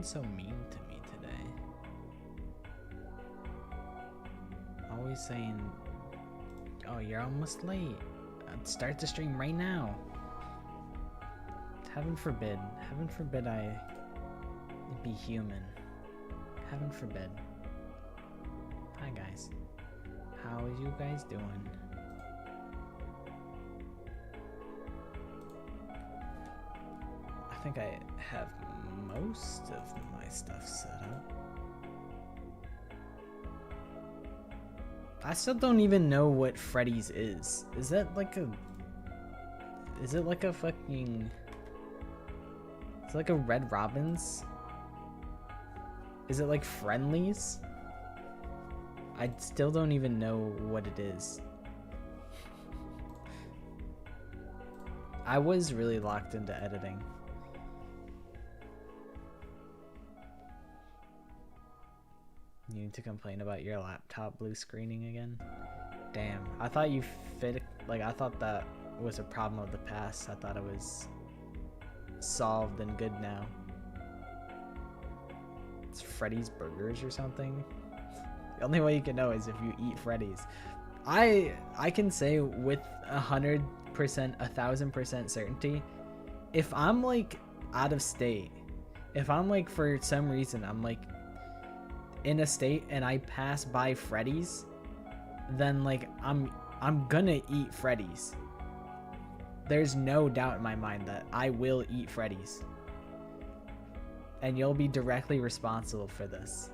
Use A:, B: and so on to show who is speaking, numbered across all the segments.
A: being so mean to me today? Always saying, oh, you're almost late. Start the stream right now. Heaven forbid I be human. Heaven forbid. Hi guys. How are you guys doing? I think I have most of my stuff set up. I still don't even know what Freddy's is. Is it like a fucking... Is it like a Red Robin's? Is it like Friendlies? I still don't even know what it is. I was really locked into editing. You need to complain about your laptop blue screening again? Damn, I thought you fit, like, I thought that was a problem of the past. I thought it was solved and good now. It's Freddy's Burgers or something? The only way you can know is if you eat Freddy's. I can say with 100%, 1000% certainty, if I'm like out of state, if I'm like for some reason I'm like in a state and I pass by Freddy's, then like I'm gonna eat Freddy's. There's no doubt in my mind that I will eat Freddy's. And you'll be directly responsible for this.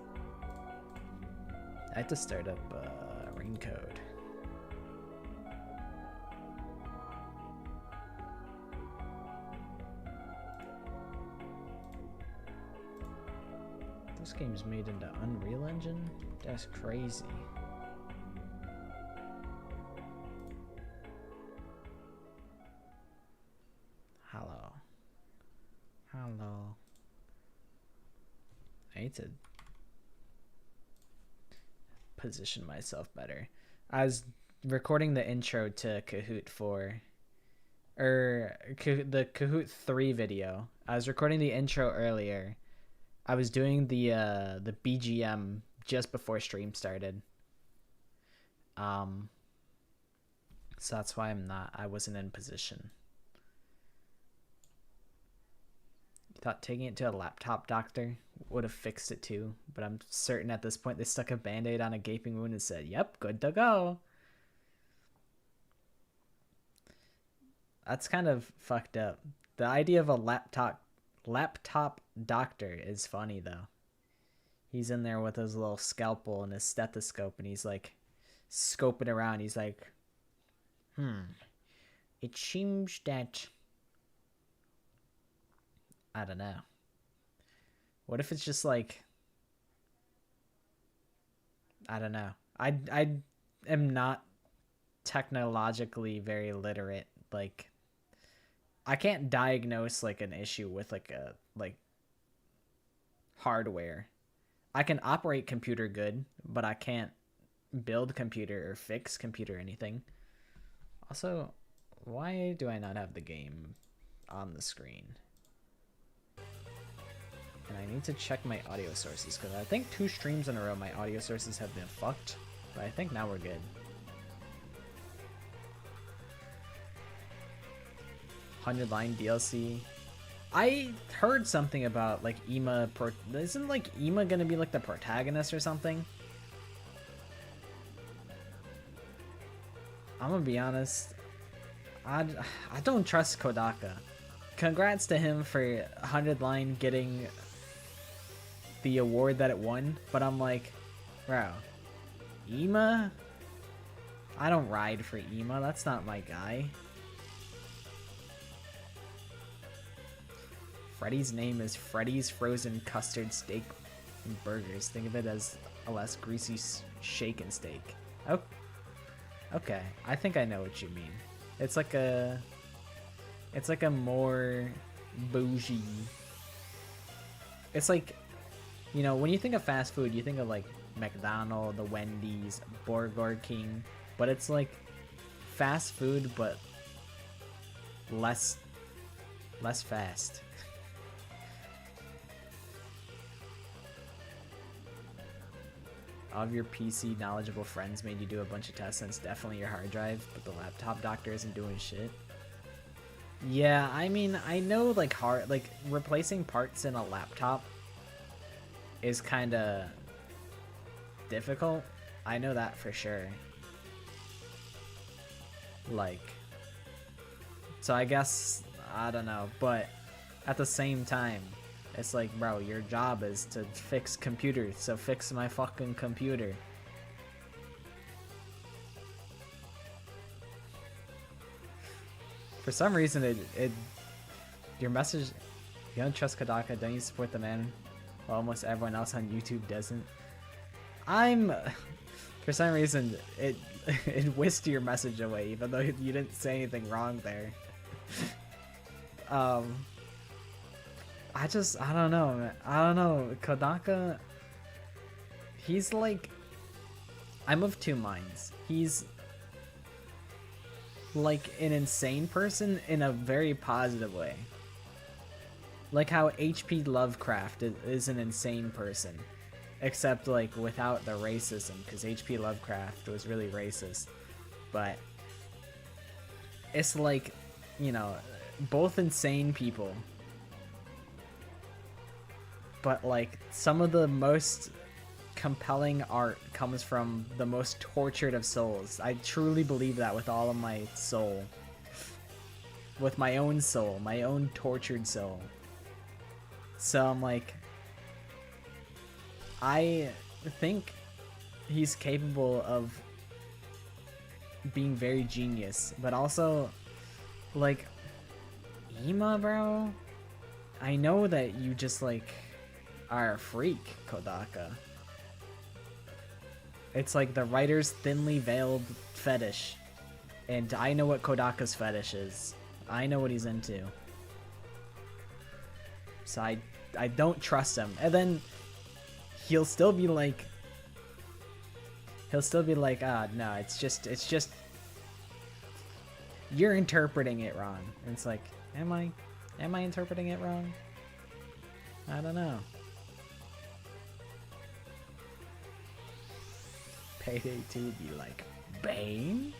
A: I have to start up rain code. This game's made into Unreal Engine? That's crazy. Hello. Hello. I need to position myself better. I was recording the intro to Kahoot 4. The Kahoot 3 video. I was recording the intro earlier. I was doing the BGM just before stream started. So that's why I wasn't in position. Thought taking it to a laptop doctor would have fixed it too, but I'm certain at this point they stuck a band-aid on a gaping wound and said, yep, good to go. That's kind of fucked up. The idea of a laptop doctor is funny though. He's in there with his little scalpel and his stethoscope and he's like scoping around. He's like, it seems that, I don't know. What if it's just like, I don't know. I am not technologically very literate. Like, I can't diagnose like an issue with like a hardware. I can operate computer good, but I can't build computer or fix computer or anything. Also, why do I not have the game on the screen? And I need to check my audio sources because I think 2 streams in a row my audio sources have been fucked, but I think now we're good. 100-line DLC. I heard something about like Ima. Isn't like Ima gonna be like the protagonist or something? I'm gonna be honest. I don't trust Kodaka. Congrats to him for 100-line getting the award that it won, but I'm like, bro, Ima? I don't ride for Ima. That's not my guy. Freddy's name is Freddy's Frozen Custard Steak and Burgers. Think of it as a less greasy shaken steak. Oh, okay. I think I know what you mean. It's like a more bougie. It's like, you know, when you think of fast food, you think of like McDonald's, the Wendy's, Burger King, but it's like fast food, but less fast. all of your PC knowledgeable friends made you do a bunch of tests, and it's definitely your hard drive, but the laptop doctor isn't doing shit. Yeah, I mean, I know like replacing parts in a laptop is kind of difficult. I know that for sure. Like, so I guess, I don't know, but at the same time, it's like, bro, your job is to fix computers, so fix my fucking computer. For some reason, your message, you don't trust Kodaka, don't you support the man? Well, almost everyone else on YouTube doesn't. For some reason, it whisked your message away, even though you didn't say anything wrong there. I don't know, man. I don't know. Kodaka, he's like, I'm of two minds. He's like an insane person in a very positive way. Like how H.P. Lovecraft is an insane person. Except like without the racism, because H.P. Lovecraft was really racist. But it's like, you know, both insane people. But like some of the most compelling art comes from the most tortured of souls. I truly believe that with all of my soul. With my own soul, my own tortured soul. So I'm like, I think he's capable of being very genius, but also, like, Ima, bro, I know that you just, like, are a freak, Kodaka. It's like the writer's thinly veiled fetish, and I know what Kodaka's fetish is. I know what he's into. So I don't trust him. And then he'll still be like, ah, no, it's just, you're interpreting it wrong. And it's like, am I interpreting it wrong? I don't know. Payday 2 would be like, Bane?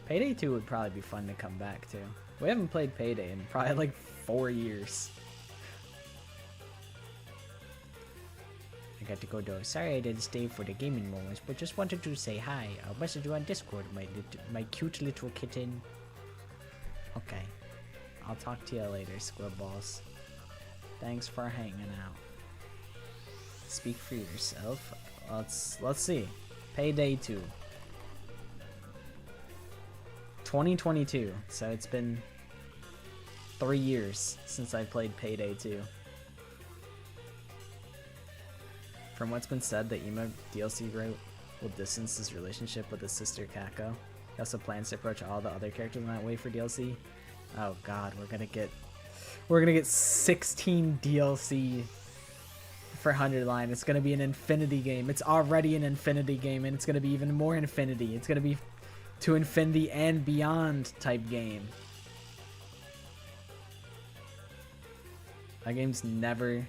A: Payday 2 would probably be fun to come back to. We haven't played Payday in probably like 4 years. I got to go though. Sorry I didn't stay for the gaming moments, but just wanted to say hi. I'll message you on Discord, my cute little kitten. Okay. I'll talk to you later, Squibballs. Thanks for hanging out. Speak for yourself. Let's see. Payday 2. 2022. So it's been 3 years since I played Payday 2. From what's been said, the Emo DLC wrote will distance his relationship with his sister Kako. He also plans to approach all the other characters in that way for DLC. Oh god, we're gonna get 16 DLC for 100 Line. It's gonna be an infinity game. It's already an infinity game, and it's gonna be even more infinity. It's gonna be to infinity and beyond type game. That game's never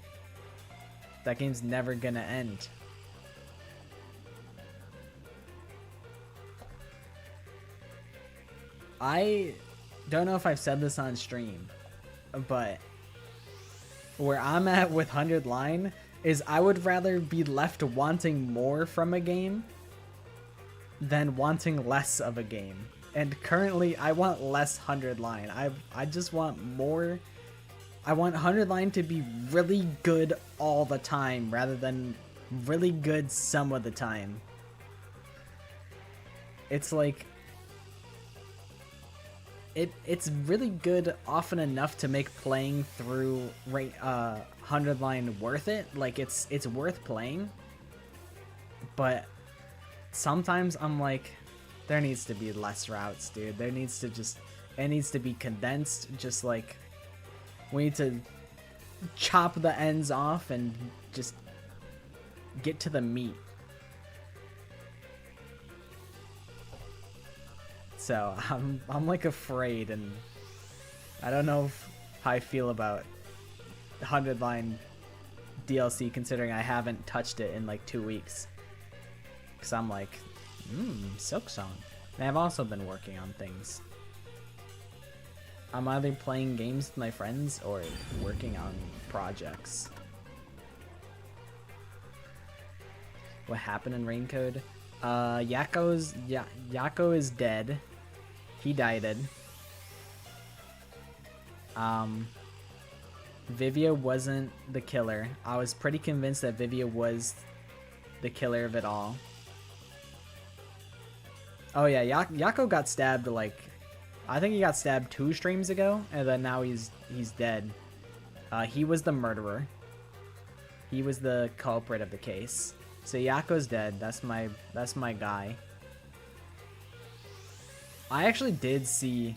A: gonna end. I don't know if I've said this on stream, but where I'm at with 100 Line is I would rather be left wanting more from a game than wanting less of a game. And currently I want less 100 Line. I just want more. I want 100 Line to be really good all the time rather than really good some of the time. It's like it's really good often enough to make playing through 100 Line worth it. Like it's worth playing. But sometimes I'm like, there needs to be less routes, dude. It needs to be condensed. Just like, we need to chop the ends off and just get to the meat. So I'm like afraid, and I don't know how I feel about 100 Line DLC considering I haven't touched it in like 2 weeks. Because I'm like, Silk Song. And I've also been working on things. I'm either playing games with my friends or working on projects. What happened in Raincode? Yakko is dead. He died. Vivia wasn't the killer. I was pretty convinced that Vivia was the killer of it all. Oh yeah, Yakko got stabbed like, I think he got stabbed 2 streams ago, and then now he's dead. He was the murderer. He was the culprit of the case. So Yakko's dead. That's my guy. I actually did see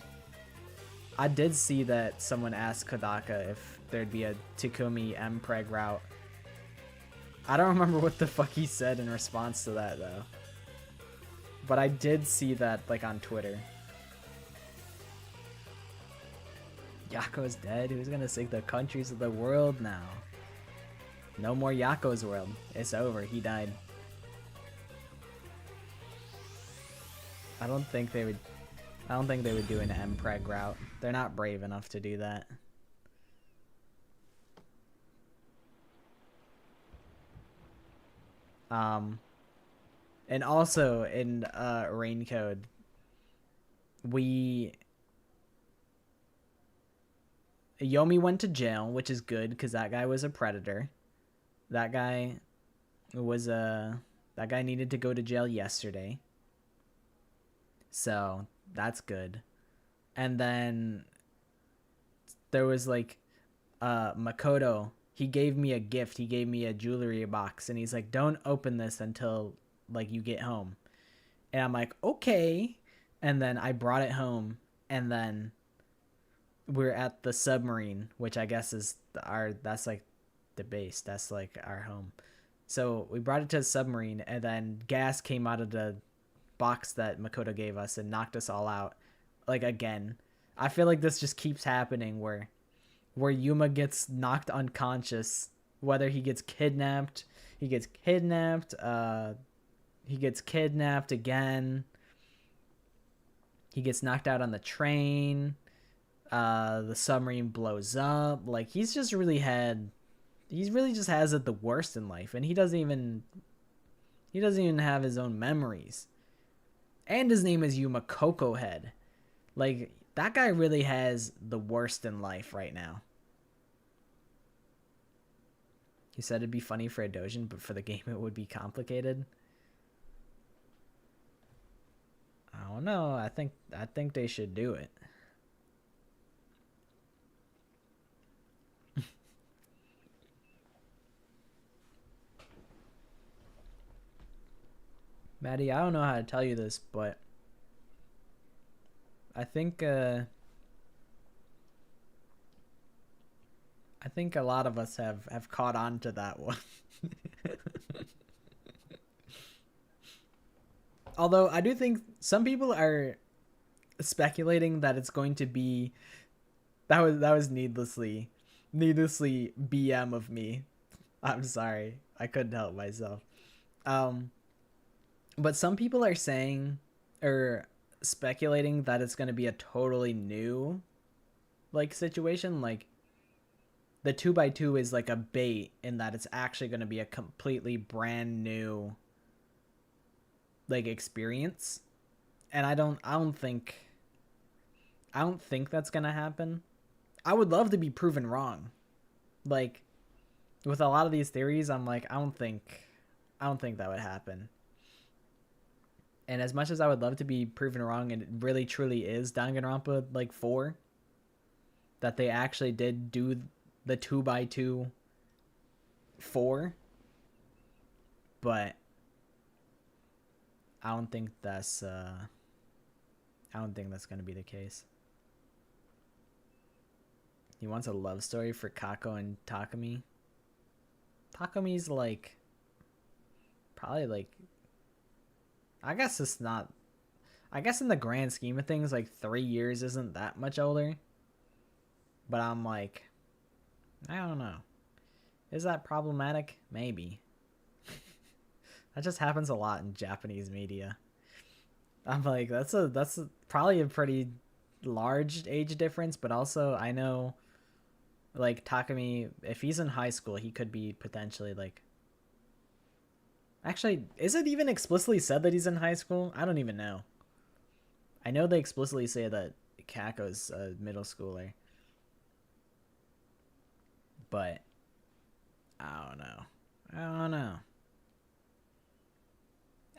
A: that someone asked Kodaka if there'd be a Takumi Mpreg route. I don't remember what the fuck he said in response to that though. But I did see that like on Twitter. Yakko's dead. Who's gonna save the countries of the world now? No more Yakko's world. It's over. He died. I don't think they would do an Mpreg route. They're not brave enough to do that. And also in Raincode, Yomi went to jail, which is good because that guy was a predator. That guy needed to go to jail yesterday. So that's good. And then there was like Makoto. He gave me a gift. He gave me a jewelry box and he's like, don't open this until like you get home. And I'm like, okay. And then I brought it home and then we're at the submarine, which I guess is that's like the base. That's like our home. So we brought it to the submarine and then gas came out of the box that Makoto gave us and knocked us all out. Like again. I feel like this just keeps happening where Yuma gets knocked unconscious, whether he gets kidnapped, he gets kidnapped again, he gets knocked out on the train, the submarine blows up. Like he really just has it the worst in life, and he doesn't even have his own memories. And his name is Yuma Coco Head. Like that guy really has the worst in life right now. He said it'd be funny for a doujin, but for the game it would be complicated. I don't know. I think they should do it. Maddie, I don't know how to tell you this, but I think a lot of us have caught on to that one. Although I do think some people are speculating that it's going to be that was needlessly BM of me. I'm sorry. I couldn't help myself. But some people are saying or speculating that it's going to be a totally new like situation, like the 2x2 is like a bait in that it's actually going to be a completely brand new like experience. And I don't think that's going to happen. I would love to be proven wrong. Like with a lot of these theories, I'm like, I don't think that would happen. And as much as I would love to be proven wrong, and it really truly is Danganronpa like 4, that they actually did do the 2x2 4, but I don't think that's going to be the case. He wants a love story for Kako and Takumi. Takumi's like probably like, I guess it's not, I guess in the grand scheme of things, like 3 years isn't that much older. But I'm like, I don't know. Is that problematic? Maybe. That just happens a lot in Japanese media. I'm like, that's probably a pretty large age difference, but also I know, like, Takumi, if he's in high school, he could be potentially like. Actually, is it even explicitly said that he's in high school? I don't even know. I know they explicitly say that Kako's a middle schooler, but I don't know.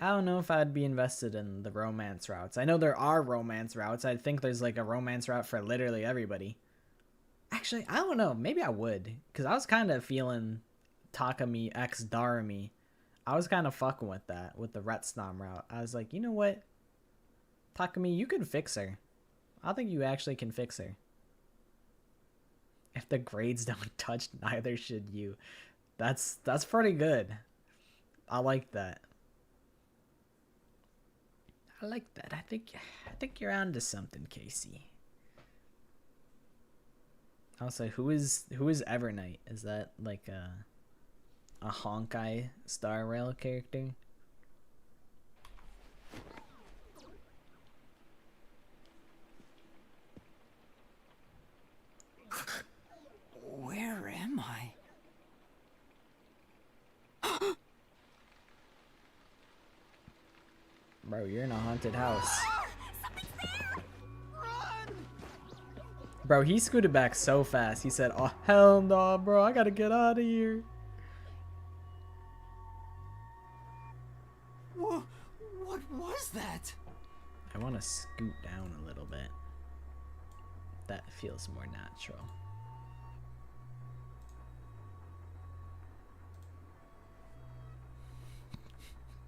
A: I don't know if I'd be invested in the romance routes. I know there are romance routes. I think there's like a romance route for literally everybody. Actually, I don't know. Maybe I would. Because I was kind of feeling Takumi x Darumi. I was kind of fucking with that, with the Retsnam route. I was like, you know what? Takumi, you can fix her. I think you actually can fix her. If the grades don't touch, neither should you. That's pretty good. I like that. I like that. I think you're onto something, Casey. Also, who is Evernight? Is that like a Honkai Star Rail character?
B: Where am I?
A: Bro, you're in a haunted house.
B: Something's there! Run!
A: Bro, he scooted back so fast. He said, oh, hell no, bro. I gotta get out of here.
B: What was that?
A: I want to scoot down a little bit. That feels more natural.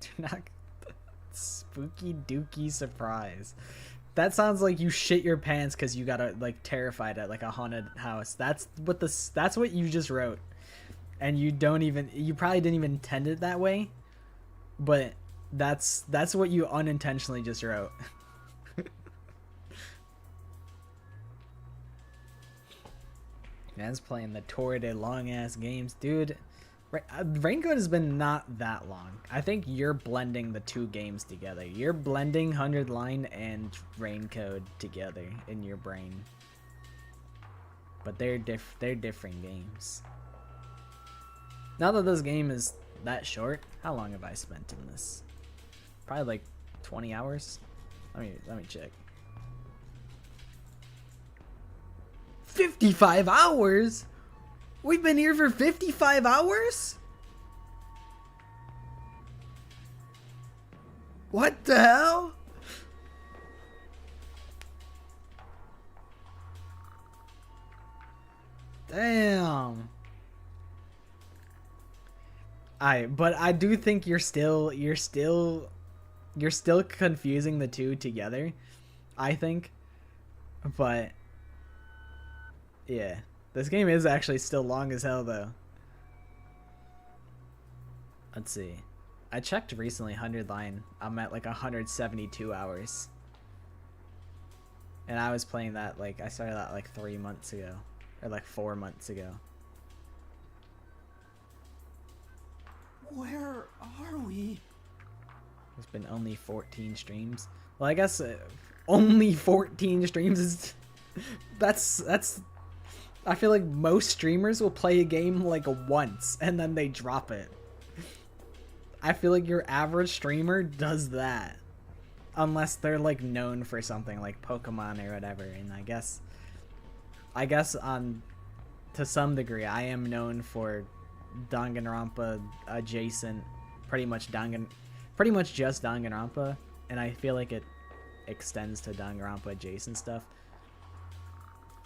A: Do not... Spooky dookie surprise. That sounds like you shit your pants because you got like terrified at like a haunted house. That's what you just wrote, and you probably didn't even intend it that way, but that's what you unintentionally just wrote. Man's playing the Tour de long ass games, dude. Raincode has been not that long. I think you're blending the two games together. You're blending 100 Line and Raincode together in your brain. But they're different games. Now that this game is that short, how long have I spent in this? Probably like 20 hours. Let me check. 55 hours? We've been here for 55 hours? What the hell? Damn. But I do think you're still confusing the two together, I think. But yeah. This game is actually still long as hell, though. Let's see. I checked recently, 100 Line. I'm at like 172 hours. And I was playing that, like, I started that like 3 months ago. Or like 4 months ago.
B: Where are we?
A: There's been only 14 streams. Well, I guess only 14 streams is... That's... I feel like most streamers will play a game like once and then they drop it. I feel like your average streamer does that. Unless they're like known for something like Pokemon or whatever. And I guess to some degree I am known for Danganronpa adjacent, pretty much just Danganronpa, and I feel like it extends to Danganronpa adjacent stuff.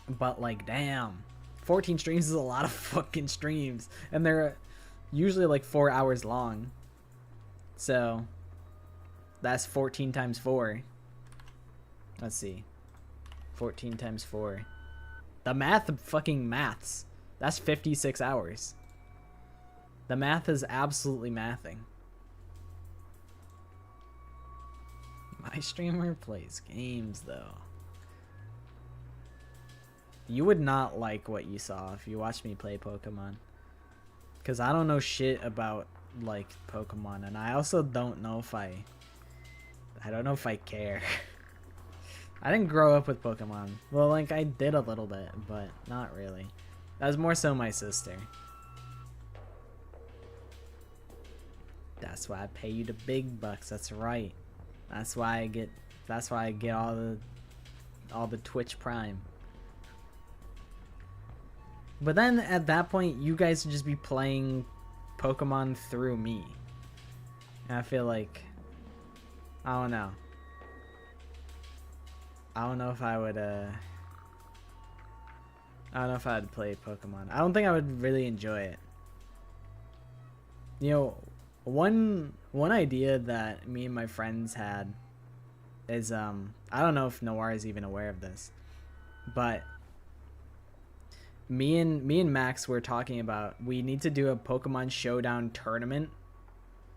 A: But like, damn, 14 streams is a lot of fucking streams, and they're usually like 4 hours long. So that's 14 times 4. Let's see, 14 times 4. The maths. That's 56 hours. The math is absolutely mathing. My streamer plays games though. You would not like what you saw if you watched me play Pokemon. Because I don't know shit about, like, Pokemon. And I also don't know if I don't know if I care. I didn't grow up with Pokemon. Well, like, I did a little bit, but not really. That was more so my sister. That's why I pay you the big bucks. That's right. That's why I get all the Twitch Prime. But then at that point, you guys would just be playing Pokemon through me. And I feel like, I don't know. I don't know if I would play Pokemon. I don't think I would really enjoy it. You know, one idea that me and my friends had is I don't know if Noir is even aware of this, but me and Max were talking about we need to do a Pokemon Showdown tournament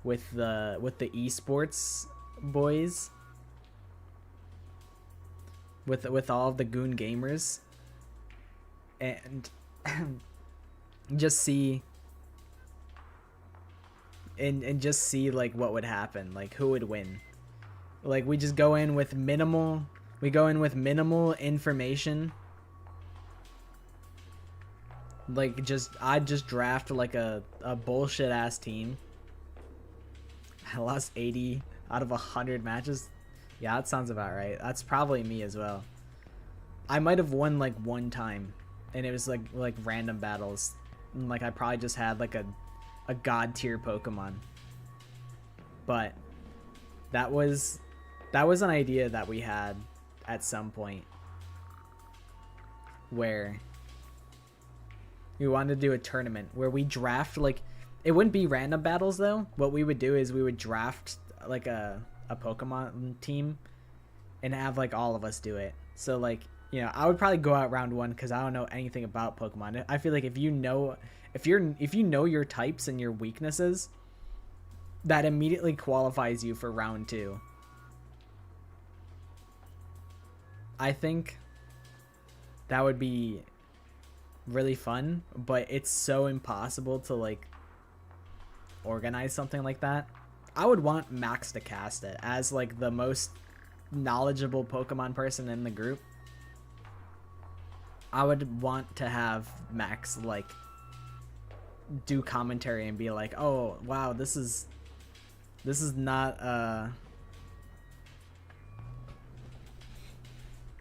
A: with the esports boys, with all of the Goon gamers, and just see like what would happen, like who would win. Like we just go in with minimal information. Like I'd just draft like a bullshit ass team. I lost 80 out of 100 matches. Yeah, that sounds about right. That's probably me as well. I might have won like one time, and it was like random battles. And, like I probably just had like a god tier Pokemon. But that was an idea that we had at some point, where we wanted to do a tournament where we draft, like, it wouldn't be random battles though. What we would do is we would draft like a Pokemon team and have like all of us do it. So like, you know, I would probably go out round one because I don't know anything about Pokemon. I feel like if you know your types and your weaknesses, that immediately qualifies you for round two. I think that would be really fun, but it's so impossible to like organize something like that. I would want Max to cast it as like the most knowledgeable Pokemon person in the group. I would want to have Max like do commentary and be like, "Oh, wow, this is not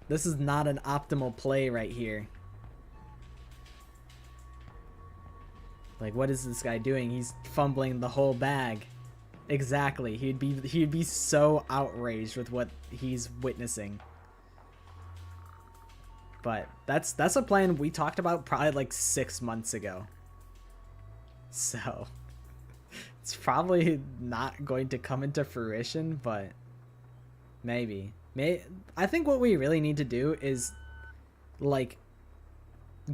A: this is not an optimal play right here. Like, what is this guy doing? He's fumbling the whole bag." Exactly. He'd be so outraged with what he's witnessing. But that's a plan we talked about probably like 6 months ago. So it's probably not going to come into fruition, but maybe. I think what we really need to do is like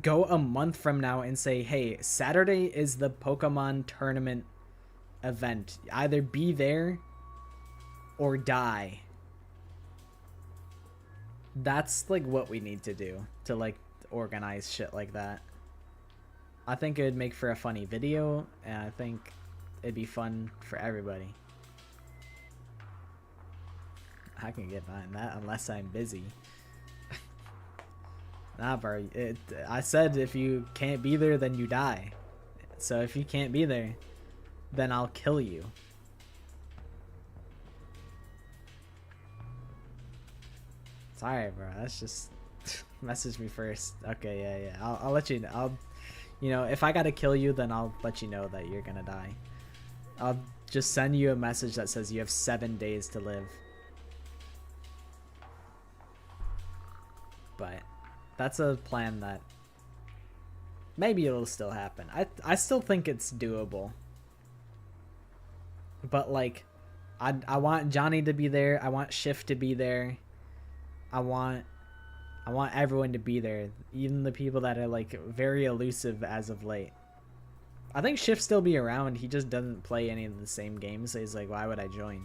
A: go a month from now and say, hey, Saturday is the Pokemon tournament event. Either be there or die. That's like what we need to do to like organize shit like that. I think it would make for a funny video, and I think it'd be fun for everybody. I can get behind that unless I'm busy. Nah, bro. I said if you can't be there, then you die. So if you can't be there, then I'll kill you. Sorry, bro. That's just message me first. Okay, yeah. I'll let you know. You know, if I gotta kill you, then I'll let you know that you're gonna die. I'll just send you a message that says you have 7 days to live. But that's a plan that maybe it'll still happen. I still think it's doable. But like, I want Johnny to be there. I want Shift to be there. I want everyone to be there, even the people that are like very elusive as of late. I think Shift still be around. He just doesn't play any of the same games. So he's like, why would I join?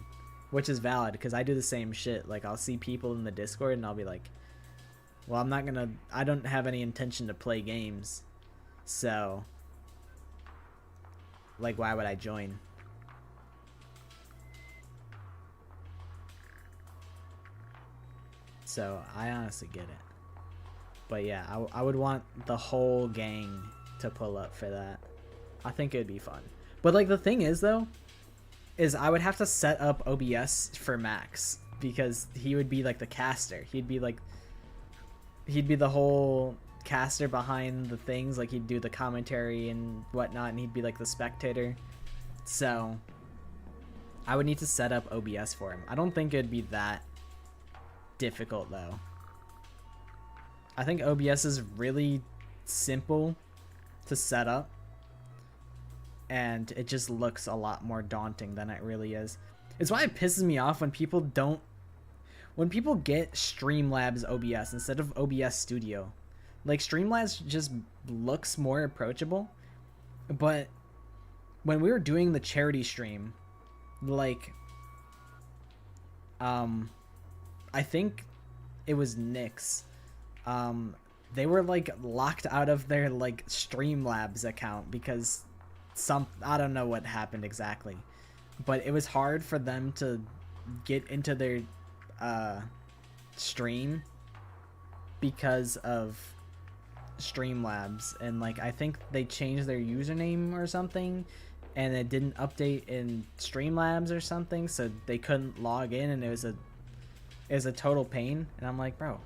A: Which is valid because I do the same shit. Like I'll see people in the Discord and I'll be like, well, I don't have any intention to play games. So like, why would I join? So I honestly get it. But yeah, I would want the whole gang to pull up for that. I think it'd be fun. But like the thing is though, is I would have to set up OBS for Max because he would be like the caster. He'd be the whole caster behind the things. Like he'd do the commentary and whatnot, and he'd be like the spectator. So I would need to set up OBS for him. I don't think it'd be that difficult though. I think OBS is really simple to set up, and it just looks a lot more daunting than it really is. It's why it pisses me off when people get Streamlabs OBS instead of OBS Studio. Like Streamlabs just looks more approachable, but when we were doing the charity stream, like I think it was Nick's, they were like locked out of their like Streamlabs account because I don't know what happened exactly, but it was hard for them to get into their stream because of Streamlabs, and like I think they changed their username or something, and it didn't update in Streamlabs or something, so they couldn't log in, and it was a total pain. And I'm like, bro,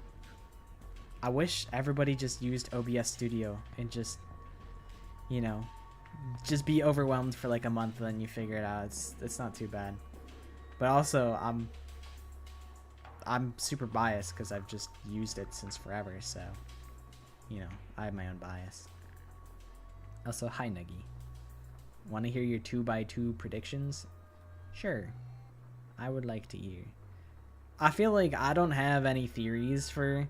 A: I wish everybody just used OBS Studio and just, you know, just be overwhelmed for like a month and then you figure it out. It's not too bad. But also I'm super biased because I've just used it since forever, so you know, I have my own bias. Also, hi Nuggy. Want to hear your 2x2 predictions? Sure. I would like to hear. I feel like I don't have any theories for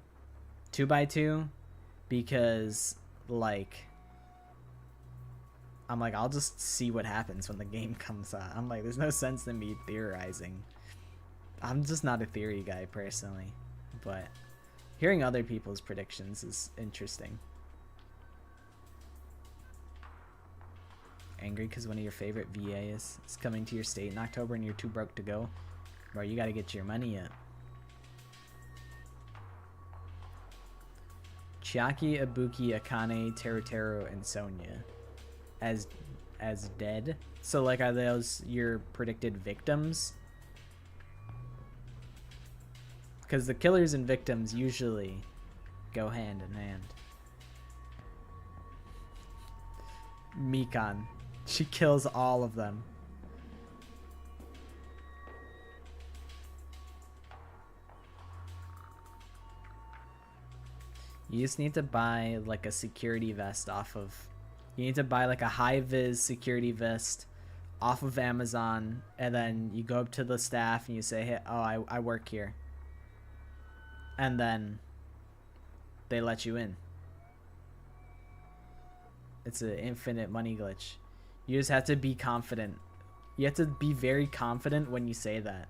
A: 2x2 because like I'm like, I'll just see what happens when the game comes out. I'm like, there's no sense in me theorizing. I'm just not a theory guy personally, but hearing other people's predictions is interesting. Angry because one of your favorite VAs is coming to your state in October and you're too broke to go? Bro, you gotta get your money up. Chiaki, Ibuki, Akane, Teruteru, and Sonya as dead. So like, are those your predicted victims? Because the killers and victims usually go hand in hand. Mikan. She kills all of them. You just need to buy like a security vest off of... You need to buy like a high-vis security vest off of Amazon, and then you go up to the staff and you say, hey, oh, I work here. And then they let you in. It's an infinite money glitch. You just have to be confident. You have to be very confident when you say that.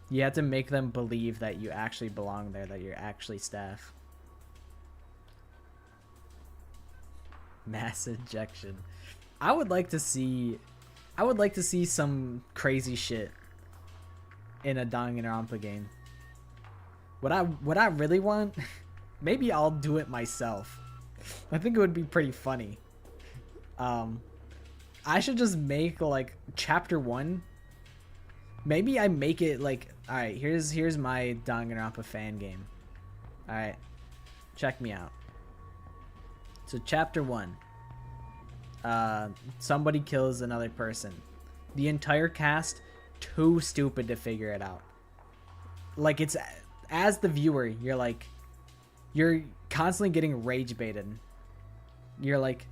A: You have to make them believe that you actually belong there, that you're actually staff. Mass ejection. I would like to see some crazy shit in a Danganronpa game. What I really want, maybe I'll do it myself. I think it would be pretty funny. I should just make like chapter 1. Maybe I make it like, all right, here's my Danganronpa fan game. All right, check me out. So chapter 1, somebody kills another person. The entire cast too stupid to figure it out. Like, it's, as the viewer, you're constantly getting rage baited. You're like,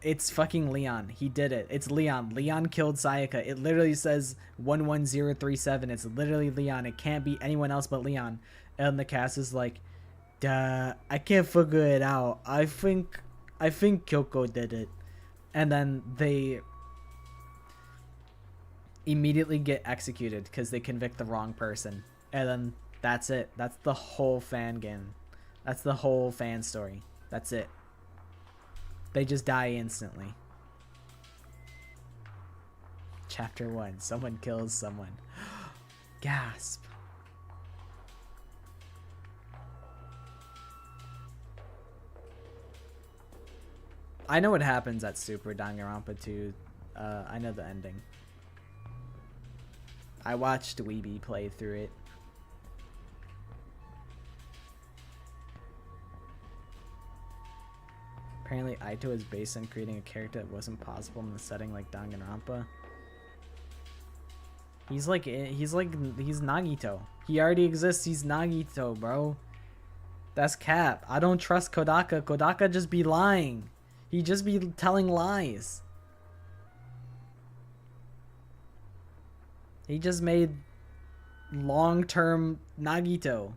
A: it's fucking Leon. He did it. It's Leon. Leon killed Sayaka. It literally says 11037. It's literally Leon. It can't be anyone else but Leon. And the cast is like, duh, I can't figure it out. I think Kyoko did it. And then they immediately get executed because they convict the wrong person. And then that's it. That's the whole fan game. That's the whole fan story. That's it. They just die instantly. Chapter 1. Someone kills someone. Gasp. I know what happens at Super Danganronpa 2. I know the ending. I watched Weeby play through it. Apparently, Aito is based on creating a character that wasn't possible in the setting like Danganronpa. He's Nagito. He already exists. He's Nagito, bro. That's cap. I don't trust Kodaka. Kodaka just be lying. He just be telling lies. He just made long-term Nagito.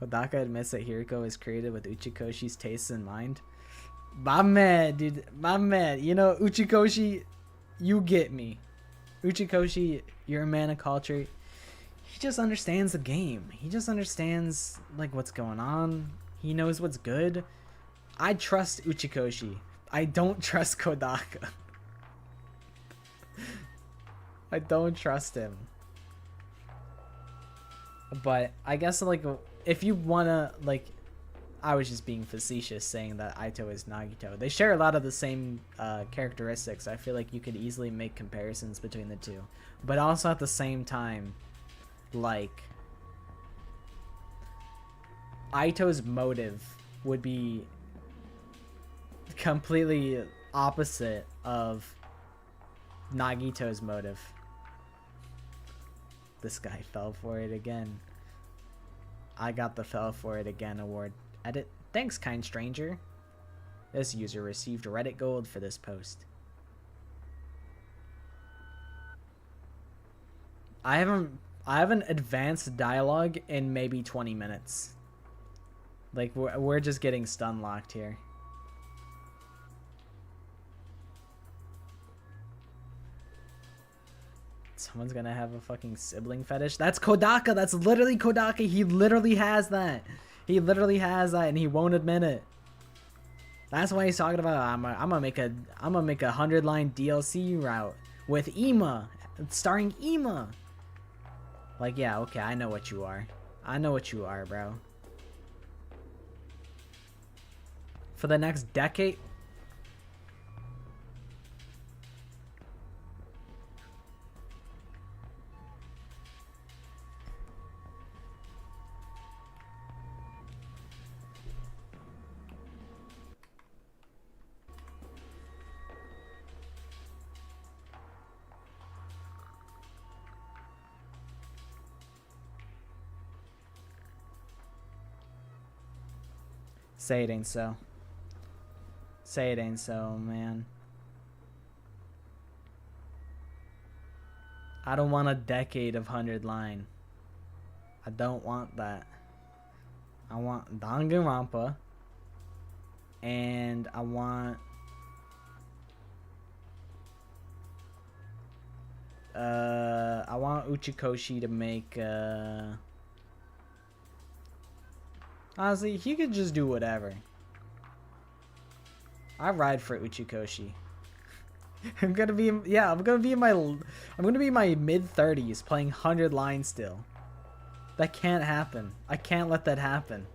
A: Kodaka admits that Hiriko is created with Uchikoshi's tastes in mind. My man, dude. My man. You know, Uchikoshi, you get me. Uchikoshi, you're a man of culture. He just understands the game. He just understands, like, what's going on. He knows what's good. I trust Uchikoshi. I don't trust Kodaka. I don't trust him. But I guess, like, if you wanna, like, I was just being facetious saying that Aito is Nagito. They share a lot of the same characteristics. I feel like you could easily make comparisons between the two. But also at the same time, like, Aito's motive would be completely opposite of Nagito's motive. This guy fell for it again. I got the fell for it again award. Edit. Thanks, kind stranger. This user received Reddit gold for this post. I haven't advanced dialogue in maybe 20 minutes. Like, we're just getting stun locked here. Someone's gonna have a fucking sibling fetish. That's Kodaka. That's literally Kodaka. He literally has that. He literally has that, and he won't admit it. That's why he's talking about. I'm gonna make a 100-line DLC route with Ima, starring Ima. Like, yeah, okay, I know what you are. I know what you are, bro. For the next decade. Say it ain't so. Say it ain't so, man. I don't want a decade of 100-line. I don't want that. I want Danganronpa. And I want... I want Uchikoshi to make... Honestly, he could just do whatever. I ride for Uchikoshi. I'm gonna be in my mid-30s playing 100 lines still. That can't happen. I can't let that happen.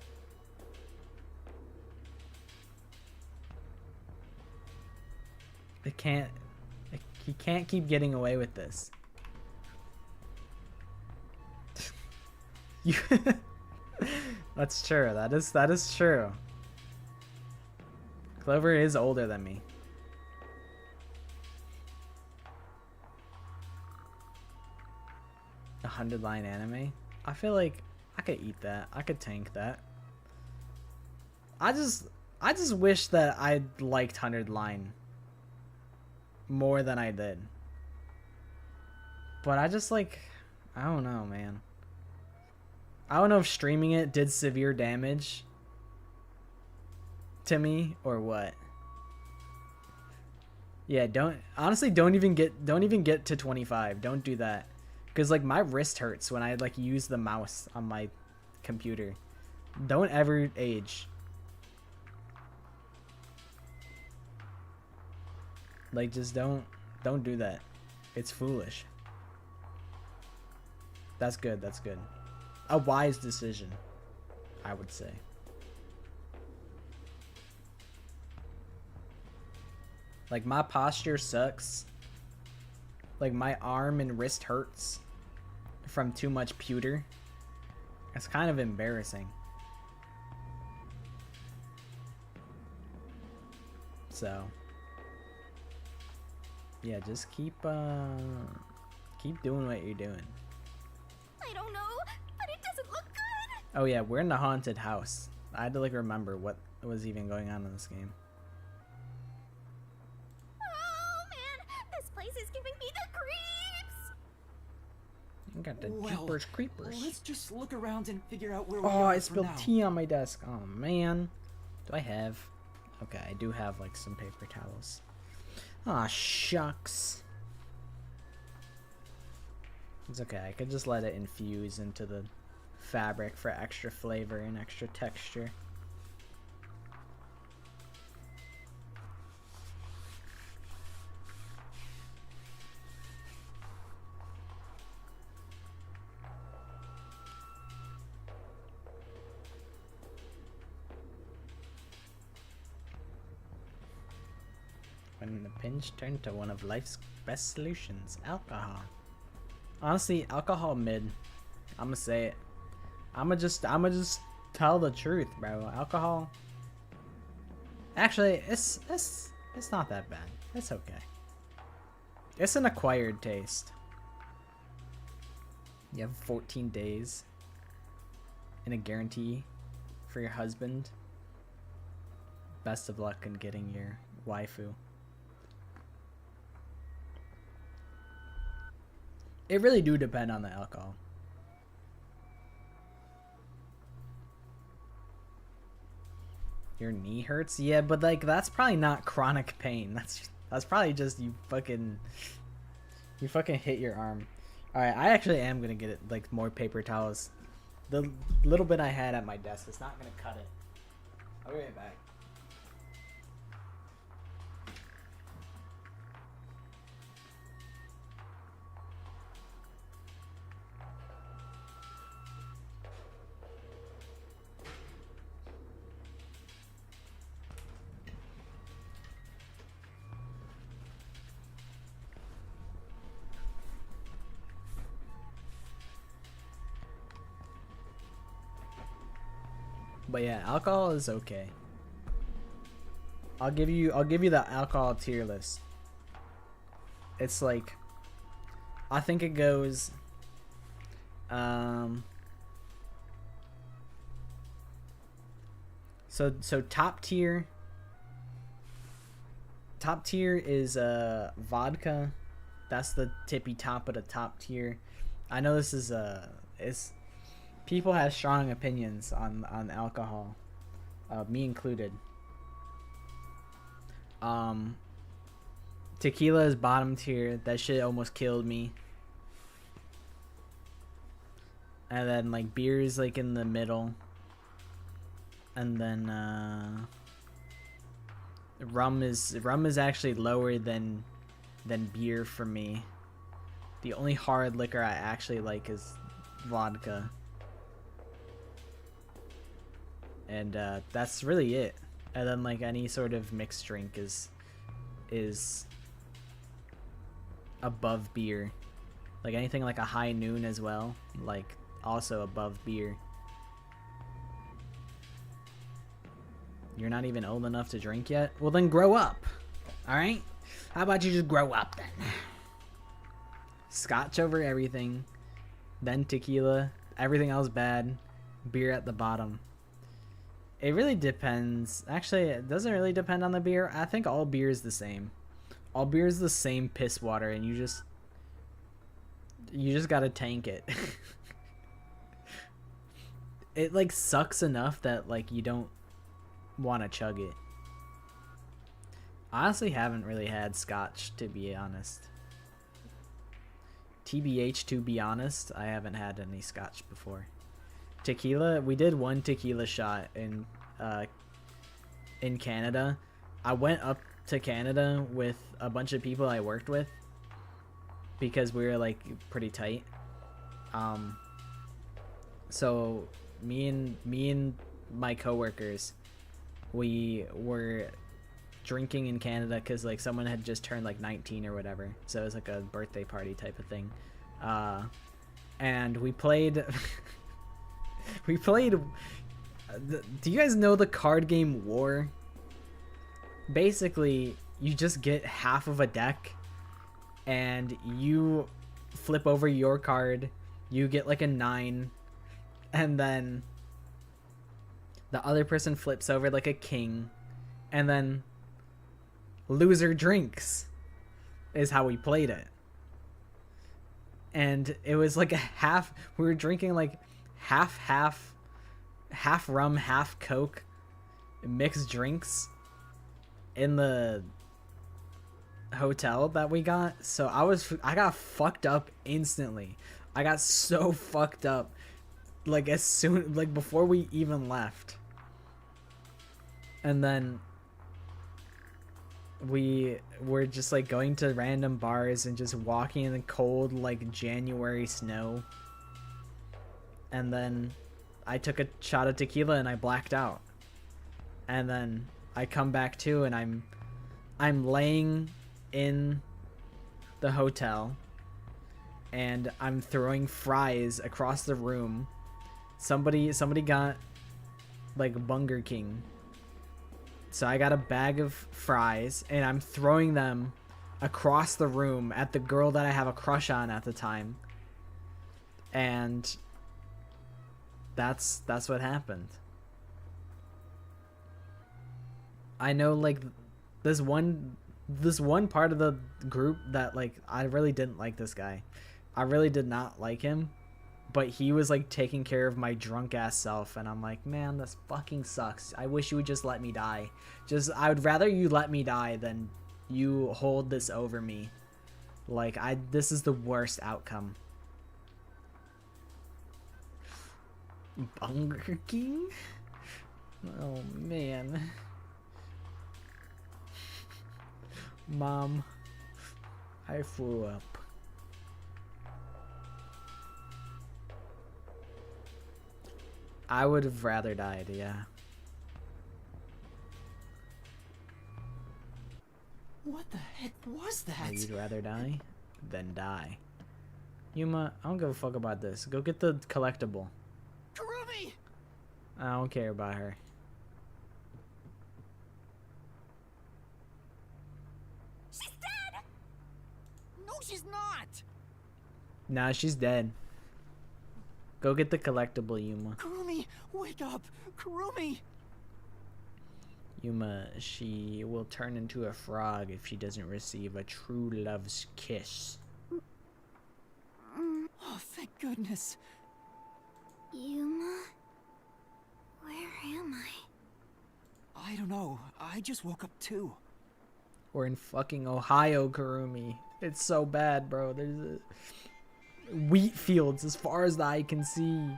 A: He can't keep getting away with this. That's true. That is true. Clover is older than me. A 100-line anime? I feel like I could eat that. I could tank that. I just wish that I liked 100-line more than I did. But I just, like, I don't know, man. I don't know if streaming it did severe damage to me or what. Yeah, don't even get to 25. Don't do that. Cuz like my wrist hurts when I like use the mouse on my computer. Don't ever age. Like, just don't do that. It's foolish. That's good. That's good. A wise decision, I would say. Like, my posture sucks. Like, my arm and wrist hurts from too much pewter. It's kind of embarrassing. So, yeah, just keep doing what you're doing.
C: I don't know, but it doesn't look good.
A: Oh yeah, we're in the haunted house. I had to like remember what was even going on in this game.
C: Oh man, this place is giving me the creeps.
A: You got the
B: Well,
A: jeepers creepers.
B: Let's just look around and figure out where we
A: Oh,
B: are
A: I
B: for
A: spilled
B: now.
A: tea on my desk. Oh man. Do I have? Okay, I do have like some paper towels. Aw, shucks. It's okay, I could just let it infuse into the fabric for extra flavor and extra texture. When the pinch turned to one of life's best solutions, alcohol. Honestly, alcohol mid. I'ma say it. I'ma just tell the truth, bro. Alcohol. Actually, it's not that bad. It's okay. It's an acquired taste. You have 14 days and a guarantee for your husband. Best of luck in getting your waifu. It really do depend on the alcohol. Your knee hurts? Yeah, but like that's probably not chronic pain. That's probably just you fucking hit your arm. Alright, I actually am gonna get it like more paper towels. The little bit I had at my desk is not gonna cut it. I'll be right back. But yeah, alcohol is okay. I'll give you the alcohol tier list. It's like I think it goes so top tier is vodka. That's the tippy top of the top tier. I know this is people have strong opinions on alcohol, me included. Tequila is bottom tier. That shit almost killed me. And then like beer is like in the middle. And then rum is actually lower than beer for me. The only hard liquor I actually like is vodka. And that's really it. And then like any sort of mixed drink is above beer. Like anything like a high noon as well, like also above beer. You're not even old enough to drink yet? Well then grow up. Alright? How about you just grow up then? Scotch over everything. Then tequila. Everything else bad. Beer at the bottom. It really depends. Actually, it doesn't really depend on the beer. I think all beer is the same. All beer is the same piss water, and you just gotta tank it. It like sucks enough that like you don't want to chug it. I honestly haven't really had scotch, to be honest. TBH, to be honest, I haven't had any scotch before. Tequila, we did one tequila shot in Canada. I went up to Canada with a bunch of people I worked with because we were like pretty tight. So me and my coworkers, we were drinking in Canada because like someone had just turned like 19 or whatever, so it was like a birthday party type of thing. And we played do you guys know the card game War? Basically you just get half of a deck and you flip over your card, you get like a 9, and then the other person flips over like a king, and then loser drinks is how we played it. And it was like a half, we were drinking like half rum, half Coke, mixed drinks in the hotel that we got. So I got fucked up instantly. I got so fucked up like as soon, like before we even left. And then we were just like going to random bars and just walking in the cold like January snow. And then I took a shot of tequila and I blacked out. And then I come back to and I'm laying in the hotel and I'm throwing fries across the room. Somebody got like Burger King. So I got a bag of fries and I'm throwing them across the room at the girl that I have a crush on at the time. And that's what happened. I know like this one part of the group that like I really didn't like this guy. I really did not like him, but he was like taking care of my drunk ass self, and I'm like, man, this fucking sucks. I wish you would just let me die. I would rather you let me die than you hold this over me. Like this is the worst outcome. Burger King? Oh man. Mom, I threw up. I would have rather died, yeah.
B: What the heck was that?
A: You'd rather die than die. Yuma, I don't give a fuck about this. Go get the collectible.
B: Kurumi!
A: I don't care about her.
C: She's dead!
B: No, she's not!
A: Nah, she's dead. Go get the collectible, Yuma.
B: Kurumi, wake up! Kurumi!
A: Yuma, she will turn into a frog if she doesn't receive a true love's kiss.
B: Oh, thank goodness.
C: Yuma? Where am I?
B: I don't know. I just woke up too.
A: We're in fucking Ohio, Kurumi. It's so bad, bro. There's wheat fields as far as the eye can see.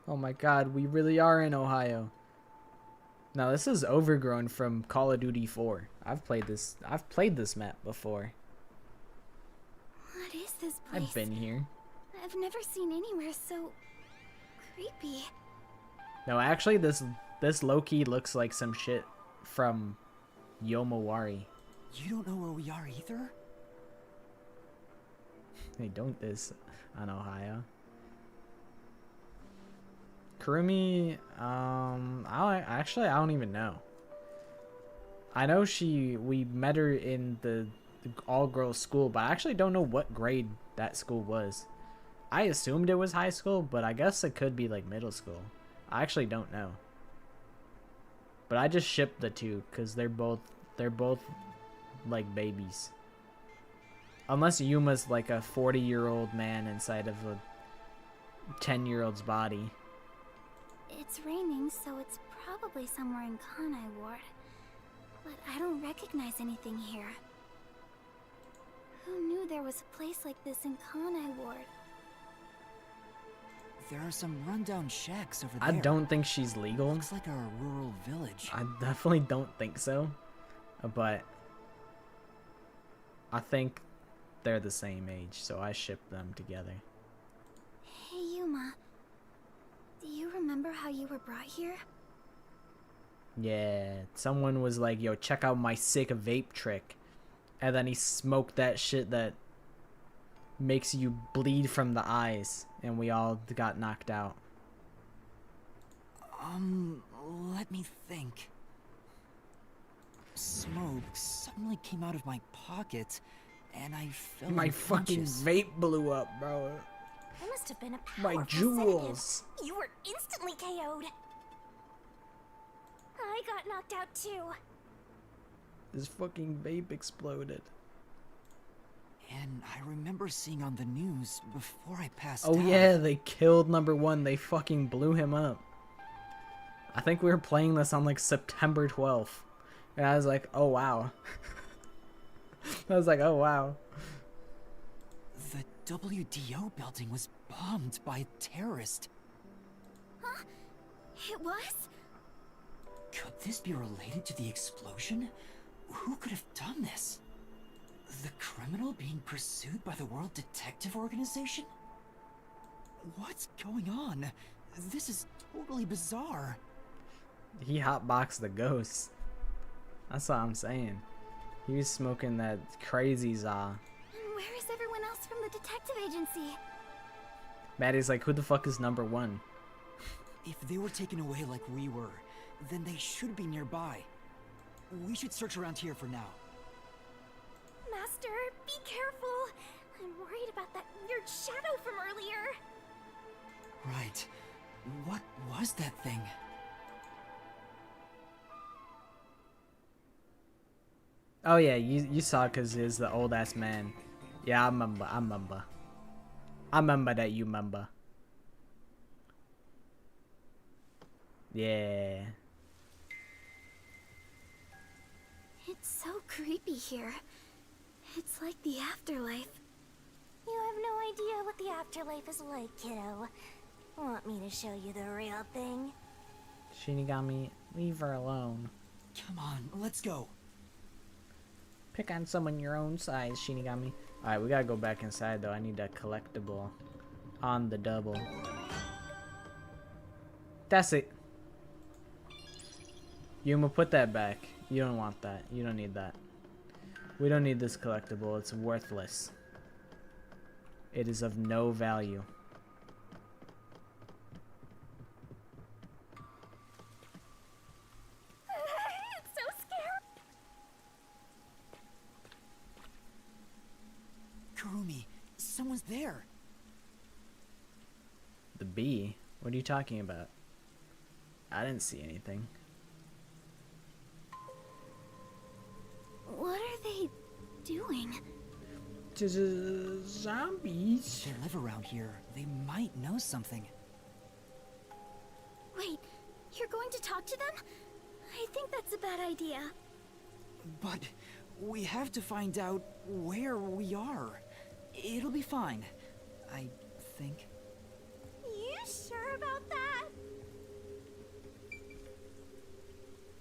A: Oh my god, we really are in Ohio. Now this is overgrown from Call of Duty 4. I've played this map before.
C: What is this place?
A: I've been here.
C: I've never seen anywhere so creepy.
A: No, actually this low-key looks like some shit from Yomawari.
B: You don't know where we are either?
A: They don't this on Ohio. Kurumi, I don't even know. I know we met her in the all-girls school, but I actually don't know what grade that school was. I assumed it was high school, but I guess it could be like middle school. I actually don't know. But I just shipped the two because they're both like babies. Unless Yuma's like a 40-year-old man inside of a 10-year-old's body.
C: It's raining, so it's probably somewhere in Kanai Ward. But I don't recognize anything here. Who knew there was a place like this in Kanai Ward?
B: There are some rundown shacks over there.
A: I don't think she's legal.
B: Looks like a rural village.
A: I definitely don't think so. But I think they're the same age, so I ship them together.
C: Hey, Yuma. Do you remember how you were brought here?
A: Yeah, someone was like, yo, check out my sick vape trick. And then he smoked that shit that makes you bleed from the eyes. And we all got knocked out.
B: Let me think. Smoke suddenly came out of my pocket, and I felt
A: My fucking vape blew up, bro.
C: That must have been a
A: My
C: powerful
A: jewels.
C: sedative. You were instantly KO'd. I got knocked out too.
A: This fucking vape exploded.
B: And I remember seeing on the news before I passed
A: Oh
B: out.
A: yeah, they killed number 1. They fucking blew him up. I think we were playing this on like September 12th. And I was like, oh wow. I was like, oh wow.
B: The WDO building was bombed by a terrorist.
C: Huh? It was?
B: Could this be related to the explosion? Who could have done this? The criminal being pursued by the World Detective Organization? What's going on? This is totally bizarre.
A: He hotboxed the ghost. That's what I'm saying. He was smoking that crazy za.
C: And where is everyone else from the detective agency?
A: Maddie's like, who the fuck is number 1?
B: If they were taken away like we were, then they should be nearby. We should search around here for now.
C: Master, be careful. I'm worried about that weird shadow from earlier.
B: Right. What was that thing?
A: Oh yeah, you saw because it's the old ass man. Yeah, I remember. I remember that you remember. Yeah.
C: It's so creepy here. It's like the afterlife. You have no idea what the afterlife is like, kiddo. Want me to show you the real thing?
A: Shinigami, leave her alone.
B: Come on, let's go.
A: Pick on someone your own size, Shinigami. Alright, we gotta go back inside though. I need that collectible on the double. That's it. Yuma, put that back. You don't want that. You don't need that. We don't need this collectible. It's worthless. It is of no value.
C: It's so scary.
B: Kurumi, someone's there.
A: The bee? What are you talking about? I didn't see anything.
C: What are they doing?
A: Zombies.
B: They live around here. They might know something.
C: Wait, you're going to talk to them? I think that's a bad idea.
B: But we have to find out where we are. It'll be fine, I think.
C: You sure about that?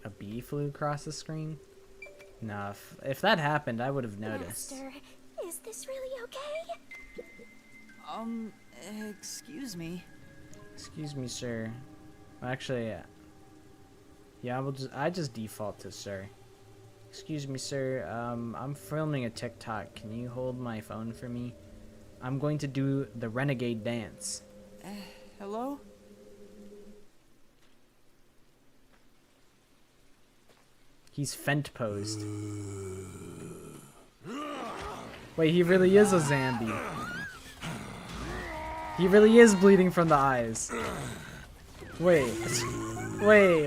A: A bee flew across the screen? No, if that happened, I would have noticed.
C: Master, is this really okay?
B: Excuse me.
A: Excuse me, sir. Actually, yeah, I just default to sir. Excuse me, sir. I'm filming a TikTok. Can you hold my phone for me? I'm going to do the renegade dance.
B: Hello?
A: He's fent posed. Wait, he really is a zombie. He really is bleeding from the eyes. Wait. Wait.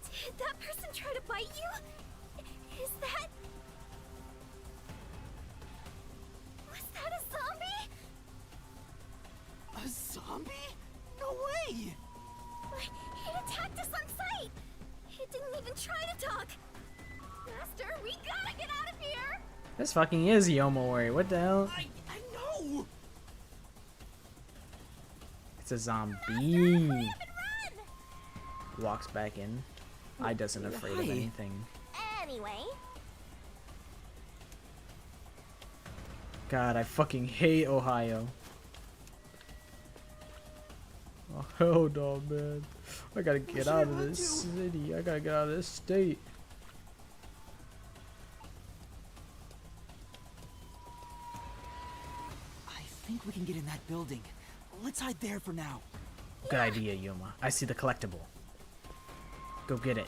C: Did that person try to bite you? Is that... Was that a zombie?
B: A zombie? No way!
C: But it attacked us on sight! It didn't even try to talk! Faster! We gotta get out of here!
A: This fucking is Yomori. What the hell?
B: I know!
A: It's a zombie.
C: Run!
A: Walks back in. I doesn't afraid of
B: Why?
A: anything.
C: Anyway,
A: God, I fucking hate Ohio. Oh, hell no, man. I gotta get out of this city. I gotta get out of this state.
B: I think we can get in that building. Let's hide there for now.
A: Good idea, Yuma. I see the collectible. Go get it.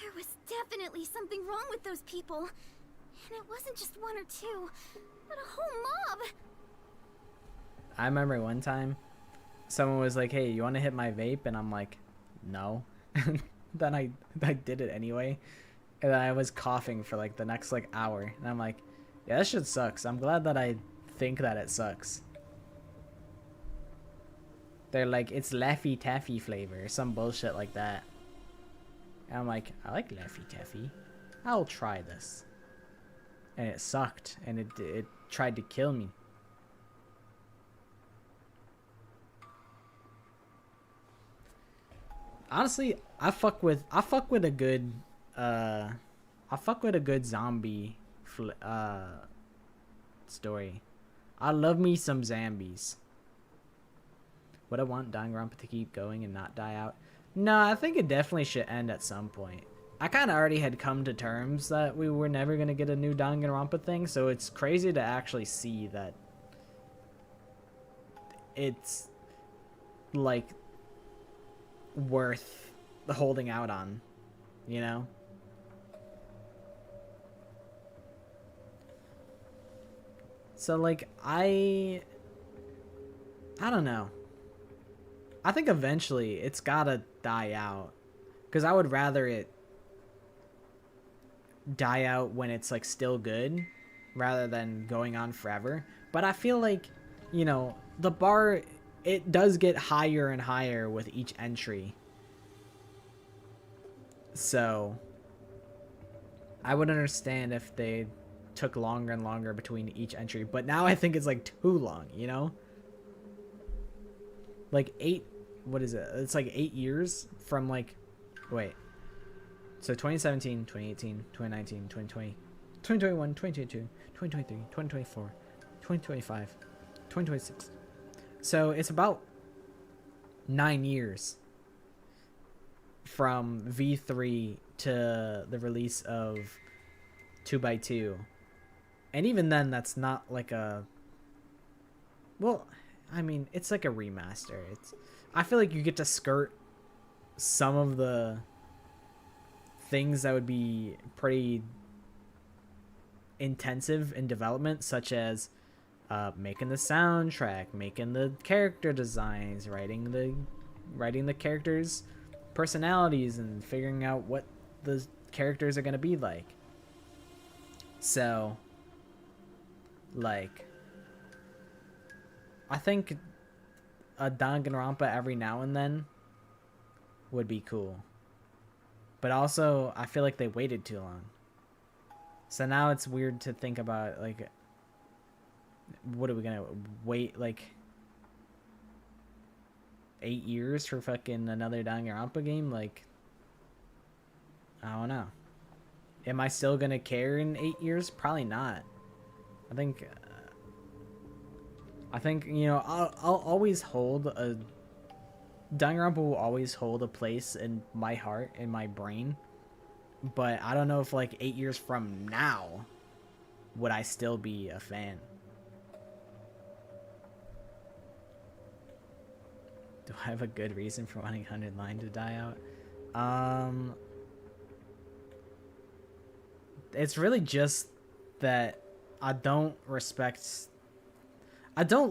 C: there was definitely something wrong with those people. And it wasn't just one or two, but a whole mob.
A: I remember one time, someone was like, "Hey, you want to hit my vape?" And I'm like, "No." Then I did it anyway, and then I was coughing for like the next like hour, and I'm like, "Yeah, that shit sucks." I'm glad that I think that it sucks. They're like, it's Laffy Taffy flavor, or some bullshit like that. And I'm like, I like Laffy Taffy. I'll try this. And it sucked, and it tried to kill me. Honestly, I fuck with a good zombie story. I love me some zombies. Would I want Danganronpa to keep going and not die out? No, I think it definitely should end at some point. I kind of already had come to terms that we were never going to get a new Danganronpa thing, so it's crazy to actually see that it's, like, worth holding out on, you know? So, like, I don't know. I think eventually it's gotta die out, because I would rather it die out when it's like still good rather than going on forever. But I feel like, you know, the bar, it does get higher and higher with each entry. So I would understand if they took longer and longer between each entry, but now I think it's like too long, you know? Like what is it? It's like 8 years from like, wait. So 2017, 2018, 2019, 2020, 2021, 2022, 2023, 2024, 2025, 2026. So it's about 9 years from V3 to the release of 2x2. And even then, that's not like a... Well, I mean, it's like a remaster. I feel like you get to skirt some of the things that would be pretty intensive in development, such as making the soundtrack, making the character designs, writing the characters' personalities, and figuring out what the characters are going to be like. So, like, I think a Danganronpa every now and then would be cool. But also, I feel like they waited too long. So now it's weird to think about, like, what are we gonna wait, like, 8 years for fucking another Danganronpa game? Like, I don't know. Am I still gonna care in 8 years? Probably not. I think, you know, I'll always hold a... Danganronpa will always hold a place in my heart, in my brain. But I don't know if, like, 8 years from now, would I still be a fan. Do I have a good reason for wanting 100 Line to die out? It's really just that I don't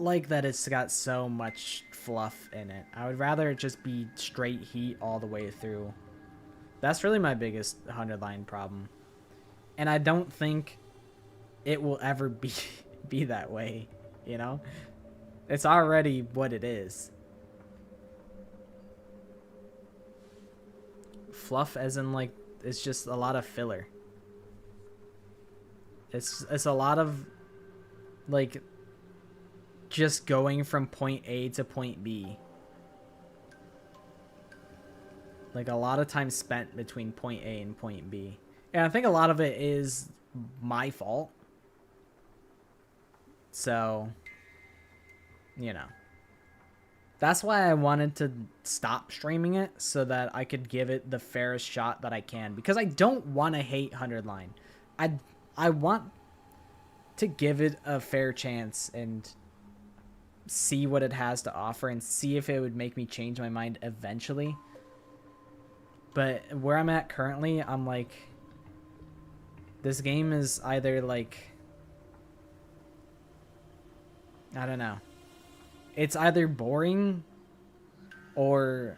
A: like that it's got so much fluff in it. I would rather it just be straight heat all the way through. That's really my biggest 100 Line problem. And I don't think it will ever be that way, you know? It's already what it is. Fluff as in like it's just a lot of filler. It's a lot of like just going from point A to point B. Like a lot of time spent between point A and point B. And I think a lot of it is my fault. So, you know. That's why I wanted to stop streaming it so that I could give it the fairest shot that I can. Because I don't want to hate 100 Line. I want to give it a fair chance and see what it has to offer and see if it would make me change my mind eventually. But where I'm at currently, I'm like, this game is either like, I don't know. It's either boring or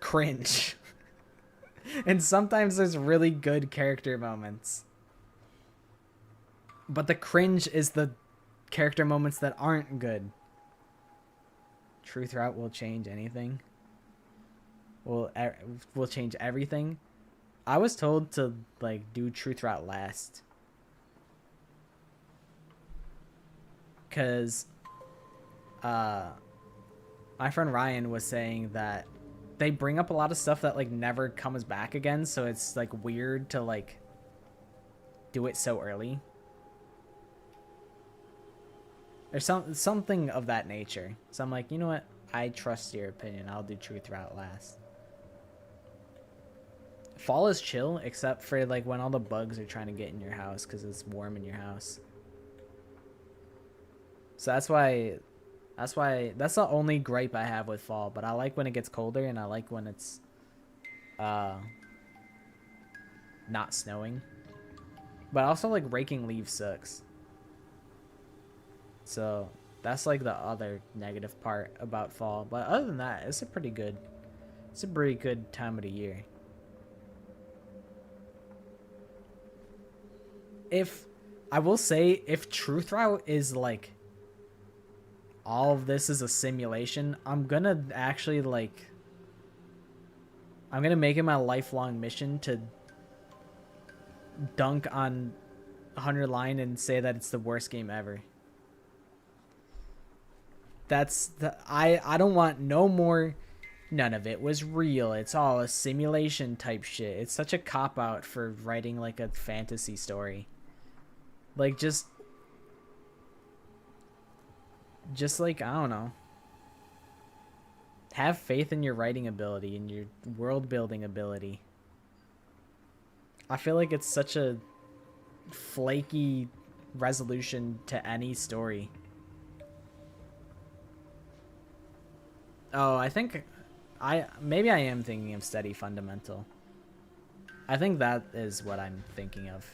A: cringe. And sometimes there's really good character moments. But the cringe is the character moments that aren't good. Truth Route will change anything. Will change everything. I was told to like do Truth Route last. Cause my friend Ryan was saying that they bring up a lot of stuff that like never comes back again, so it's like weird to like do it so early. There's something of that nature. So I'm like, you know what? I trust your opinion. I'll do Truth Route last. Fall is chill, except for like when all the bugs are trying to get in your house because it's warm in your house. So that's the only gripe I have with fall. But I like when it gets colder, and I like when it's not snowing. But also like raking leaves sucks. So that's like the other negative part about fall. But other than that, it's a pretty good time of the year. If I will say, if Truth Route is like all of this is a simulation, I'm gonna actually like, I'm gonna make it my lifelong mission to dunk on 100 Line and say that it's the worst game ever. I don't want no more. None of it was real. It's all a simulation type shit. It's such a cop out for writing like a fantasy story. Like just like, I don't know. Have faith in your writing ability and your world building ability. I feel like it's such a flaky resolution to any story. Oh, I think maybe I am thinking of Steady Fundamental. I think that is what I'm thinking of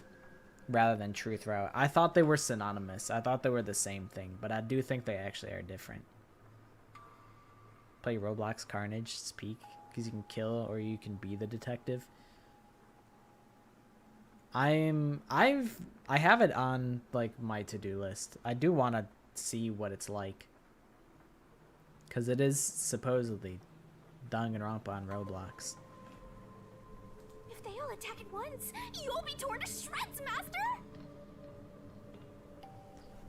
A: rather than Truth Route. I thought they were synonymous. I thought they were the same thing, but I do think they actually are different. Play Roblox Carnage, Speak, because you can kill or you can be the detective. I have it on like my to-do list. I do want to see what it's like. Because it is supposedly Danganronpa on Roblox.
C: If they all attack at once, you'll be torn to shreds, Master!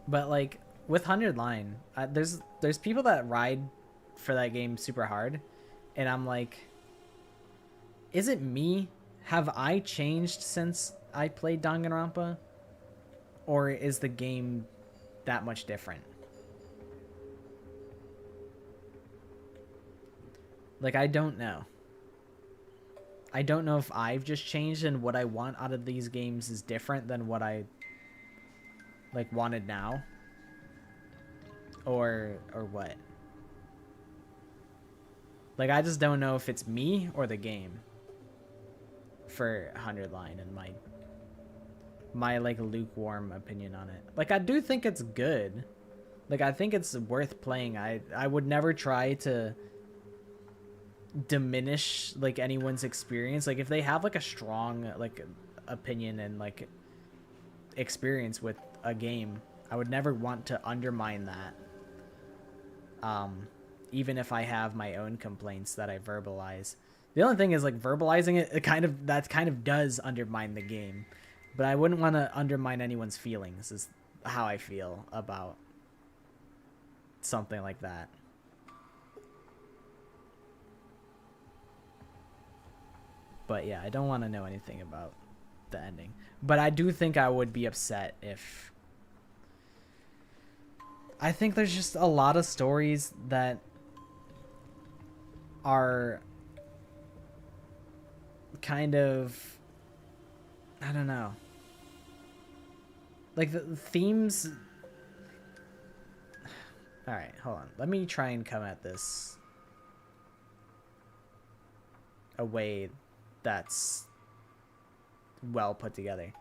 A: But like with 100 Line, there's people that ride for that game super hard, and I'm like, is it me? Have I changed since I played Danganronpa? Or is the game that much different? Like, I don't know. I don't know if I've just changed and what I want out of these games is different than what I like wanted now. Or what. Like, I just don't know if it's me or the game for 100 Line and my like lukewarm opinion on it. Like, I do think it's good. Like, I think it's worth playing. I would never try to diminish like anyone's experience. Like, if they have like a strong like opinion and like experience with a game, I would never want to undermine that Even if I have my own complaints that I verbalize. The only thing is, like, verbalizing it kind of does undermine the game. But I wouldn't want to undermine anyone's feelings, is how I feel about something like that. But yeah, I don't want to know anything about the ending. But I do think I would be upset if... I think there's just a lot of stories that are kind of... I don't know. Like, the themes... Alright, hold on. Let me try and come at this a way that's well put together.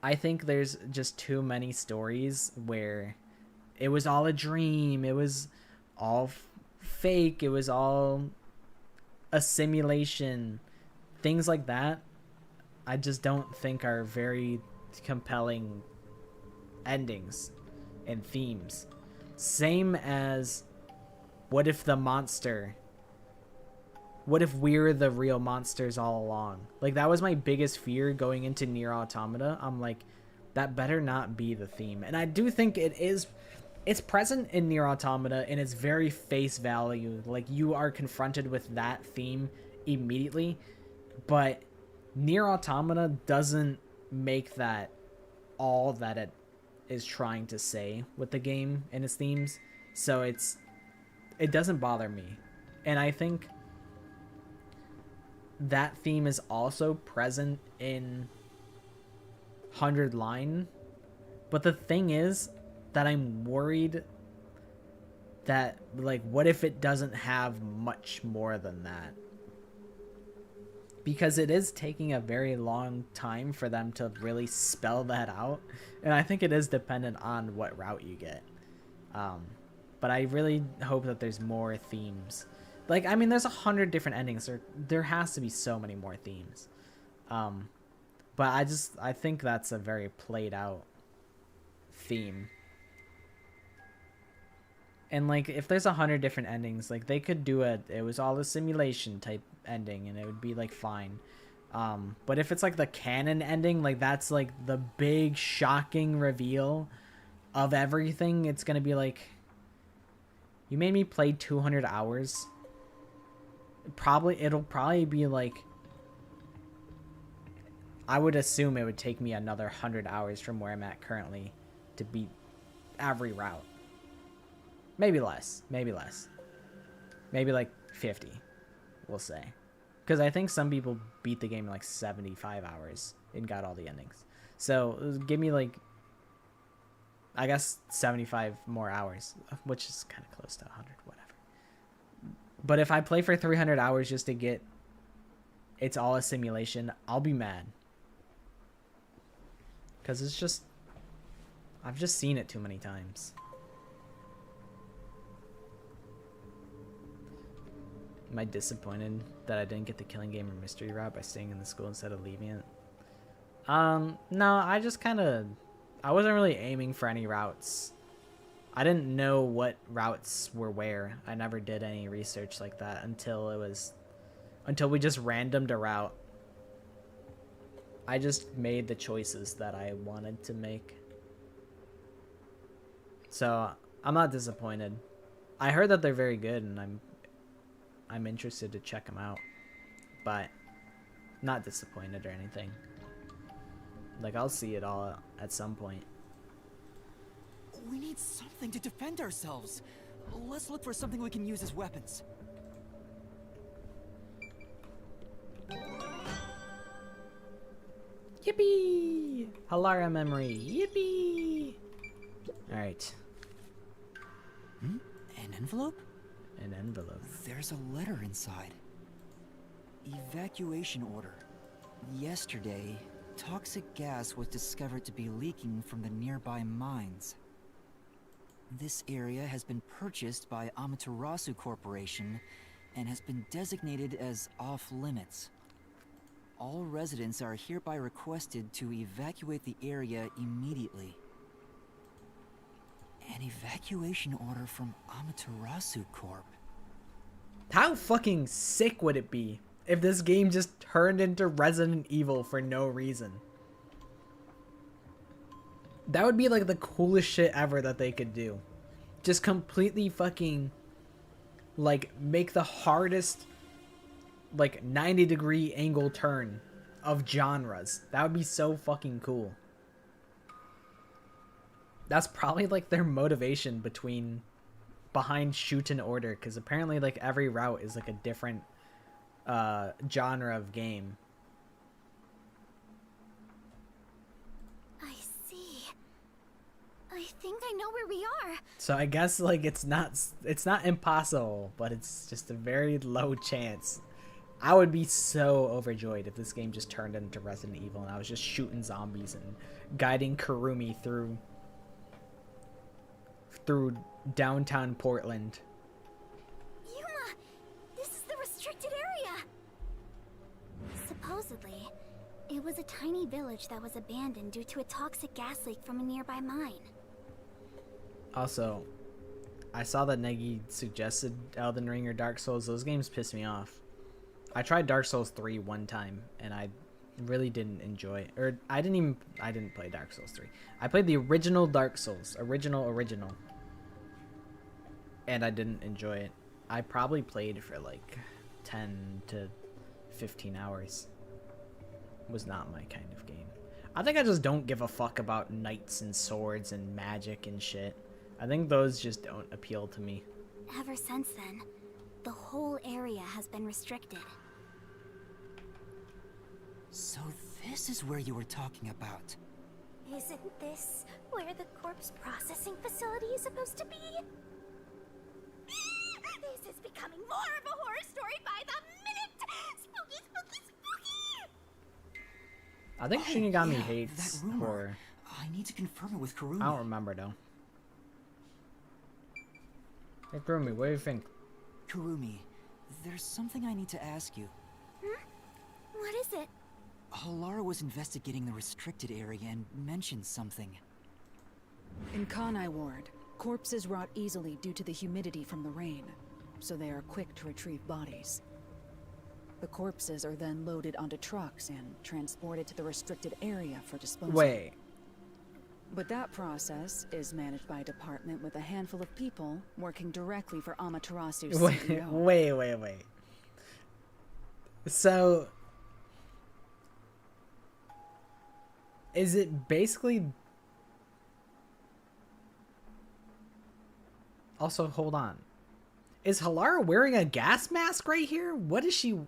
A: I think there's just too many stories where it was all a dream, it was all fake, it was all a simulation. Things like that, I just don't think are very compelling endings and themes. Same as, what if we're the real monsters all along? Like, that was my biggest fear going into Nier Automata. I'm like, that better not be the theme. And I do think it's present in Nier Automata, and it's very face value. Like, you are confronted with that theme immediately, but Nier Automata doesn't make that all that it is trying to say with the game and its themes. So it doesn't bother me. And I think that theme is also present in 100 Line. But the thing is that I'm worried that, like, what if it doesn't have much more than that? Because it is taking a very long time for them to really spell that out. And I think it is dependent on what route you get. But I really hope that there's more themes. Like, I mean, there's 100 different endings. There has to be so many more themes. But I think that's a very played out theme. And, like, if there's 100 different endings, like, they could do it was all a simulation type ending, and it would be, like, fine. But if it's, like, the canon ending, like, that's, like, the big shocking reveal of everything, it's gonna be like, you made me play 200 hours. It'll probably be like, I would assume it would take me another 100 hours from where I'm at currently to beat every route. Maybe less. Maybe like 50, we'll say. Because I think some people beat the game in like 75 hours and got all the endings. So give me, like, I guess 75 more hours, which is kind of close to 100, whatever. But if I play for 300 hours just to get it's all a simulation, I'll be mad. Because it's just, I've just seen it too many times. Am I disappointed that I didn't get the killing game or mystery route by staying in the school instead of leaving it? No, I just I wasn't really aiming for any routes. I didn't know what routes were where. I never did any research like that until we just randomed a route. I just made the choices that I wanted to make. So, I'm not disappointed. I heard that they're very good, and I'm interested to check them out. But not disappointed or anything. Like, I'll see it all at some point.
B: We need something to defend ourselves. Let's look for something we can use as weapons.
A: Yippee! Halara memory. Yippee! Alright.
B: An envelope?
A: An envelope.
B: There's a letter inside. Evacuation order. Yesterday, toxic gas was discovered to be leaking from the nearby mines. This area has been purchased by Amaterasu Corporation and has been designated as off-limits. All residents are hereby requested to evacuate the area immediately. An evacuation order from Amaterasu Corp.
A: How fucking sick would it be if this game just turned into Resident Evil for no reason? That would be like the coolest shit ever that they could do. Just completely fucking like make the hardest like 90-degree angle turn of genres. That would be so fucking cool. That's probably like their motivation behind Shoot and Order, because apparently like every route is like a different genre of game.
C: I see. I think I know where we are.
A: So I guess like it's not impossible, but it's just a very low chance. I would be so overjoyed if this game just turned into Resident Evil and I was just shooting zombies and guiding Kurumi through downtown Portland.
C: Yuma! This is the restricted area! Supposedly, it was a tiny village that was abandoned due to a toxic gas leak from a nearby mine.
A: Also, I saw that Negi suggested Elden Ring or Dark Souls. Those games piss me off. I tried Dark Souls 3 one time and I really didn't enjoy it. Or I didn't play Dark Souls 3. I played the original Dark Souls, original. And I didn't enjoy it. I probably played for like 10 to 15 hours. It was not my kind of game. I think I just don't give a fuck about knights and swords and magic and shit. I think those just don't appeal to me.
C: Ever since then, the whole area has been restricted.
B: So this is where you were talking about.
C: Isn't this where the corpse processing facility is supposed to be? This is becoming more of a horror story by the minute! Spooky, spooky, spooky!
A: I think Shinigami hates
B: that rumor.
A: horror.
B: I need to confirm it with Kurumi.
A: I don't remember though. Hey Kurumi, what do you think?
B: Kurumi, there's something I need to ask you.
C: What is it?
B: Halara was investigating the restricted area and mentioned something.
D: In Kanai Ward, corpses rot easily due to the humidity from the rain, so they are quick to retrieve bodies. The corpses are then loaded onto trucks and transported to the restricted area for disposal.
A: Wait.
D: But that process is managed by a department with a handful of people working directly for Amaterasu's CEO.
A: Wait. So, is it basically... Also, hold on. Is Halara wearing a gas mask right here? What is she...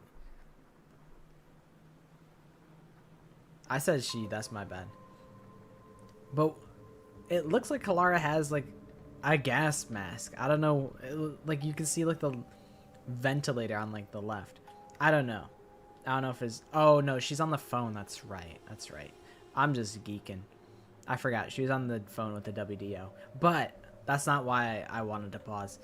A: I said she, that's my bad. But it looks like Halara has, like, a gas mask. I don't know. Like, you can see, like, the ventilator on, like, the left. I don't know. I don't know if it's... Oh, no, she's on the phone. That's right. I'm just geeking. I forgot. She was on the phone with the WDO. But that's not why I wanted to pause.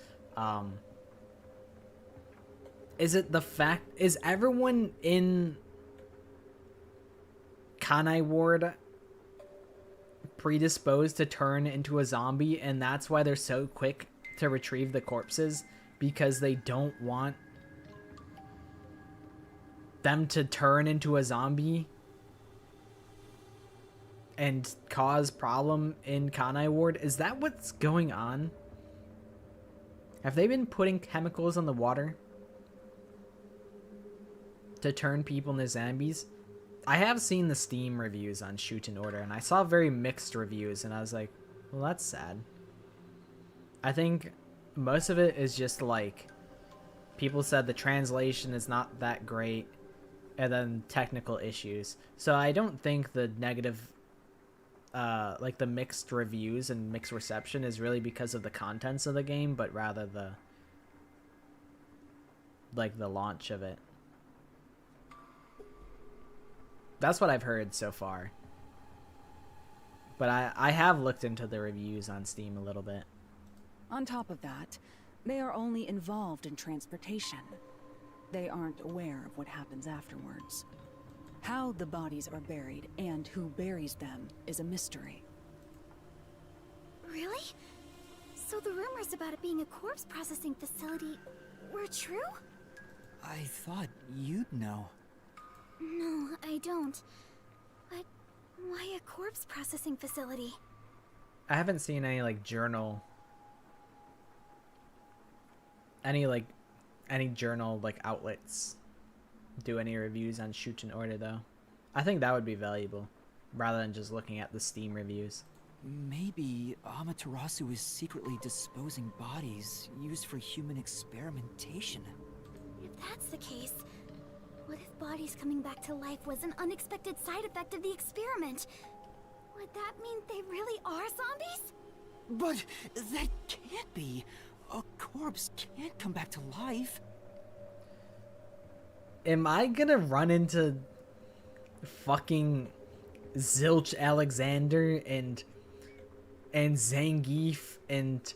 A: Is it the fact... Is everyone in Kanai Ward predisposed to turn into a zombie, and that's why they're so quick to retrieve the corpses? Because they don't want them to turn into a zombie and cause problem in Kanai Ward? Is that what's going on? Have they been putting chemicals in the water to turn people into zombies? I have seen the Steam reviews on Shoot and Order, and I saw very mixed reviews, and I was like, well, that's sad. I think most of it is just like, people said the translation is not that great, and then technical issues. So I don't think the negative, like the mixed reviews and mixed reception is really because of the contents of the game, but rather the launch of it. That's what I've heard so far. But I have looked into the reviews on Steam a little bit.
D: On top of that, they are only involved in transportation. They aren't aware of what happens afterwards. How the bodies are buried and who buries them is a mystery.
C: Really? the rumors about it being a corpse processing facility were true?
B: I thought you'd know.
C: No, I don't. But why a corpse processing facility?
A: I haven't seen any like journal. Any journal like outlets do any reviews on Shoot and Order though. I think that would be valuable, rather than just looking at the Steam reviews.
B: Maybe Amaterasu is secretly disposing bodies used for human experimentation.
C: If that's the case, what if bodies coming back to life was an unexpected side effect of the experiment? Would that mean they really are zombies?
B: But that can't be. A corpse can't come back to life.
A: Am I gonna run into fucking Zilch Alexander and Zangief and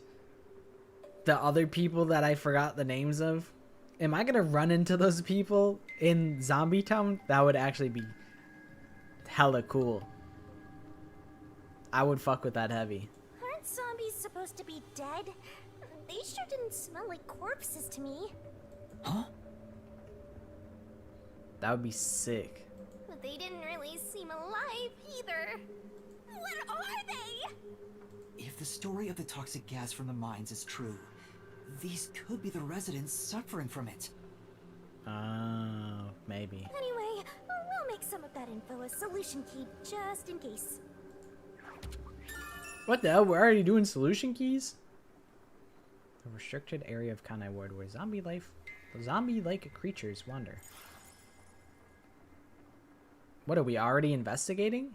A: the other people that I forgot the names of? Am I gonna run into those people in Zombie Town? That would actually be hella cool. I would fuck with that heavy.
C: Aren't zombies supposed to be dead? They sure didn't smell like corpses to me.
B: Huh?
A: That would be sick.
C: But they didn't really seem alive either. What are they?
B: If the story of the toxic gas from the mines is true, these could be the residents suffering from it.
A: Oh, maybe.
C: Anyway, we'll make some of that info a solution key just in case.
A: What the hell? We're already doing solution keys? A restricted area of Kanai Ward where zombie-like creatures wander. What are we already investigating?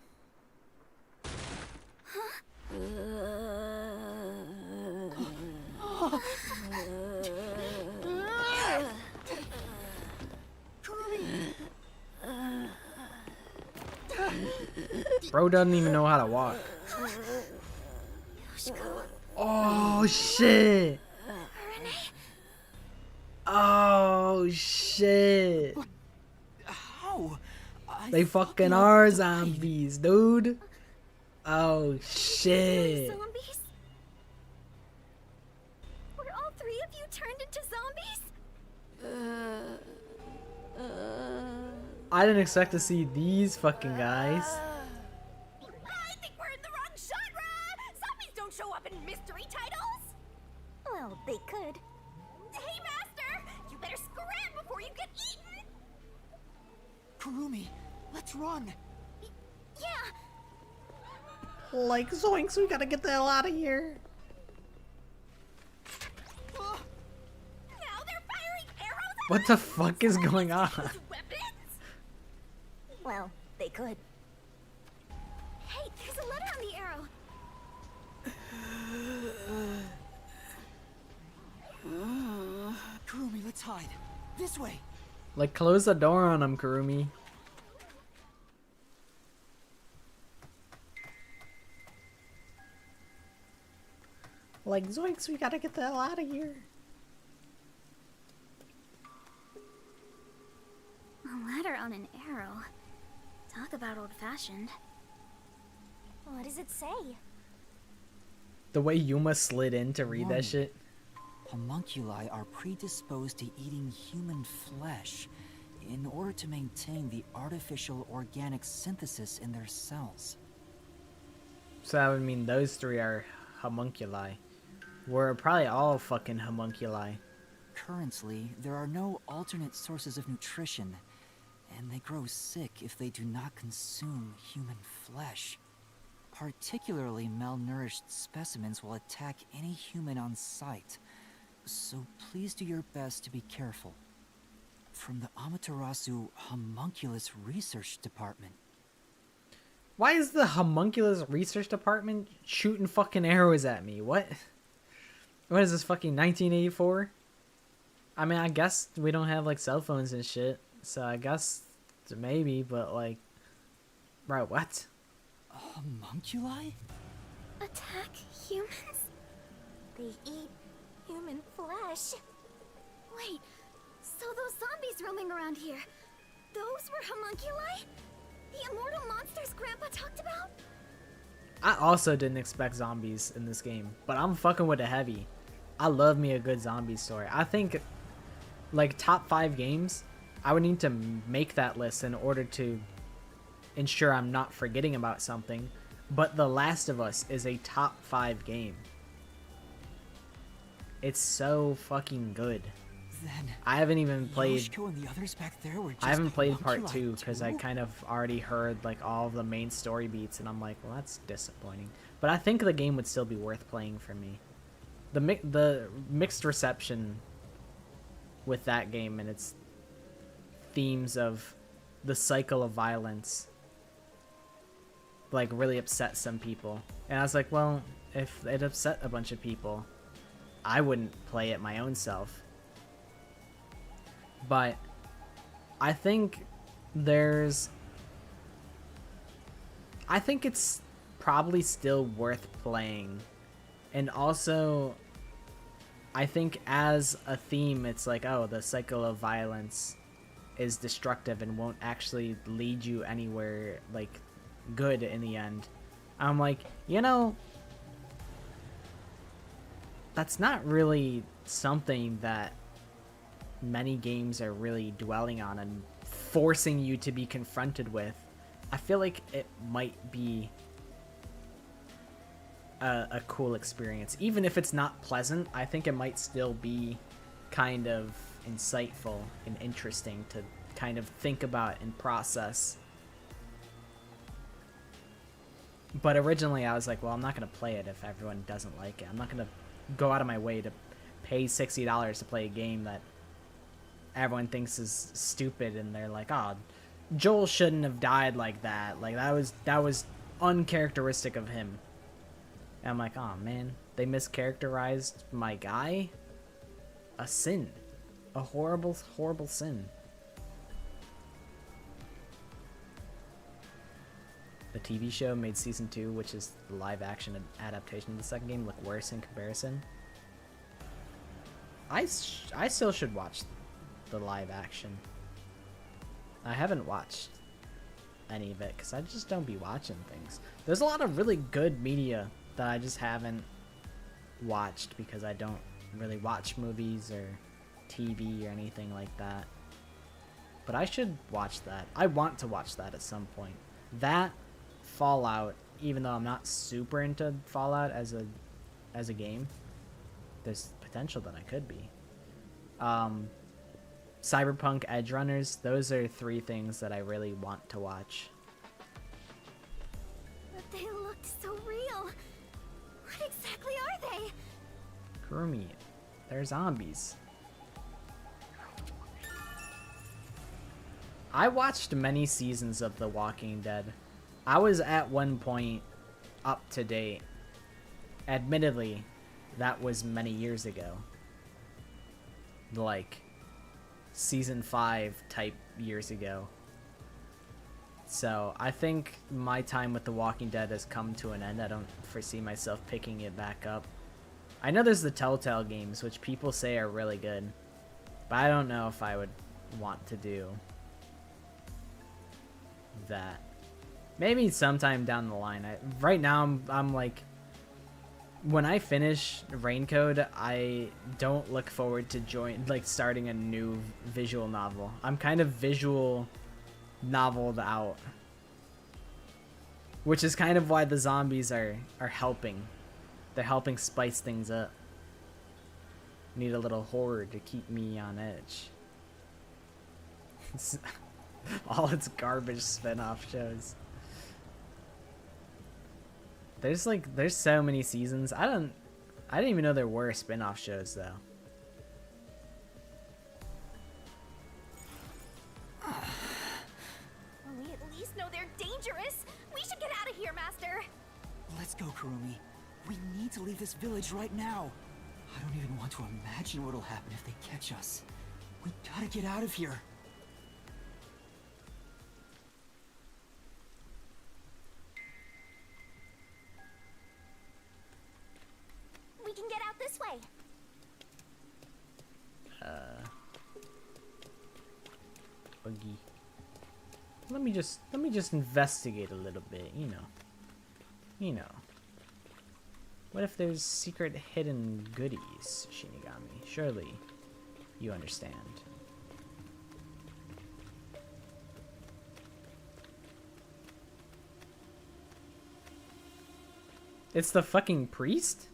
A: Bro doesn't even know how to walk. Oh shit! Oh shit!
B: How?
A: They fucking are zombies, dude. Oh shit!
C: Zombies? Were all three of you turned into zombies?
A: I didn't expect to see these fucking guys.
C: I think we're in the wrong genre! Zombies don't show up in mystery titles! Well, they could. Hey, Master! You better scram before you get eaten!
B: Kurumi, let's run.
C: Yeah,
A: Like zoinks, we gotta get the hell out of here.
C: now they're firing arrows at
A: What
C: us!
A: the fuck is going on?
C: Use weapons? Well, they could. Hey, there's a letter on the arrow.
B: Kurumi, let's hide. This way.
A: Like close the door on them, Kurumi. Like zoinks, we gotta get the hell out of here.
C: A letter on an arrow. Talk about old-fashioned. What does it say?
A: The way Yuma slid in to read that
B: Warning.
A: shit.
B: Homunculi are predisposed to eating human flesh in order to maintain the artificial organic synthesis in their cells.
A: So that would mean those three are homunculi. We're probably all fucking homunculi.
B: Currently, there are no alternate sources of nutrition, and they grow sick if they do not consume human flesh. Particularly malnourished specimens will attack any human on sight, so please do your best to be careful. From the Amaterasu Homunculus Research Department.
A: Why is the homunculus research department shooting fucking arrows at me? What? What is this, fucking 1984? I mean, I guess we don't have like cell phones and shit, so I guess maybe, but like, right? What?
B: Homunculi?
C: Attack humans? They eat human flesh. Wait, so those zombies roaming around here, those were homunculi? The immortal monsters Grandpa talked about?
A: I also didn't expect zombies in this game, but I'm fucking with a heavy. I love me a good zombie story. I think, like, top 5 games, I would need to make that list in order to ensure I'm not forgetting about something. But The Last of Us is a top 5 game. It's so fucking good.
B: Then
A: I haven't even played.
B: Yoshiko and the others back there were just
A: I haven't played part
B: homunculus
A: 2 because I
B: too?
A: kind of already heard like all of the main story beats, and I'm like, well, that's disappointing. But I think the game would still be worth playing for me. The mixed reception with that game and its themes of the cycle of violence like really upset some people, and I was like, well, if it upset a bunch of people, I wouldn't play it my own self. But I think it's probably still worth playing. And also, I think as a theme, it's like, oh, the cycle of violence is destructive and won't actually lead you anywhere, like, good in the end. I'm like, you know, that's not really something that many games are really dwelling on and forcing you to be confronted with. I feel like it might be a cool experience. Even if it's not pleasant, I think it might still be kind of insightful and interesting to kind of think about and process. But originally I was like, well, I'm not going to play it if everyone doesn't like it. I'm not going to go out of my way to pay $60 to play a game that everyone thinks is stupid, and they're like, oh, Joel shouldn't have died like that. Like, that was uncharacteristic of him. And I'm like, oh man, they mischaracterized my guy? A sin. A horrible, horrible sin. The TV show made season 2, which is the live action adaptation of the second game, look worse in comparison. I still should watch the live action. I haven't watched any of it because I just don't be watching things. There's a lot of really good media that I just haven't watched because I don't really watch movies or TV or anything like that. But I should watch that. I want to watch that at some point. That, Fallout, even though I'm not super into Fallout as a game, there's potential that I could be. Cyberpunk, Edge Runners, those are 3 things that I really want to watch.
C: But they looked so real. What exactly are they?
A: Kurumi, they're zombies. I watched many seasons of The Walking Dead. I was at one point up to date. Admittedly, that was many years ago. Like, season 5 type years ago. So I think my time with The Walking Dead has come to an end. I don't foresee myself picking it back up. I know there's the Telltale games, which people say are really good, but I don't know if I would want to do that. Maybe sometime down the line. Right now I'm like, when I finish Raincode, I don't look forward to starting a new visual novel. I'm kind of visual noveled out, which is kind of why the zombies are helping. They're helping spice things up. Need a little horror to keep me on edge. All its garbage spin-off shows. There's so many seasons. I didn't even know there were spin-off shows though.
C: We at least know they're dangerous. We should get out of here, Master.
B: Let's go, Kurumi. We need to leave this village right now. I don't even want to imagine what'll happen if they catch us. We gotta get out of here.
C: We can get out this way.
A: Buggy. Let me just investigate a little bit, you know. You know. What if there's secret hidden goodies, Shinigami? Surely you understand. It's the fucking priest?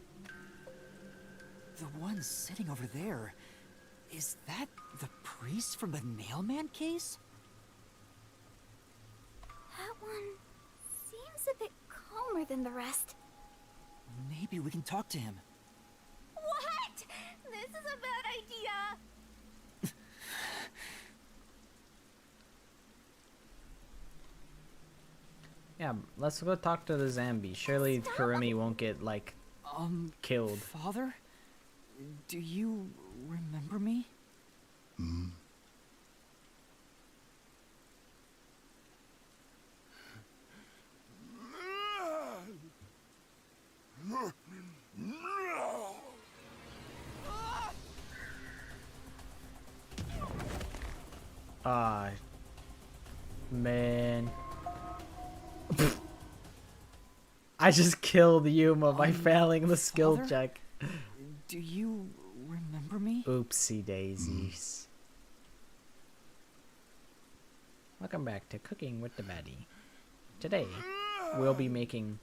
B: The one sitting over there. Is that the priest from the Nailman case?
C: That one seems a bit calmer than the rest.
B: Maybe we can talk to him.
C: What? This is a bad idea.
A: Yeah, let's go talk to the Zambi. Surely Kurumi won't get, like, killed.
B: Father? Do you remember me?
A: Ah, man. I just killed Yuma by failing the skill
B: Father?
A: check.
B: Do you remember me?
A: Oopsie daisies. Welcome back to Cooking with the Baddie. Today, we'll be making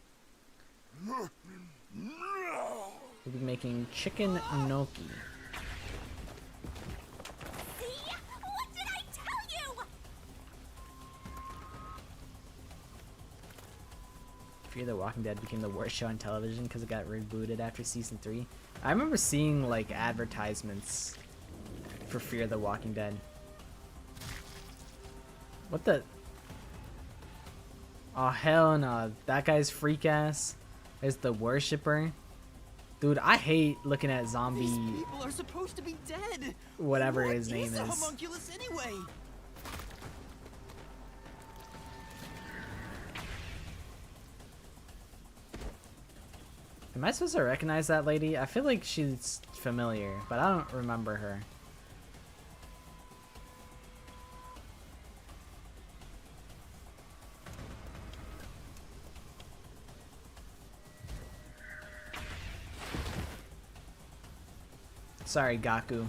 A: chicken gnocchi.
C: See? What did I tell you?
A: Fear the Walking Dead became the worst show on television because it got rebooted after season 3. I remember seeing like advertisements for Fear the Walking Dead. What the? Oh hell no! That guy's freak ass. There's the worshipper. Dude, I hate looking at zombie.
B: These people are supposed to be dead.
A: Whatever
B: What
A: his name
B: a
A: is.
B: homunculus anyway?
A: Am I supposed to recognize that lady? I feel like she's familiar, but I don't remember her. Sorry, Gaku.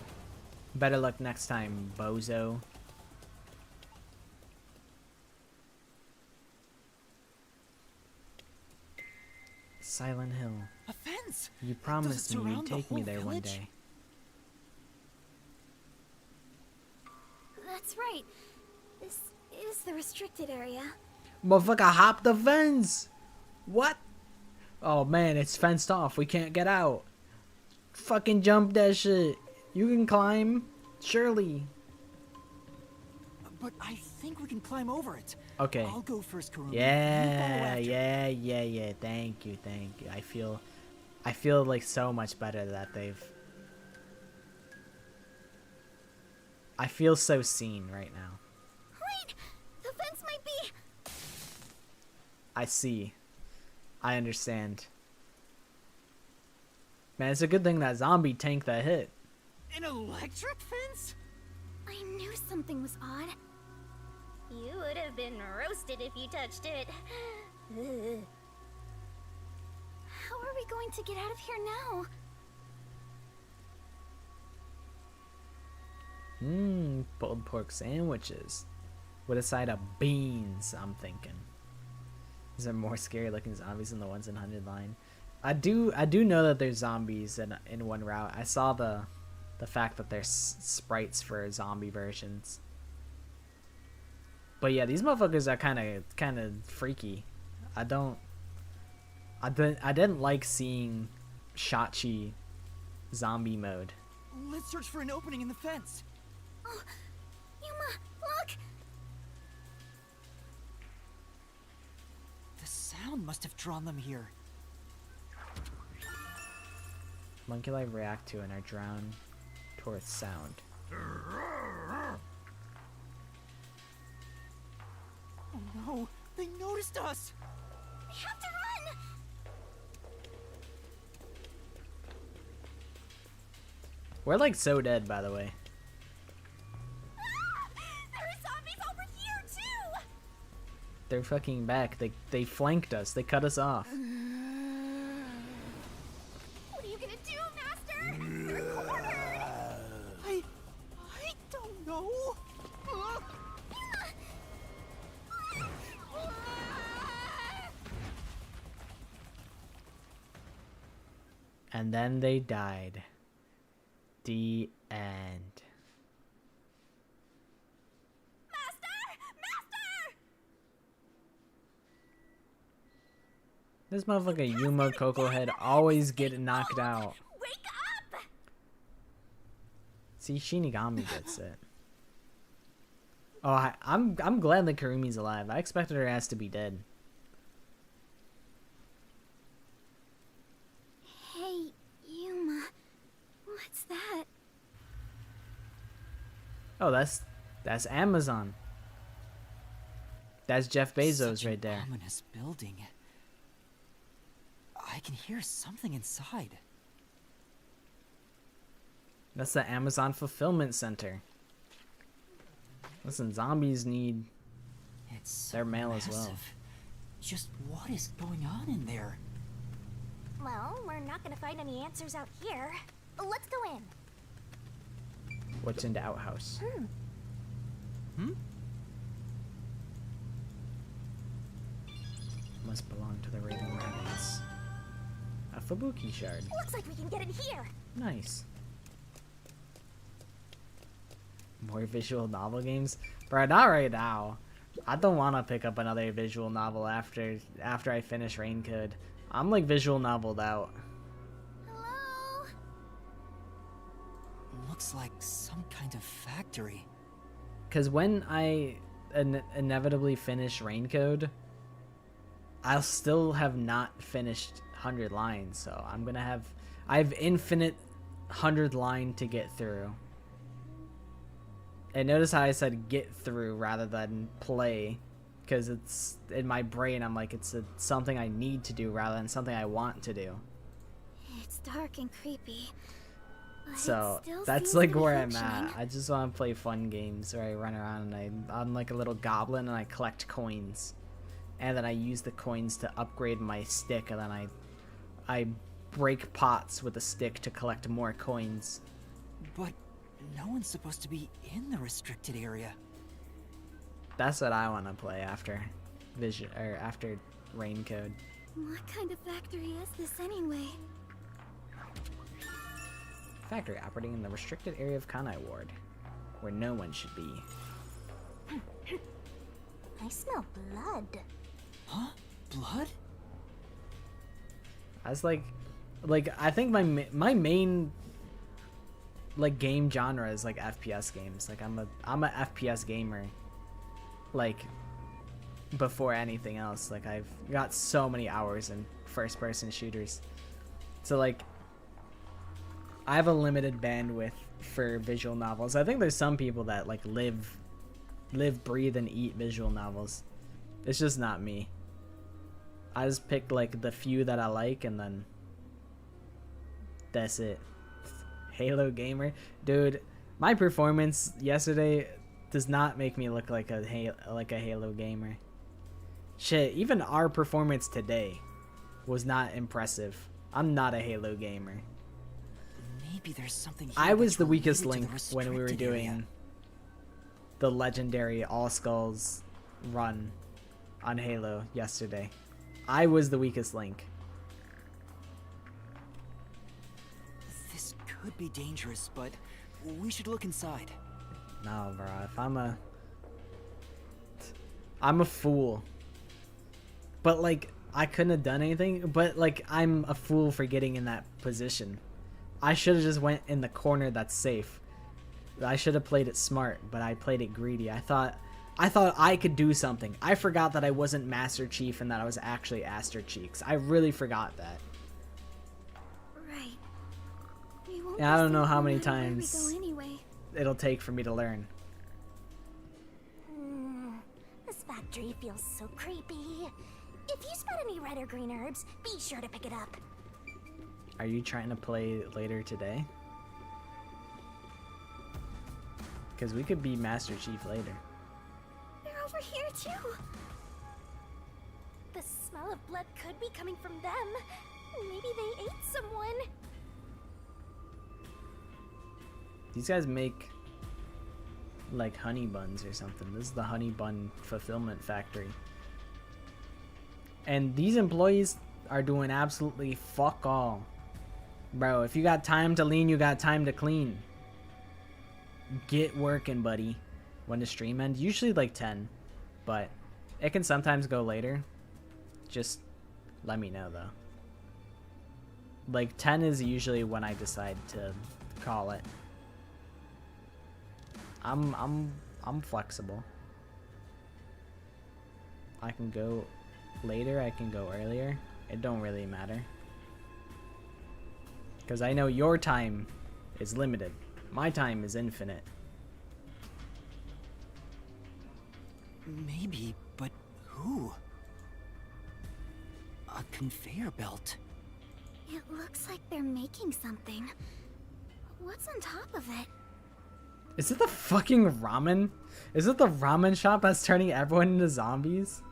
A: Better luck next time, bozo. Silent Hill.
B: A fence.
A: You promised me you'd
B: surround the
A: take me
B: whole
A: there one
B: village?
A: day.
C: That's right. This is the restricted area.
A: Motherfucker, hop the fence! What? Oh man, it's fenced off. We can't get out. Fucking jump that shit. You can climb. Surely.
B: But I think we can climb over it.
A: Okay.
B: I'll go first, Kurumi. You follow
A: Yeah,
B: after.
A: yeah. Thank you. I feel like so much better that I feel so seen right now.
C: Wait! The fence might be...
A: I see. I understand. Man, it's a good thing that zombie tanked that hit.
B: An electric fence?
C: I knew something was odd. You would have been roasted if you touched it. Ugh. How are we going to get out of here now?
A: Pulled pork sandwiches. With a side of beans, I'm thinking. These are more scary looking zombies than the ones in 100 Line. I do know that there's zombies in one route. I saw the fact that there's sprites for zombie versions. But yeah, these motherfuckers are kind of freaky. I didn't like seeing Shachi zombie mode.
B: Let's search for an opening in the fence.
C: Oh, Yuma, look!
B: The sound must have drawn them here.
A: Monkey-like react to and are drawn towards sound.
B: Oh no, they noticed us!
C: We have to run!
A: We're like so dead, by the way.
C: Ah! There are zombies over here, too!
A: They're fucking back. They flanked us. They cut us off. And then they died. The end. This motherfucker Yuma Coco Head always get knocked out.
C: Wake up!
A: See, Shinigami gets it. Oh, I'm glad that Karumi's alive. I expected her ass to be dead.
C: Hey, Yuma. What's that?
A: Oh, that's Amazon. That's Jeff Bezos
B: Such an
A: right there.
B: Ominous building. I can hear something inside.
A: That's the Amazon Fulfillment Center. Listen, zombies need
B: It's
A: their mail as well.
B: massive. Just what is going on in there?
C: Well, we're not gonna find any answers out here. Let's go in.
A: What's in the outhouse? Must belong to the Raven Rabbits. A Fubuki shard.
C: Looks like we can get in here.
A: Nice. More visual novel games? Bro, not right now. I don't want to pick up another visual novel after I finish Raincode. I'm like visual noveled out.
C: Hello?
B: Looks like some kind of factory.
A: Because when I inevitably finish Raincode, I'll still have not finished 100 lines. So I have infinite 100 line to get through. And notice how I said get through rather than play, because it's in my brain. I'm like, it's something I need to do rather than something I want to do.
C: It's dark and creepy. But
A: So
C: it still
A: that's
C: seems
A: like
C: to be
A: where I'm
C: functioning.
A: at. I just want to play fun games where I run around and I'm like a little goblin and I collect coins, and then I use the coins to upgrade my stick, and then I break pots with a stick to collect more coins.
B: But no one's supposed to be in the restricted area.
A: That's what I want to play after after Raincode.
C: What kind of factory is this anyway?
A: Factory operating in the restricted area of Kanai Ward, where no one should be.
C: I smell blood.
B: Huh? Blood?
A: I was like I think my main like game genre is like FPS games. Like I'm a FPS gamer. Like before anything else. Like I've got so many hours in first person shooters. So like I have a limited bandwidth for visual novels. I think there's some people that like live, breathe, and eat visual novels. It's just not me. I just picked like the few that I like, and then that's it. Halo gamer, dude. My performance yesterday does not make me look like a Halo gamer. Shit, even our performance today was not impressive. I'm not a Halo gamer.
B: Maybe there's something here
A: I was
B: that's
A: the weakest
B: related to
A: link
B: the
A: when we were
B: restricted area.
A: doing the legendary All Skulls run on Halo yesterday. I was the weakest link.
B: This could be dangerous, but we should look inside.
A: No, bro. If I'm a fool. But like I couldn't have done anything. But like I'm a fool for getting in that position. I should have just went in the corner that's safe. I should have played it smart, but I played it greedy. I thought I could do something. I forgot that I wasn't Master Chief and that I was actually Aster Cheeks. I really forgot that.
C: Right. We won't
A: And I
C: be
A: don't know
C: safe
A: how
C: no
A: many
C: matter where we
A: times
C: go anyway.
A: it'll take for me to learn.
C: This factory feels so creepy. If you spot any red or green herbs, be sure to pick it up.
A: Are you trying to play later today? Because we could be Master Chief later.
C: They're over here too. The smell of blood could be coming from them. Maybe they ate someone.
A: These guys make like honey buns or something. This is the honey bun fulfillment factory. And these employees are doing absolutely fuck all. Bro, if you got time to lean, you got time to clean. Get working, buddy. When the stream ends, usually like 10, but it can sometimes go later. Just let me know though. Like 10 is usually when I decide to call it. I'm flexible. I can go later, I can go earlier. It don't really matter. Because I know your time is limited. My time is infinite.
B: Maybe, but who? A conveyor belt.
C: It looks like they're making something. What's on top of it?
A: Is it the fucking ramen? Is it the ramen shop that's turning everyone into zombies?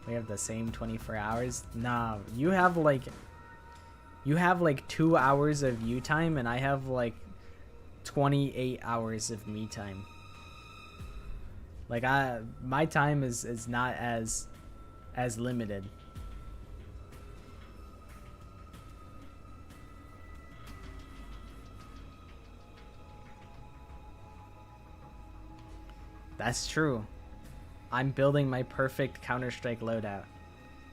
A: We have the same 24 hours? Nah, you have like 2 hours of you time and I have like 28 hours of me time. Like my time is not as limited. That's true. I'm building my perfect Counter-Strike loadout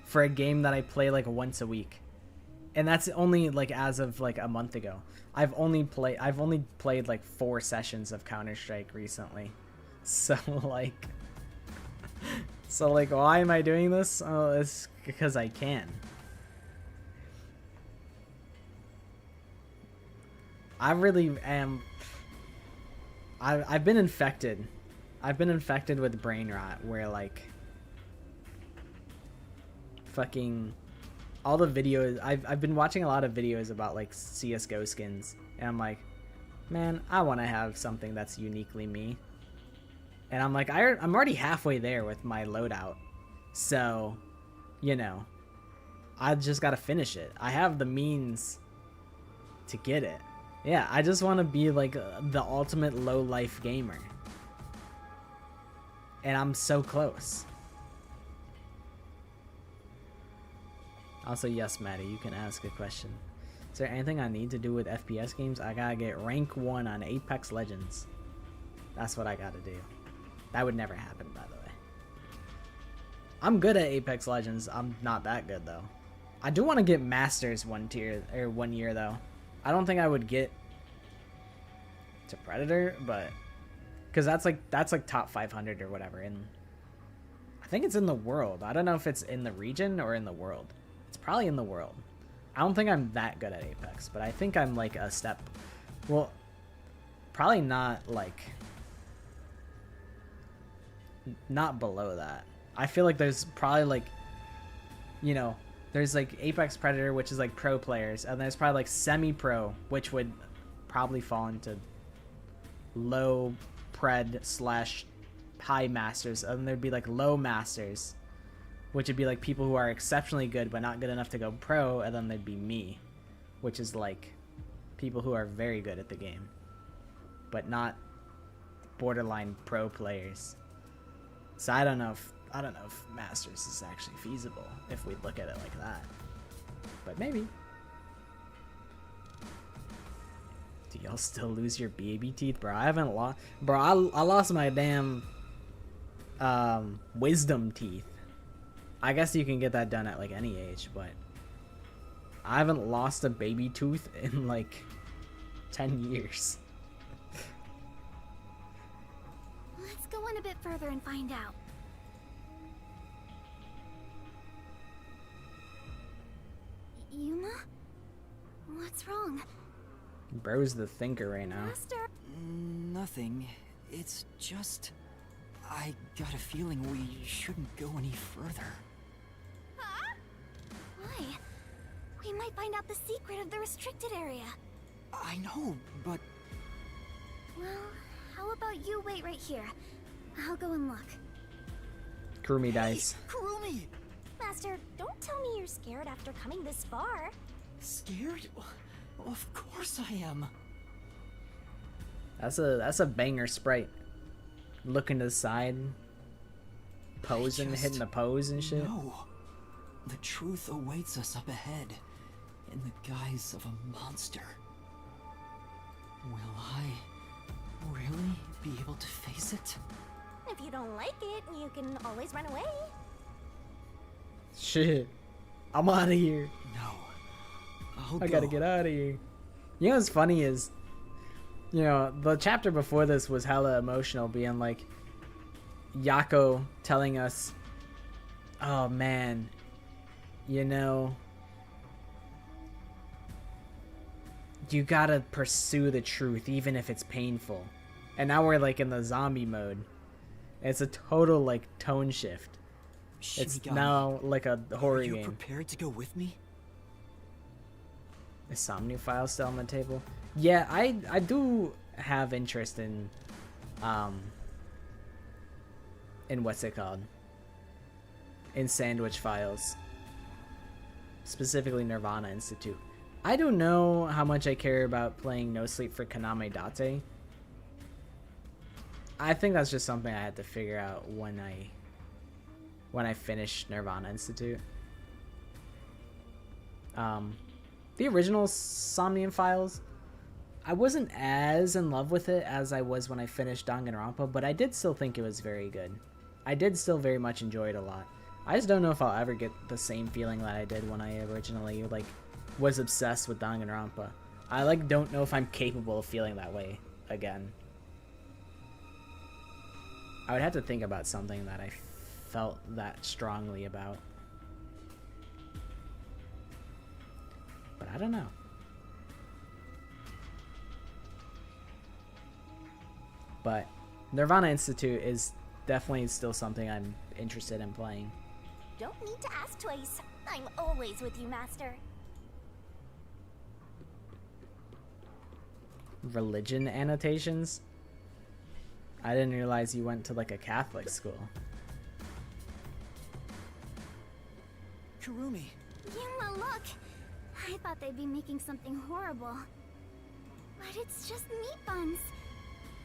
A: for a game that I play like once a week. And that's only like as of like a month ago. I've only played like 4 sessions of Counter-Strike recently. So like why am I doing this? Oh, it's because I can. I really am. I've been infected. I've been infected with brain rot where like fucking all the videos I've been watching a lot of videos about like CS:GO skins and I'm like, man, I want to have something that's uniquely me. And I'm like, I'm already halfway there with my loadout. So, you know, I just got to finish it. I have the means to get it. Yeah, I just want to be like the ultimate low life gamer. And I'm so close. Also, yes, Maddie, you can ask a question. Is there anything I need to do with FPS games? I gotta get rank 1 on Apex Legends. That's what I gotta do. That would never happen, by the way. I'm good at Apex Legends. I'm not that good, though. I do want to get Masters 1 year, though. I don't think I would get to Predator, but... Because that's like top 500 or whatever. And I think it's in the world. I don't know if it's in the region or in the world. It's probably in the world. I don't think I'm that good at Apex, but I think I'm like a step... Well, probably not like... Not below that. I feel like there's probably like... You know, there's like Apex Predator, which is like pro players. And there's probably like semi-pro, which would probably fall into low pred / high masters. And there'd be like low masters, which would be like people who are exceptionally good but not good enough to go pro. And then there'd be me, which is like people who are very good at the game but not borderline pro players. So I don't know if masters is actually feasible if we look at it like that, but maybe. Do y'all still lose your baby teeth? Bro, I haven't lost... Bro, I lost my damn wisdom teeth. I guess you can get that done at like any age, but I haven't lost a baby tooth in like 10 years.
C: Let's go in a bit further and find out. Yuma? What's wrong?
A: Bro's the thinker right now.
C: Master?
B: Nothing. It's just... I got a feeling we shouldn't go any further.
C: Huh? Why? We might find out the secret of the restricted area.
B: I know, but...
C: Well, how about you wait right here? I'll go and look.
A: Kurumi dies.
B: Kurumi!
C: Master, don't tell me you're scared after coming this far.
B: Scared? Of course I am.
A: That's a banger sprite. Looking to the side, posing, hitting the pose and shit.
B: No. The truth awaits us up ahead. in the guise of a monster. Will I really be able to face it?
C: If you don't like it, you can always run away.
A: Shit. I'm out of here.
B: No.
A: I gotta get out of here. You know what's funny is, you know, the chapter before this was hella emotional, being like, Yako telling us, oh man, you know, you gotta pursue the truth even if it's painful. And now we're like in the zombie mode. It's a total like tone shift. It's
B: Shinigami,
A: now like a horror
B: are you
A: game.
B: prepared to go with me?
A: Is Somnifile still on the table? Yeah, I do have interest in what's it called? In Sandwich Files. Specifically Nirvana Institute. I don't know how much I care about playing No Sleep for Kaname Date. I think that's just something I had to figure out when I finish Nirvana Institute. The original Somnium Files, I wasn't as in love with it as I was when I finished Danganronpa, but I did still think it was very good. I did still very much enjoy it a lot. I just don't know if I'll ever get the same feeling that I did when I originally like was obsessed with Danganronpa. I like don't know if I'm capable of feeling that way again. I would have to think about something that I felt that strongly about. But I don't know. But Nirvana Institute is definitely still something I'm interested in playing.
C: Don't need to ask twice. I'm always with you, Master.
A: Religion annotations? I didn't realize you went to like a Catholic school.
B: Kurumi.
C: Yuma, look! I thought they'd be making something horrible. But it's just meat buns.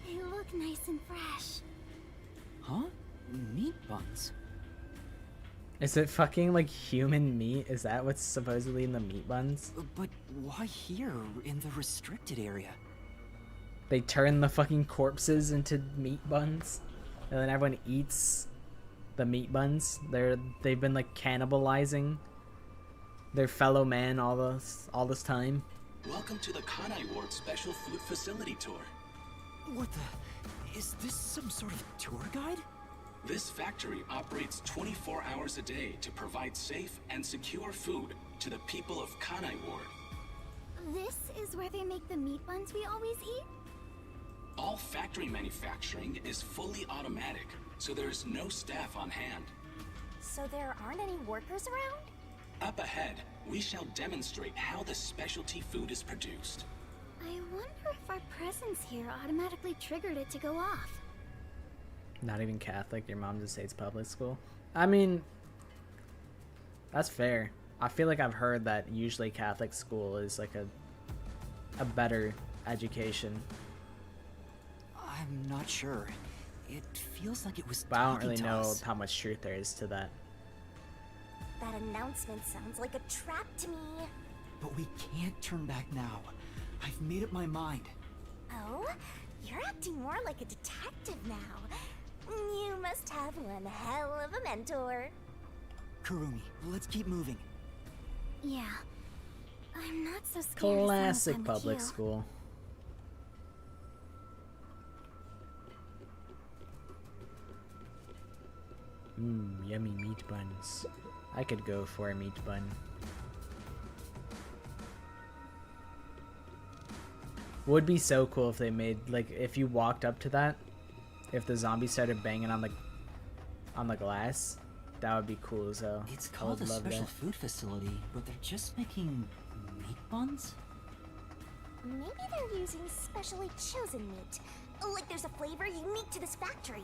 C: They look nice and fresh.
B: Huh? Meat buns?
A: Is it fucking like human meat? Is that what's supposedly in the meat buns?
B: But why here, in the restricted area?
A: They turn the fucking corpses into meat buns, and then everyone eats the meat buns. They've been like cannibalizing their fellow man all this time.
E: Welcome to the Kanai Ward Special Food Facility Tour.
B: What the? Is this some sort of tour guide?
E: This factory operates 24 hours a day to provide safe and secure food to the people of Kanai Ward.
C: This is where they make the meat buns we always eat?
E: All factory manufacturing is fully automatic, so there is no staff on hand.
C: So there aren't any workers around?
E: Up ahead, we shall demonstrate how the specialty food is produced.
C: I wonder if our presence here automatically triggered it to go off.
A: Not even Catholic, your mom just hates public school. I mean, that's fair. I feel like I've heard that usually Catholic school is like a better education.
B: I'm not sure. It feels like it was
A: But I don't
B: talking
A: really
B: to
A: know
B: us.
A: how much truth there is to that.
C: That announcement sounds like a trap to me.
B: But we can't turn back now. I've made up my mind.
C: Oh? You're acting more like a detective now. You must have one hell of a mentor.
B: Kurumi, let's keep moving.
C: Yeah. I'm not so scared as
A: Classic
C: long as I'm
A: public
C: with you.
A: school. Yummy meat buns. I could go for a meat bun. Would be so cool if they made, like, if you walked up to that, if the zombie started banging on the glass, that would be cool as hell.
B: It's
A: I
B: called
A: would
B: a
A: love
B: special
A: that.
B: food facility, but they're just making meat buns?
C: Maybe they're using specially chosen meat. Like there's a flavor unique to this factory.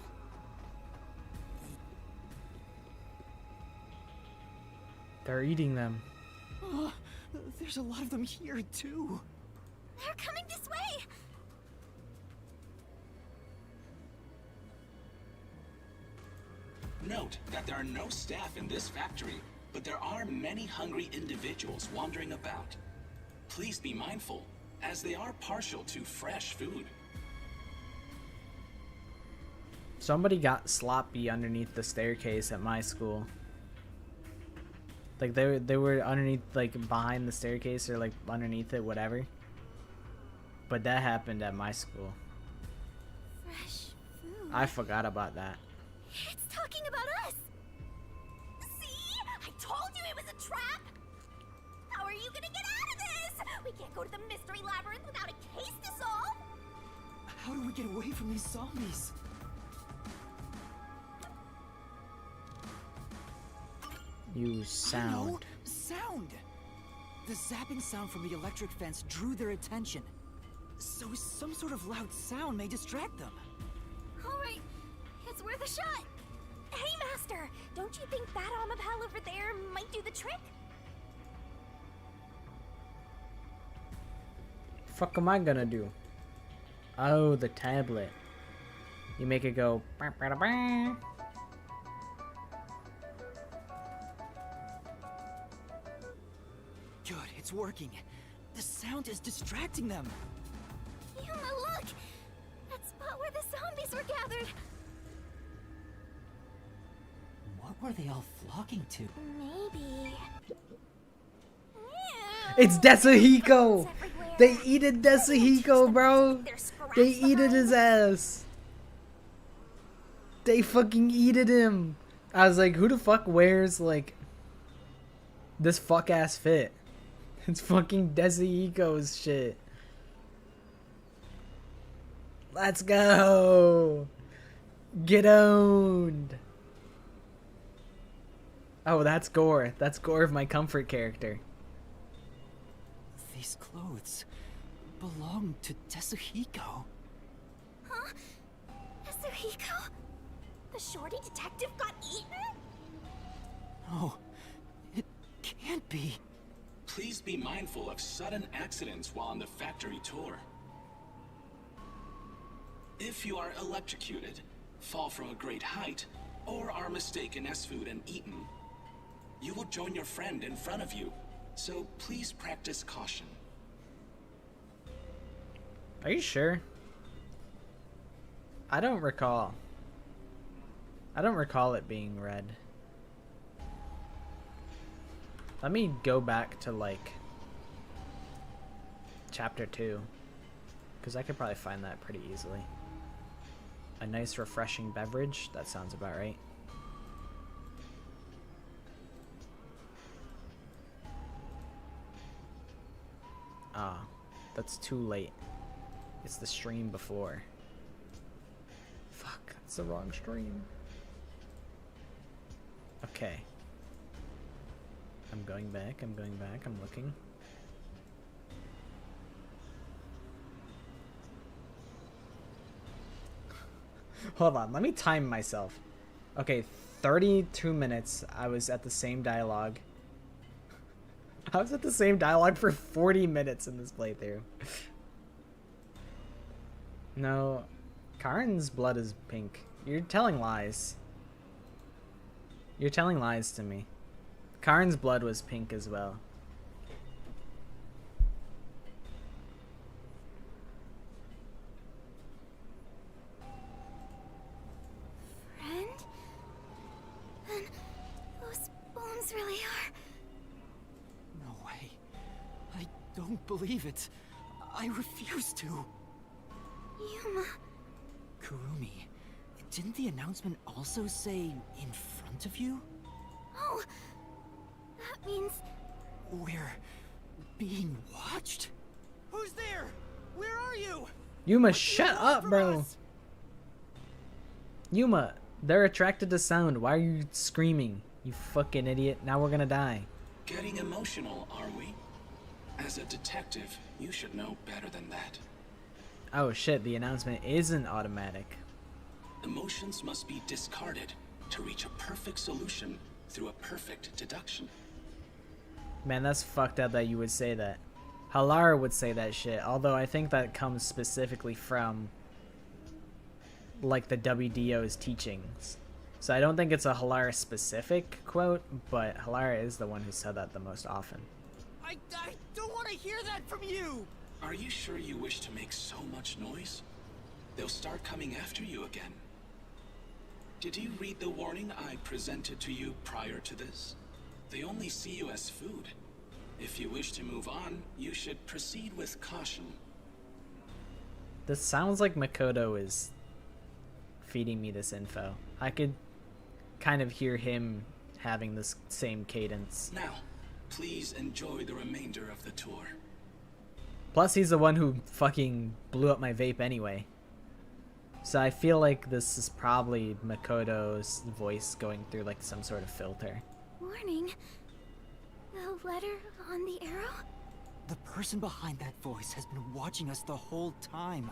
A: They're eating them.
B: Oh, there's a lot of them here, too.
C: They're coming this way!
E: Note that there are no staff in this factory, but there are many hungry individuals wandering about. Please be mindful, as they are partial to fresh food.
A: Somebody got sloppy underneath the staircase at my school. Like they were underneath, like behind the staircase or like underneath it, whatever. But that happened at my school.
C: Fresh food.
A: I forgot about that.
C: It's talking about us! See? I told you it was a trap! How are you gonna get out of this? We can't go to the mystery labyrinth without a case to solve!
B: How do we get away from these zombies?
A: You sound.
B: No, sound! The zapping sound from the electric fence drew their attention. So some sort of loud sound may distract them.
C: Alright, it's worth a shot! Hey, Master! Don't you think that arm of hell over there might do the trick?
A: Fuck am I gonna do? Oh, the tablet. You make it go. "Bah, bah, bah."
B: Good, it's working. The sound is distracting them.
C: Yuma, look! That spot where the zombies were gathered!
B: What were they all flocking to?
C: Maybe...
A: It's Desahiko!
C: Bugs everywhere.
A: They eated Desahiko, bro!
C: Their scraps
A: They eated
C: behind.
A: his ass! They fucking eated him! I was like, who the fuck wears, like, this fuck ass fit? It's fucking Desahiko's shit. Let's go! Get owned! Oh, that's Gore. That's Gore of my comfort character.
B: These clothes belong to Tetsuhiko.
C: Huh? Yasuhiko? The shorty detective got eaten?
B: No, it can't be.
E: Please be mindful of sudden accidents while on the factory tour. If you are electrocuted, fall from a great height, or are mistaken as food and eaten, you will join your friend in front of you, so please practice caution.
A: Are you sure? I don't recall. I don't recall it being red. Let me go back to, like, chapter 2, because I could probably find that pretty easily. A nice refreshing beverage? That sounds about right. Ah, that's too late. It's the stream before. Fuck, it's the wrong stream. Okay. I'm going back, I'm looking. Hold on, let me time myself. Okay, 32 minutes, I was at the same dialogue. I was at the same dialogue for 40 minutes in this playthrough. No, Karin's blood is pink. You're telling lies. You're telling lies to me. Karin's blood was pink as well.
C: Friend? Then those bones really are...
B: No way. I don't believe it. I refuse to.
C: Yuma...
B: Kurumi, didn't the announcement also say in front of you?
C: Oh... That means...
B: We're being watched? Who's there? Where are you?
A: Yuma, shut up, bro. Yuma, they're attracted to sound. Why are you screaming? You fucking idiot. Now we're gonna die.
E: Getting emotional, are we? As a detective, you should know better than that.
A: Oh shit, the announcement isn't automatic.
E: Emotions must be discarded to reach a perfect solution through a perfect deduction.
A: Man, that's fucked up that you would say that. Halara would say that shit, although I think that comes specifically from, like, the WDO's teachings. So I don't think it's a Halara specific quote, but Halara is the one who said that the most often.
F: I don't want to hear that from you!
E: Are you sure you wish to make so much noise? They'll start coming after you again. Did you read the warning I presented to you prior to this? They only see you as food. If you wish to move on, you should proceed with caution.
A: This sounds like Makoto is feeding me this info. I could kind of hear him having this same cadence.
E: Now, please enjoy the remainder of the tour.
A: Plus, he's the one who fucking blew up my vape anyway. So I feel like this is probably Makoto's voice going through like some sort of filter.
C: Warning. The letter on the arrow?
B: The person behind that voice has been watching us the whole time.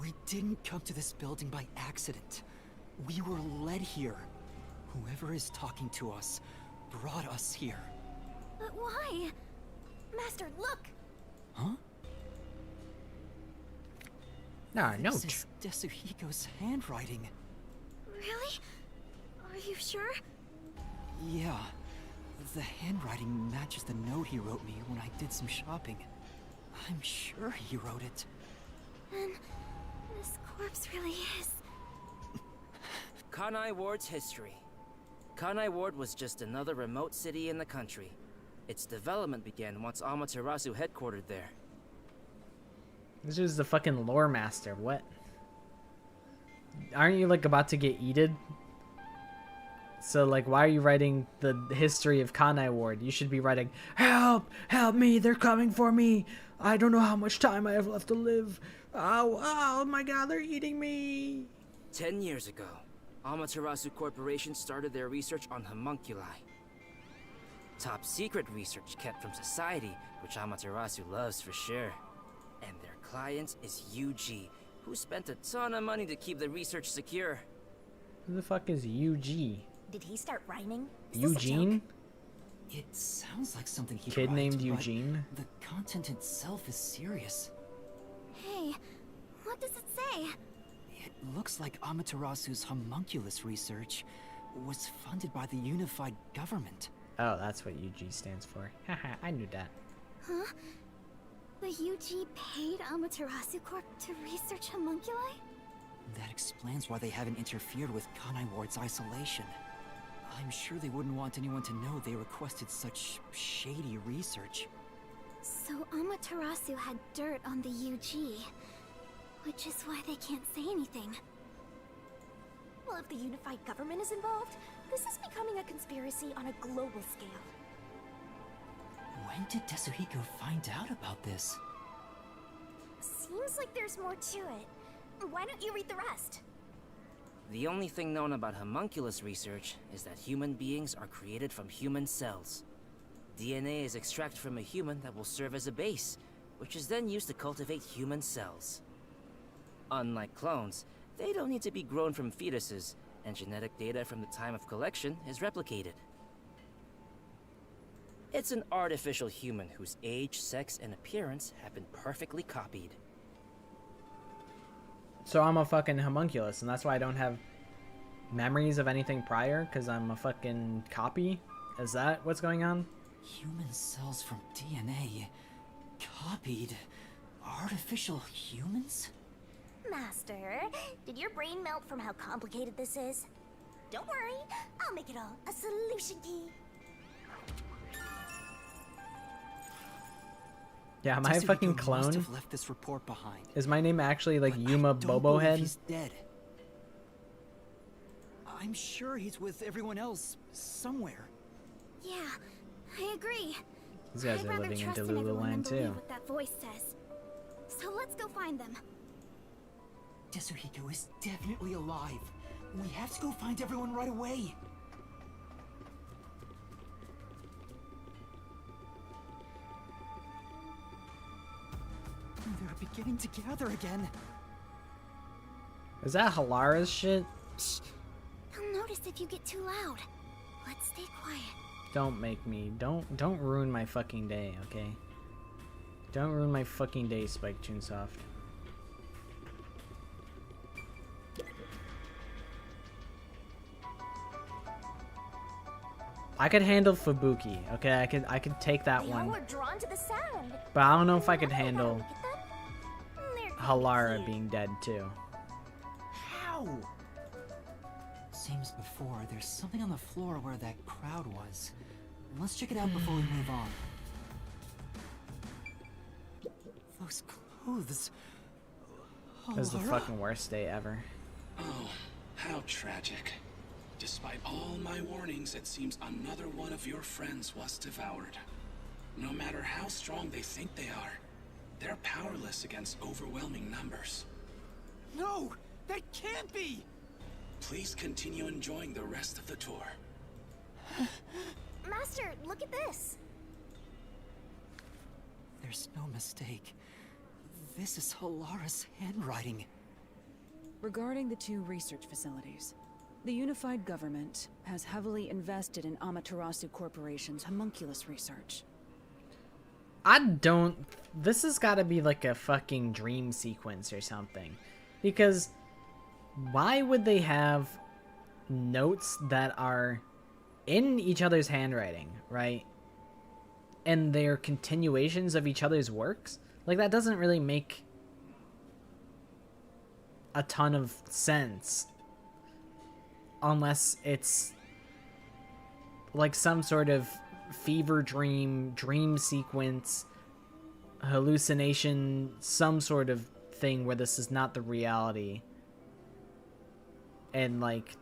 B: We didn't come to this building by accident. We were led here. Whoever is talking to us brought us here.
C: But why? Master, look!
B: Huh?
A: Ah,
B: This
A: note.
B: is Desuhiko's handwriting.
C: Really? Are you sure?
B: Yeah. The handwriting matches the note he wrote me when I did some shopping. I'm sure he wrote it.
C: Then this corpse really is.
G: Kanai Ward's history. Kanai Ward was just another remote city in the country. Its development began once Amaterasu headquartered there.
A: This is the fucking lore master. What? Aren't you like about to get eated? So like, why are you writing the history of Kanai Ward? You should be writing, "Help! Help me! They're coming for me! I don't know how much time I have left to live. Oh my god, they're eating me!"
G: 10 years ago, Amaterasu Corporation started their research on homunculi. Top secret research kept from society, which Amaterasu loves for sure. And their client is UG, who spent a ton of money to keep the research secure.
A: Who the fuck is UG?
C: Did he start rhyming? Is this a
A: Eugene?
C: joke?
B: It sounds like something he
A: Kid
B: wrote,
A: named
B: but
A: Eugene?
B: The content itself is serious.
C: Hey, what does it say?
B: It looks like Amaterasu's homunculus research was funded by the unified government.
A: Oh, that's what UG stands for. Haha, I knew that.
C: Huh? The UG paid Amaterasu Corp to research homunculi?
B: That explains why they haven't interfered with Kanai Ward's isolation. I'm sure they wouldn't want anyone to know they requested such shady research.
C: So Amaterasu had dirt on the UG, which is why they can't say anything. Well, if the unified government is involved, this is becoming a conspiracy on a global scale.
B: When did Desuhiko find out about this?
C: Seems like there's more to it. Why don't you read the rest?
G: The only thing known about homunculus research is that human beings are created from human cells. DNA is extracted from a human that will serve as a base, which is then used to cultivate human cells. Unlike clones, they don't need to be grown from fetuses, and genetic data from the time of collection is replicated. It's an artificial human whose age, sex, and appearance have been perfectly copied.
A: So I'm a fucking homunculus, and that's why I don't have memories of anything prior, because I'm a fucking copy? Is that what's going on?
B: Human cells from DNA. Copied. Artificial humans?
C: Master, did your brain melt from how complicated this is? Don't worry, I'll make it all a solution key.
A: Yeah, am I a
B: Desuhiko
A: fucking
B: must
A: clone?
B: have left this report behind.
A: Is my name actually like
B: But I
A: Yuma
B: don't believe
A: Bobohead?
B: He's dead. I'm sure he's with everyone else somewhere.
C: Yeah, I agree.
A: These guys
C: I'd
A: are
C: rather
A: living in
C: trust in everyone than
A: Delulu
C: believe
A: too.
C: what that voice says. So let's go find them.
B: Desuhiko is definitely alive. We have to go find everyone right away. They're beginning to gather again.
A: Is that Halara's shit?
C: Shh. They'll notice if you get too loud. Let's stay quiet.
A: Don't make me. Don't ruin my fucking day, okay? Don't ruin my fucking day, Spike Chunsoft. I could handle Fubuki, okay? I could take that
C: They all
A: one.
C: are drawn to the sound.
A: But I don't know if I could
C: Now that
A: handle
C: look at them, they're kinda
A: Halara
C: cute.
A: being dead too.
F: How?
B: Same as before, there's something on the floor where that crowd was. Let's check it out before we move on. Those clothes.
A: It was the
B: Halara?
A: fucking worst day ever.
E: Oh, how tragic. Despite all my warnings, it seems another one of your friends was devoured. No matter how strong they think they are, they're powerless against overwhelming numbers.
F: No, that can't be.
E: Please continue enjoying the rest of the tour.
C: Master, look at this.
B: There's no mistake. This is Halara's handwriting.
D: Regarding the 2 research facilities, the unified government has heavily invested in Amaterasu Corporation's homunculus research.
A: This has got to be like a fucking dream sequence or something. Because why would they have notes that are in each other's handwriting, right? And they're continuations of each other's works? Like, that doesn't really make a ton of sense. Unless it's like some sort of fever dream sequence, hallucination, some sort of thing where this is not the reality. And like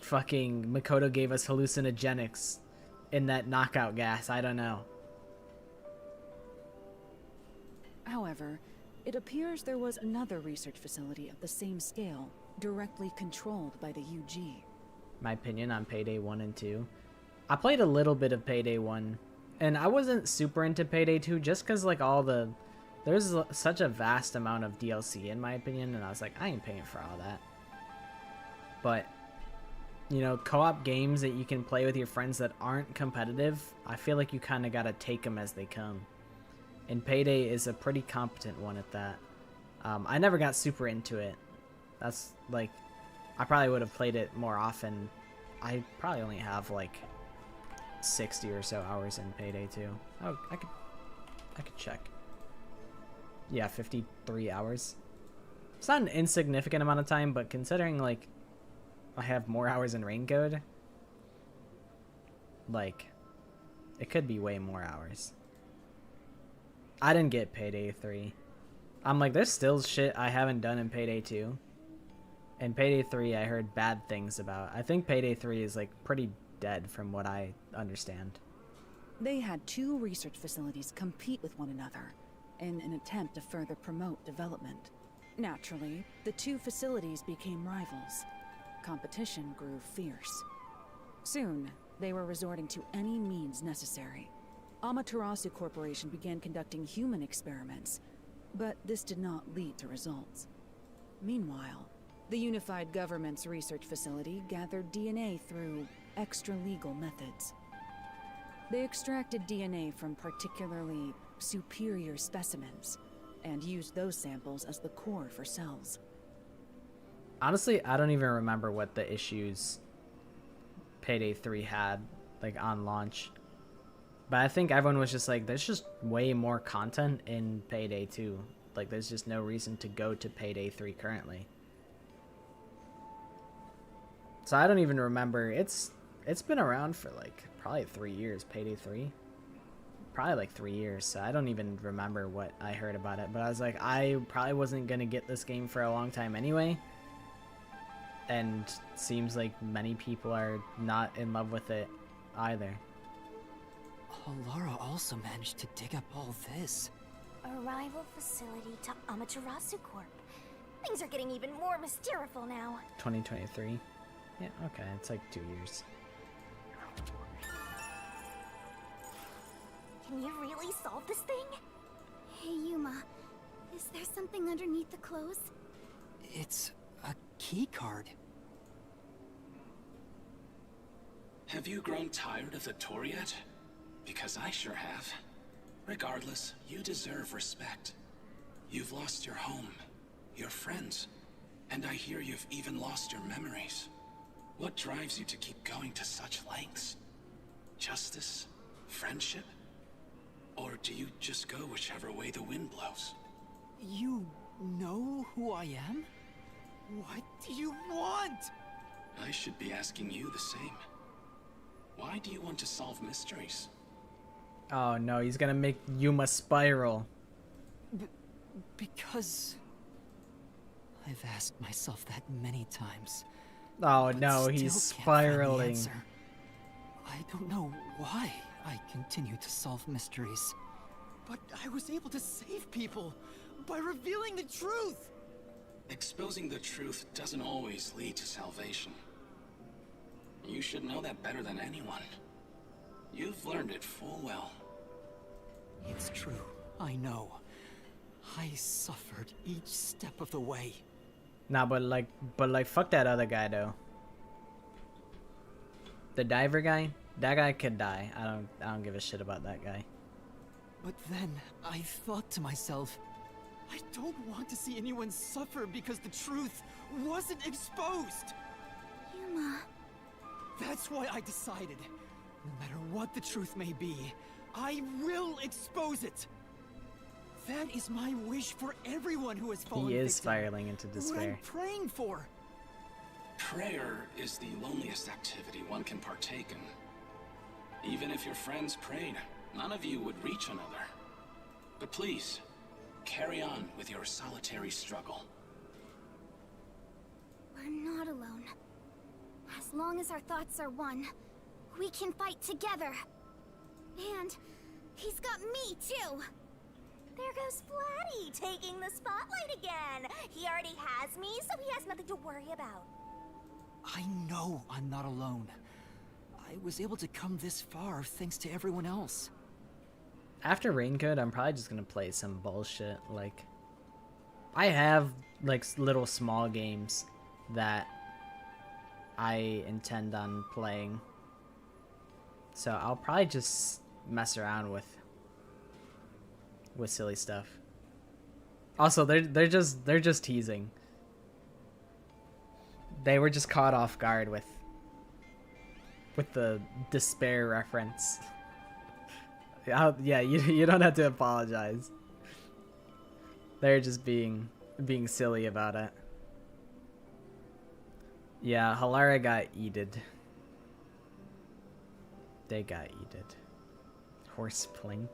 A: fucking Makoto gave us hallucinogenics in that knockout gas. I don't know.
D: However, it appears there was another research facility of the same scale, directly controlled by the UG.
A: My opinion on Payday 1 and 2. I played a little bit of Payday 1, and I wasn't super into Payday 2 just because, like, there's such a vast amount of DLC in my opinion, and I was like, I ain't paying for all that. But, you know, co-op games that you can play with your friends that aren't competitive, I feel like you kind of gotta take them as they come. And Payday is a pretty competent one at that. I never got super into it. That's, like, I probably would have played it more often. I probably only have, like, 60 or so hours in Payday 2. Oh, I could check. Yeah, 53 hours. It's not an insignificant amount of time, but considering, like, I have more hours in Raincode, like, it could be way more hours. I didn't get Payday 3. I'm like, there's still shit I haven't done in Payday 2. And Payday 3 I heard bad things about. I think Payday 3 is, like, pretty dead from what I understand.
D: They had 2 research facilities compete with one another in an attempt to further promote development. Naturally, the 2 facilities became rivals. Competition grew fierce. Soon, they were resorting to any means necessary. Amaterasu Corporation began conducting human experiments, but this did not lead to results. Meanwhile, the unified government's research facility gathered DNA through extra-legal methods. They extracted DNA from particularly superior specimens, and used those samples as the core for cells.
A: Honestly, I don't even remember what the issues Payday 3 had, like, on launch. But I think everyone was just like, there's just way more content in Payday 2. Like, there's just no reason to go to Payday 3 currently. So I don't even remember. It's been around for, like, probably 3 years, Payday 3. Probably, like, 3 years, so I don't even remember what I heard about it. But I was like, I probably wasn't going to get this game for a long time anyway. And seems like many people are not in love with it either.
B: Halara also managed to dig up all this.
C: A rival facility to Amaterasu Corp. Things are getting even more mysterious now.
A: 2023. Yeah, okay, it's like 2 years.
C: Can you really solve this thing? Hey, Yuma. Is there something underneath the clothes?
B: It's a key card.
E: Have you grown tired of the tour yet? Because I sure have. Regardless, you deserve respect. You've lost your home, your friends, and I hear you've even lost your memories. What drives you to keep going to such lengths? Justice? Friendship? Or do you just go whichever way the wind blows?
F: You know who I am? What do you want?
E: I should be asking you the same. Why do you want to solve mysteries?
A: Oh no, he's gonna make Yuma spiral.
B: Because I've asked myself that many times.
A: Oh
B: but
A: no,
B: still
A: he's
B: can't find the
A: spiraling.
B: answer. I don't know why I continue to solve mysteries.
F: But I was able to save people by revealing the truth.
E: Exposing the truth doesn't always lead to salvation. You should know that better than anyone. You've learned it full well.
B: It's true, I know. I suffered each step of the way.
A: Nah, but like, fuck that other guy though. The diver guy, that guy could die. I don't give a shit about that guy.
B: But then I thought to myself,
F: I don't want to see anyone suffer because the truth wasn't exposed.
C: Yuma.
F: That's why I decided, no matter what the truth may be, I will expose it. That is my wish for everyone who has fallen
A: He is
F: victim.
A: spiraling into
F: What
A: despair.
F: I'm praying for.
E: Prayer is the loneliest activity one can partake in. Even if your friends prayed, none of you would reach another. But please, carry on with your solitary struggle.
C: We're not alone. As long as our thoughts are one, we can fight together. And he's got me too.
H: There goes Flatty, taking the spotlight again. He already has me, so he has nothing to worry about.
B: I know I'm not alone. I was able to come this far thanks to everyone else.
A: After Raincoat, I'm probably just gonna play some bullshit. Like, I have like little small games that I intend on playing, so I'll probably just mess around with silly stuff. Also, they're just teasing. They were just caught off guard with the despair reference. Yeah, you don't have to apologize. They're just being silly about it. Yeah, Halara got eated. They got eated. Horse Plink?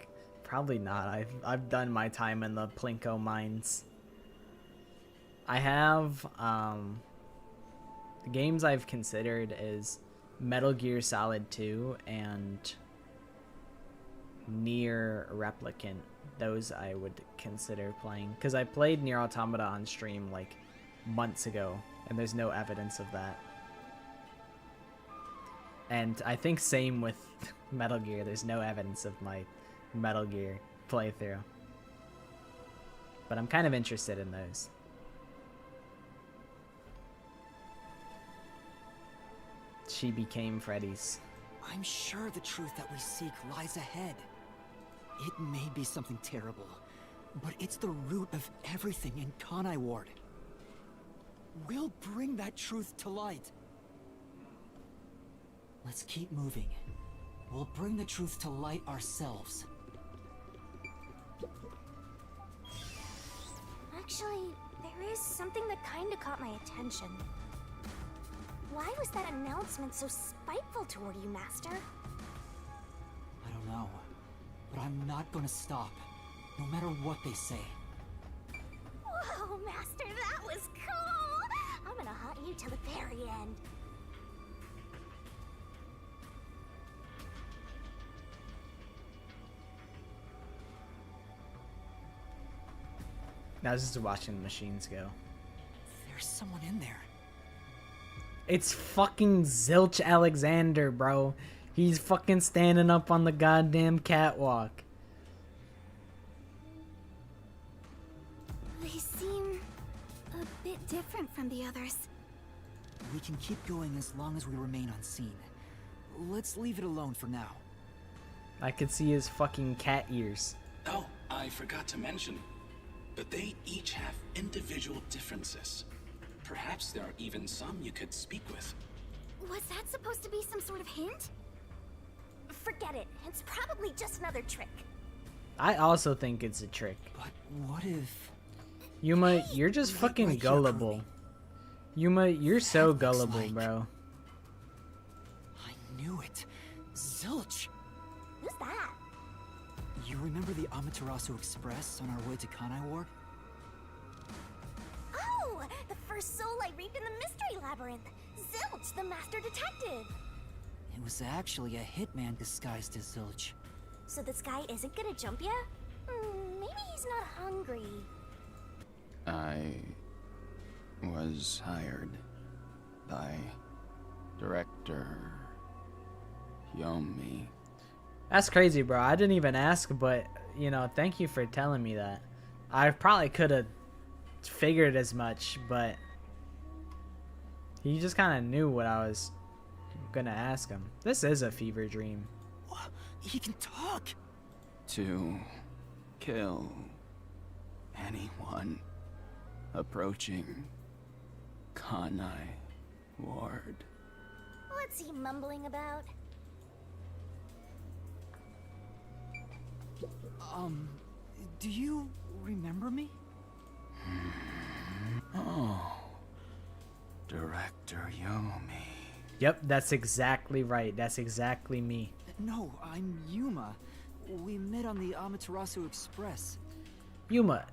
A: Probably not. I've done my time in the Plinko mines. I have the games I've considered is Metal Gear Solid 2 and Nier Replicant. Those I would consider playing, because I played Nier Automata on stream like months ago and there's no evidence of that. And I think same with Metal Gear, there's no evidence of my Metal Gear playthrough. But I'm kind of interested in those. She became Freddy's.
B: I'm sure the truth that we seek lies ahead. It may be something terrible, but it's the root of everything in Kanai Ward.
F: We'll bring that truth to light.
B: Let's keep moving. We'll bring the truth to light ourselves.
H: Actually, there is something that kinda caught my attention. Why was that announcement so spiteful toward you, Master?
B: I don't know, but I'm not gonna stop, no matter what they say.
H: Whoa, Master, that was cool! I'm gonna haunt you till the very end.
A: Now this is watching the machines go.
B: There's someone in there.
A: It's fucking Zilch Alexander, bro. He's fucking standing up on the goddamn catwalk.
C: They seem a bit different from the others.
B: We can keep going as long as we remain unseen. Let's leave it alone for now.
A: I could see his fucking cat ears.
E: Oh, I forgot to mention, but they each have individual differences. Perhaps there are even some you could speak with.
C: Was that supposed to be some sort of hint?
H: forget it. It's probably just another trick.
A: I also think it's a trick.
B: But what if...
A: Yuma, you're just fucking
B: right here,
A: gullible. Yuma, you're so
B: That looks
A: gullible,
B: like-
A: bro.
B: I knew it. Zilch!
H: Who's that?
B: You remember the Amaterasu Express on our way to Kanai Ward?
H: Oh, the first soul I reaped in the Mystery Labyrinth. Zilch, the master detective.
B: It was actually a hitman disguised as Zilch.
H: So this guy isn't gonna jump ya? Maybe he's not hungry.
I: I was hired by Director Yomi.
A: That's crazy, bro. I didn't even ask, but, you know, thank you for telling me that. I probably could have figured as much, but he just kind of knew what I was gonna ask him. This is a fever dream.
B: What? He can talk!
I: To kill anyone approaching Kanai Ward.
H: What's he mumbling about?
B: Do you remember me?
I: Oh, Director Yomi.
A: Yep, that's exactly right. That's exactly me.
B: No, I'm Yuma. We met on the Amaterasu Express.
A: Yuma,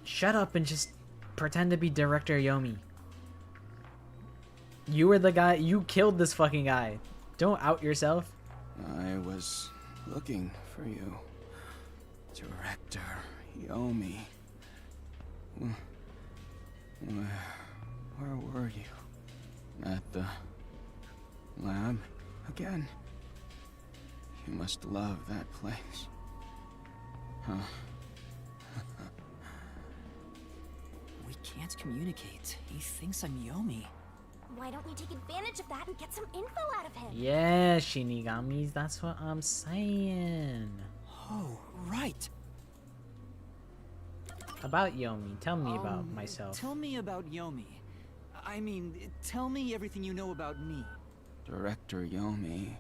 A: shut up and just pretend to be Director Yomi. You were the guy. You killed this fucking guy. Don't out yourself.
I: I was looking for you, Director Yomi. Where were you? At the lab again? You must love that place. Huh?
B: We can't communicate. He thinks I'm Yomi.
H: Why don't we take advantage of that and get some info out of him?
A: Yeah, Shinigamis. That's what I'm saying.
B: Oh, right.
A: About Yomi, tell me about myself.
B: Tell me about Yomi. I mean, tell me everything you know about me.
I: Director Yomi.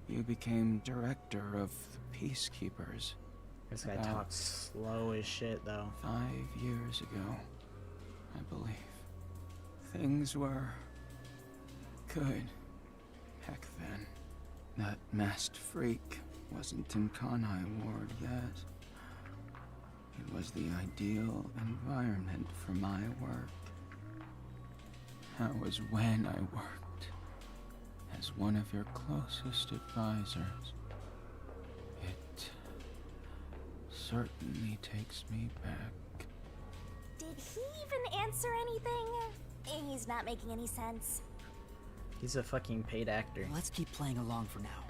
I: You became director of the Peacekeepers
A: This guy
I: about
A: talks slow as shit, though.
I: 5 years ago, I believe. Things were good back then. That masked freak wasn't in Kanai Ward yet. It was the ideal environment for my work. That was when I worked as one of your closest advisors. It certainly takes me back.
H: Did he even answer anything? He's not making any sense.
A: He's a fucking paid actor.
B: Let's keep playing along for now.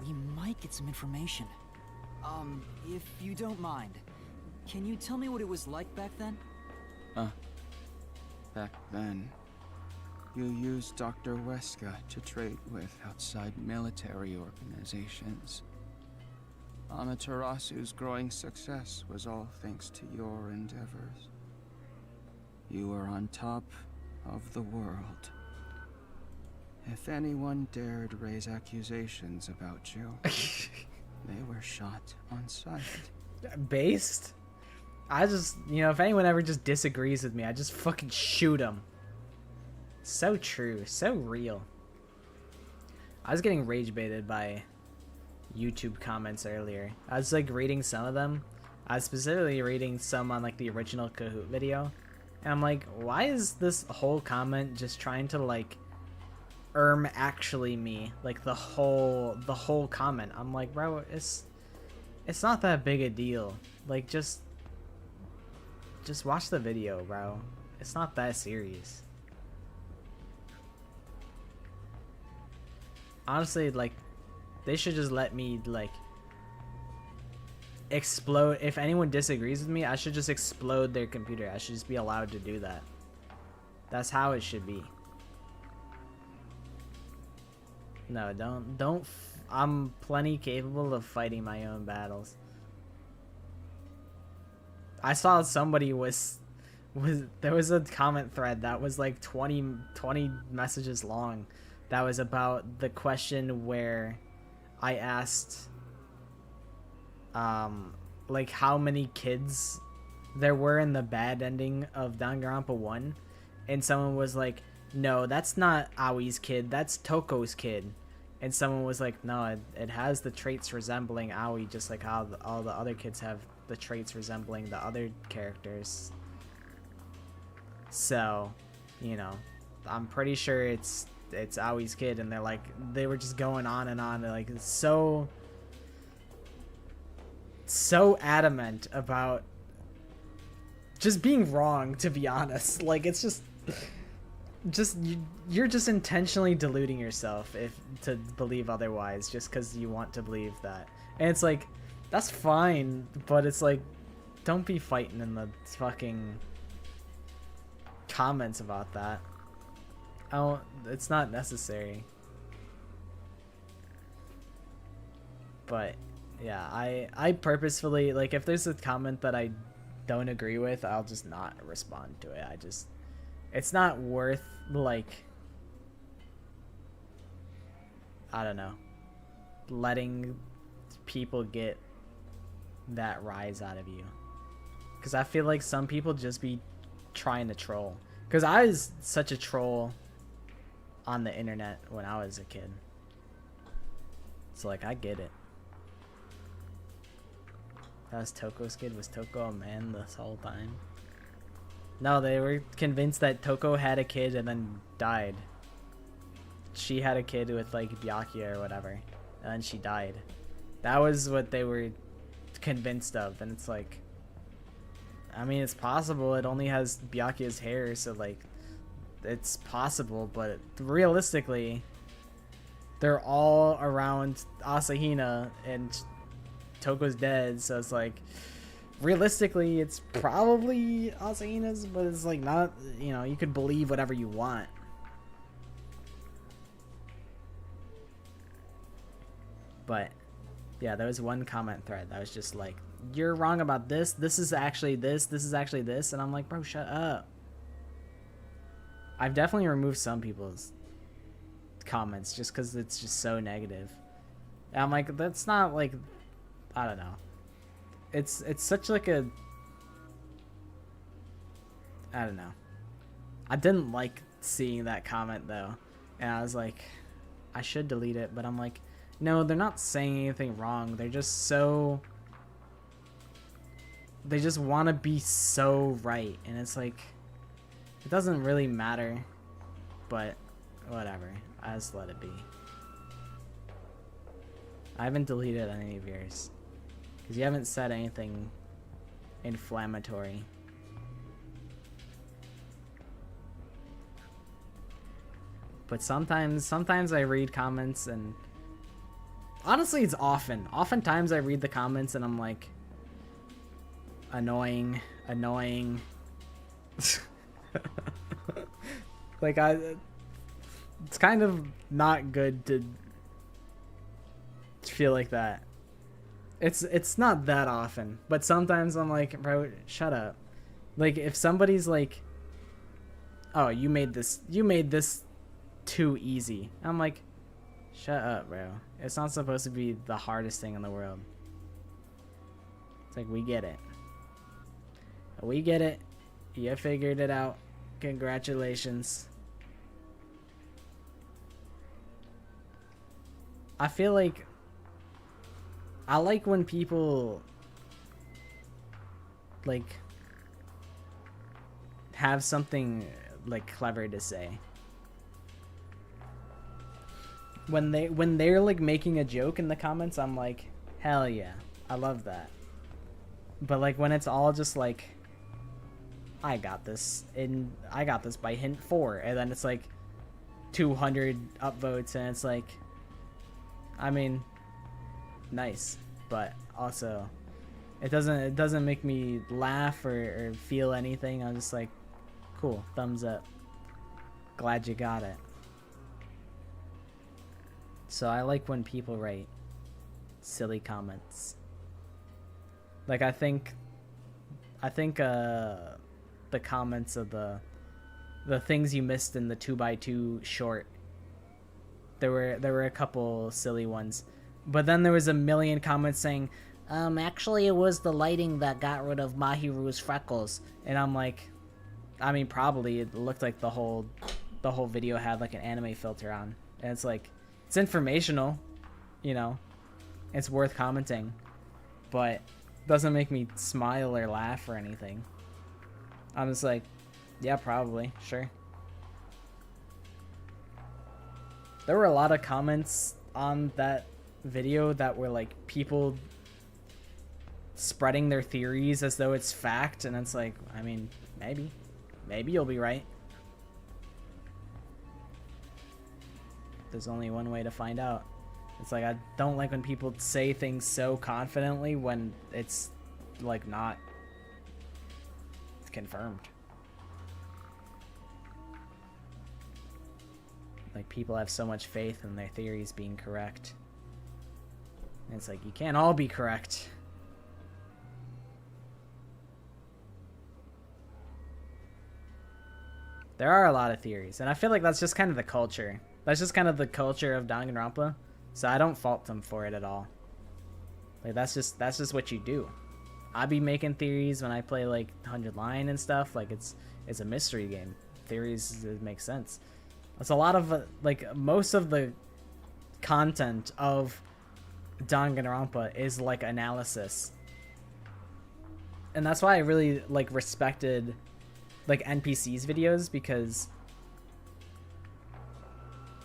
B: We might get some information. If you don't mind, can you tell me what it was like back then?
I: Back then, you used Dr. Weska to trade with outside military organizations. Amaterasu's growing success was all thanks to your endeavors. You were on top of the world. If anyone dared raise accusations about you, they were shot on sight.
A: Based? I just, you know, if anyone ever just disagrees with me, I just fucking shoot them. So true, so real. I was getting rage baited by YouTube comments earlier. I was like reading some of them. I was specifically reading some on like the original Kahoot video. And I'm like, why is this whole comment just trying to like actually me? Like the whole comment. I'm like, bro, it's not that big a deal. Like just watch the video, bro. It's not that serious. Honestly, like, they should just let me, like, explode. If anyone disagrees with me, I should just explode their computer. I should just be allowed to do that. That's how it should be. No, don't. I'm plenty capable of fighting my own battles. I saw somebody there was a comment thread that was like 20 messages long that was about the question where I asked like how many kids there were in the bad ending of Danganronpa 1, and someone was like, no, that's not Aoi's kid, that's Toko's kid. And someone was like, no, it has the traits resembling Aoi, just like how all the other kids have the traits resembling the other characters. So, you know, I'm pretty sure it's Aoi's kid, and they were just going on and on, like so adamant about just being wrong, to be honest. Like, it's just you're just intentionally deluding yourself if to believe otherwise, just because you want to believe that. And it's like, that's fine, but it's like, don't be fighting in the fucking comments about that. It's not necessary. But yeah, I purposefully, like, if there's a comment that I don't agree with, I'll just not respond to it. It's not worth, like, I don't know, letting people get that rise out of you. Because I feel like some people just be trying to troll. Because I was such a troll on the internet when I was a kid. So, like, I get it. That was Toko's kid. Was Toko a man this whole time? No, they were convinced that Toko had a kid and then died. She had a kid with, like, Byakuya or whatever, and then she died. That was what they were convinced of, and it's like, I mean, it's possible. It only has Byakuya's hair, so, like, it's possible, but realistically, they're all around Asahina, and Toko's dead, so it's like, realistically, it's probably Asahina's, but it's like not, you know, you could believe whatever you want. But yeah, there was one comment thread that was just like, you're wrong about this, this is actually this is actually this, and I'm like, bro, shut up. I've definitely removed some people's comments just because it's just so negative. And I'm like, that's not, like, I don't know. It's such like a, I don't know. I didn't like seeing that comment though, and I was like, I should delete it, but I'm like, no, they're not saying anything wrong. They're just so, they just want to be so right, and it's like, it doesn't really matter, but whatever. I just let it be. I haven't deleted any of yours because you haven't said anything inflammatory. But sometimes I read comments, and honestly, it's oftentimes I read the comments and I'm like, annoying. Like, it's kind of not good to feel like that. It's not that often, but sometimes I'm like, bro, shut up. Like, if somebody's like, oh, you made this too easy, I'm like, shut up, bro. It's not supposed to be the hardest thing in the world. It's like, we get it. You figured it out. Congratulations. I feel like I like when people like have something like clever to say. When they're like making a joke in the comments, I'm like, hell yeah, I love that. But like when it's all just like, I got this by hint 4, and then it's like 200 upvotes, and it's like, I mean, nice, but also it doesn't make me laugh or feel anything. I'm just like, cool, thumbs up, glad you got it. So I like when people write silly comments. Like, I think the comments of the things you missed in the 2x2 short, there were a couple silly ones. But then there was a million comments saying, actually it was the lighting that got rid of Mahiru's freckles. And I'm like, I mean, probably it looked like the whole video had like an anime filter on. And it's like, it's informational, you know, it's worth commenting, but doesn't make me smile or laugh or anything. I'm just like, yeah, probably, sure. There were a lot of comments on that video that were like people spreading their theories as though it's fact, and it's like, I mean, maybe you'll be right. There's only one way to find out. It's like, I don't like when people say things so confidently when it's like not confirmed. Like, people have so much faith in their theories being correct. And it's like, you can't all be correct. There are a lot of theories, and I feel like that's just kind of the culture. That's just kind of the culture of Danganronpa, so I don't fault them for it at all. Like, that's just what you do. I be making theories when I play like 100 Line and stuff. Like, it's a mystery game. Theories, it makes sense. It's a lot of like, most of the content of Danganronpa is like analysis, and that's why I really like respected like NPC's videos, because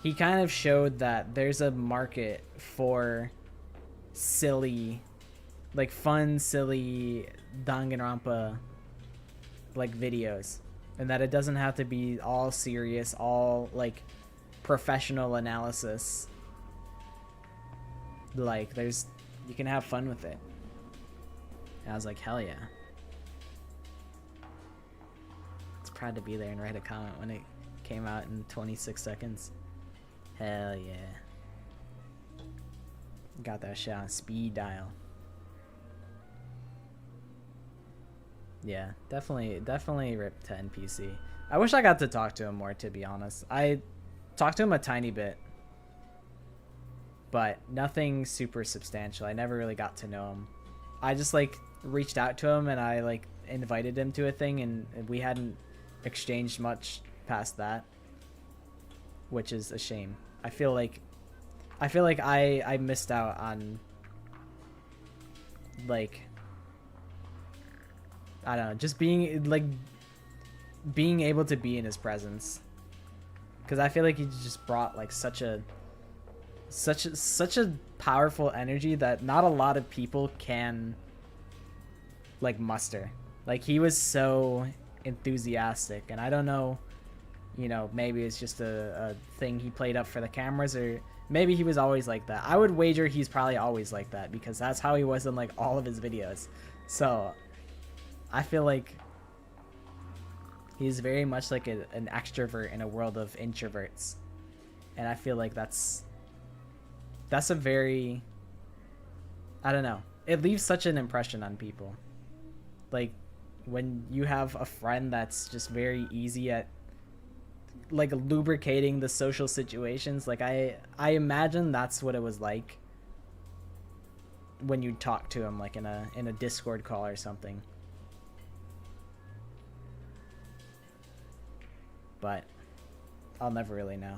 A: he kind of showed that there's a market for silly, like fun, silly Danganronpa like videos, and that it doesn't have to be all serious, all like professional analysis. Like, you can have fun with it. And I was like, hell yeah. It's proud to be there and write a comment when it came out in 26 seconds. Hell yeah. Got that shit on speed dial. Yeah, definitely rip to NPC. I wish I got to talk to him more, to be honest. I talked to him a tiny bit, but nothing super substantial. I never really got to know him. I just like reached out to him and I like invited him to a thing, and we hadn't exchanged much past that, which is a shame. I feel like I missed out on, like, I don't know, just being able to be in his presence, because I feel like he just brought like such a powerful energy that not a lot of people can like muster. Like, he was so enthusiastic, and I don't know, you know, maybe it's just a thing he played up for the cameras, or maybe he was always like that. I would wager he's probably always like that, because that's how he was in like all of his videos. So I feel like he's very much like an extrovert in a world of introverts, and I feel like that's a very, I don't know, it leaves such an impression on people. Like, when you have a friend that's just very easy at like lubricating the social situations, like I imagine that's what it was like when you talk to him, like in a Discord call or something. But I'll never really know.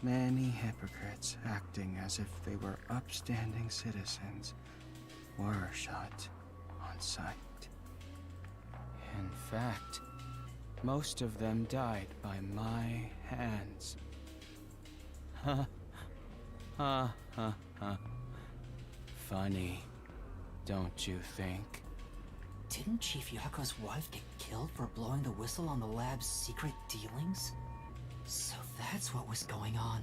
I: Many hypocrites, acting as if they were upstanding citizens, were shot on sight. In fact, most of them died by my hands. Ha ha ha ha. Funny, don't you think?
B: Didn't Chief Yako's wife get killed for blowing the whistle on the lab's secret dealings? So that's what was going on.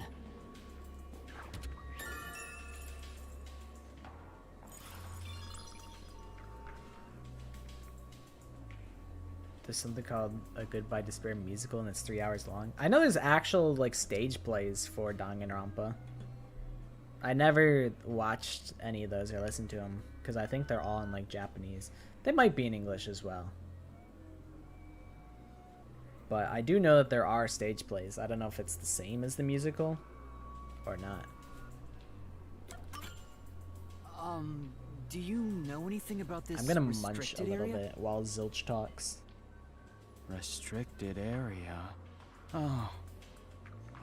A: There's something called A Goodbye Despair musical, and it's 3 hours long. I know there's actual like stage plays for Danganronpa. I never watched any of those or listened to them, because I think they're all in like Japanese. They might be in English as well. But I do know that there are stage plays. I don't know if it's the same as the musical or not.
F: Do you know anything about this
A: I'm gonna munch a
F: restricted
A: little
F: area?
A: bit while Zilch talks.
I: Restricted area? Oh.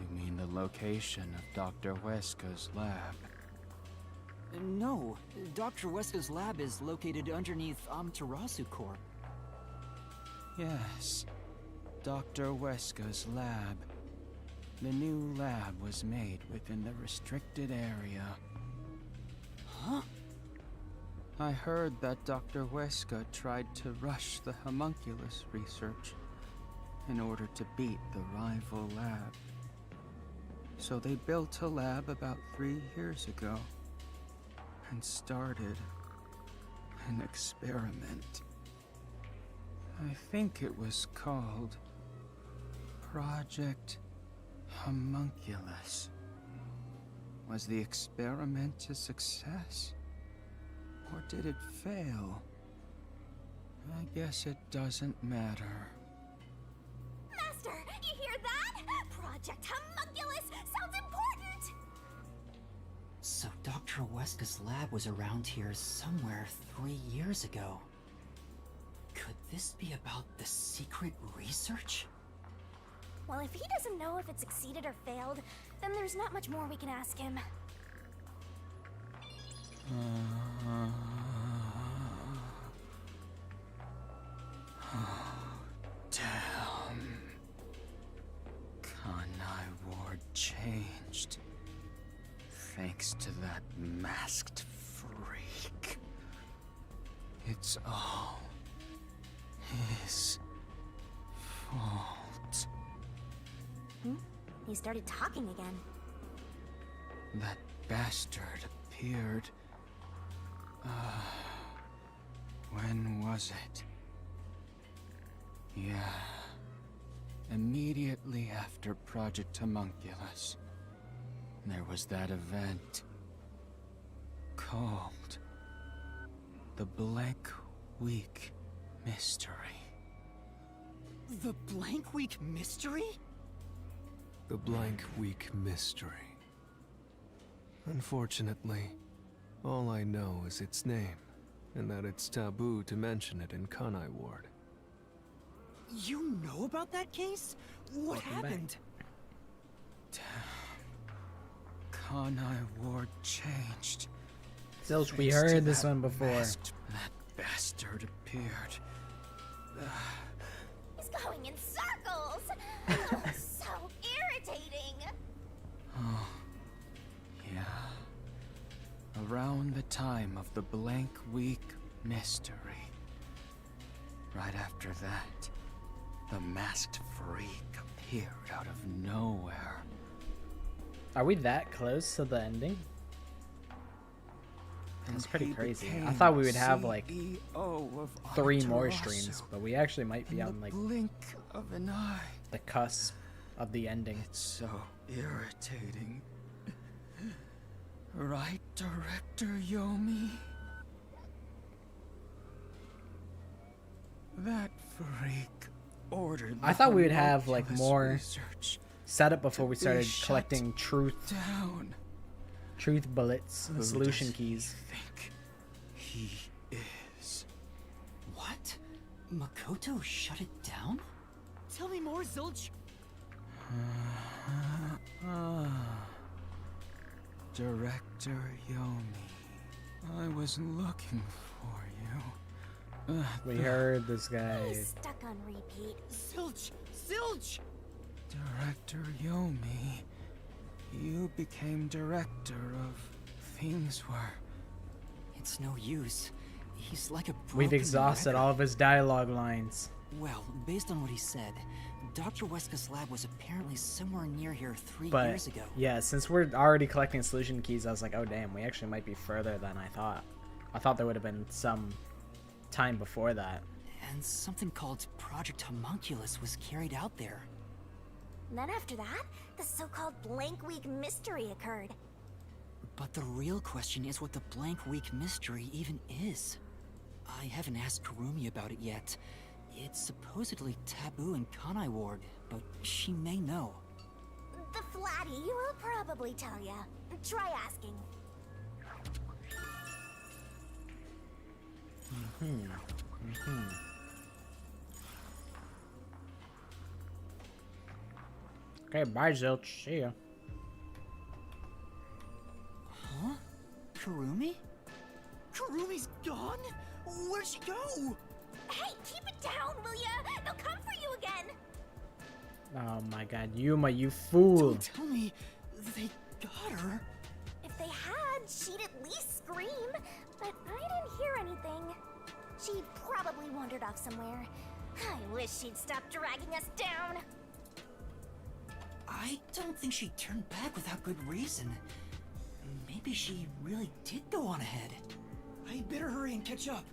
I: You mean the location of Dr. Weska's lab?
F: No, Dr. Weska's lab is located underneath Amaterasu Corp.
I: Yes. Dr. Weska's lab. The new lab was made within the restricted area.
F: Huh?
I: I heard that Dr. Weska tried to rush the homunculus research in order to beat the rival lab. So they built a lab about 3 years ago and started an experiment. I think it was called Project Homunculus. Was the experiment a success? Or did it fail? I guess it doesn't matter.
H: Master, you hear that? Project Homunculus sounds important!
B: So Dr. Weska's lab was around here somewhere 3 years ago. Could this be about the secret research?
H: Well, if he doesn't know if it succeeded or failed, then there's not much more we can ask him.
I: Damn. Kanai Ward changed. Thanks to that masked freak. It's all his fault.
H: He started talking again.
I: That bastard appeared. When was it? Yeah. Immediately after Project Homunculus, there was that event called the Blank Week Mystery.
F: The Blank Week Mystery?
J: The Blank Week Mystery. Unfortunately, all I know is its name, and that it's taboo to mention it in Kanai Ward.
F: You know about that case? What
A: Welcome back.
F: happened?
I: Kanai Ward changed.
A: Zilch, we
I: Thanks to
A: heard this
I: that
A: one before.
I: That bastard appeared.
H: He's going in circles! Oh, so irritating!
I: Oh, yeah. Around the time of the Blank Week Mystery. Right after that, the masked freak appeared out of nowhere.
A: Are we that close to the ending? That's
I: And
A: pretty
I: he
A: crazy. I
I: became
A: thought we would have like
I: CEO of
A: 3 more
I: Amaterasu
A: streams, but we actually might be
I: in
A: on
I: the
A: like
I: blink of an eye.
A: the cusp of the ending.
I: It's so irritating. Right, Director Yomi? That freak ordered
A: I
I: the
A: thought we would have like
I: homunculus
A: more
I: research
A: setup before
I: to
A: we
I: be
A: started
I: shut
A: collecting truth
I: down.
A: bullets and
I: Who
A: solution
I: does
A: keys.
I: he think he is?
B: What? Makoto shut it down?
F: Tell me more, Zilch.
I: Director Yomi, I was looking for you.
A: We heard this guy.
H: He's stuck on repeat.
F: Zilch! Zilch!
I: Director Yomi, you became director of Things Were.
B: It's no use. He's like a
A: We've
B: broken
A: exhausted
B: record.
A: all of his dialogue lines.
B: Well, based on what he said, Dr. Weska's lab was apparently somewhere near here 3
A: But
B: years ago.
A: yeah, since we're already collecting solution keys, I was like, oh damn, we actually might be further than I thought. I thought there would have been some time before that.
B: And something called Project Homunculus was carried out there.
H: And then after that, the so-called Blank Week Mystery occurred.
B: But the real question is what the Blank Week Mystery even is. I haven't asked Kurumi about it yet. It's supposedly taboo in Kanai Ward, but she may know.
H: The Flatty will probably tell ya. Try asking.
A: Okay, bye, Zilch. See ya.
B: Huh? Kurumi?
F: Kurumi's gone? Where'd she go?
H: Hey, keep it down, will ya? They'll come for you again.
A: Oh my god, Yuma, you fool.
F: Don't tell me they got her.
H: If they had, she'd at least scream. But I didn't hear anything. She probably wandered off somewhere. I wish she'd stop dragging us down.
B: I don't think she turned back without good reason. Maybe she really did go on ahead.
F: I better hurry and catch up.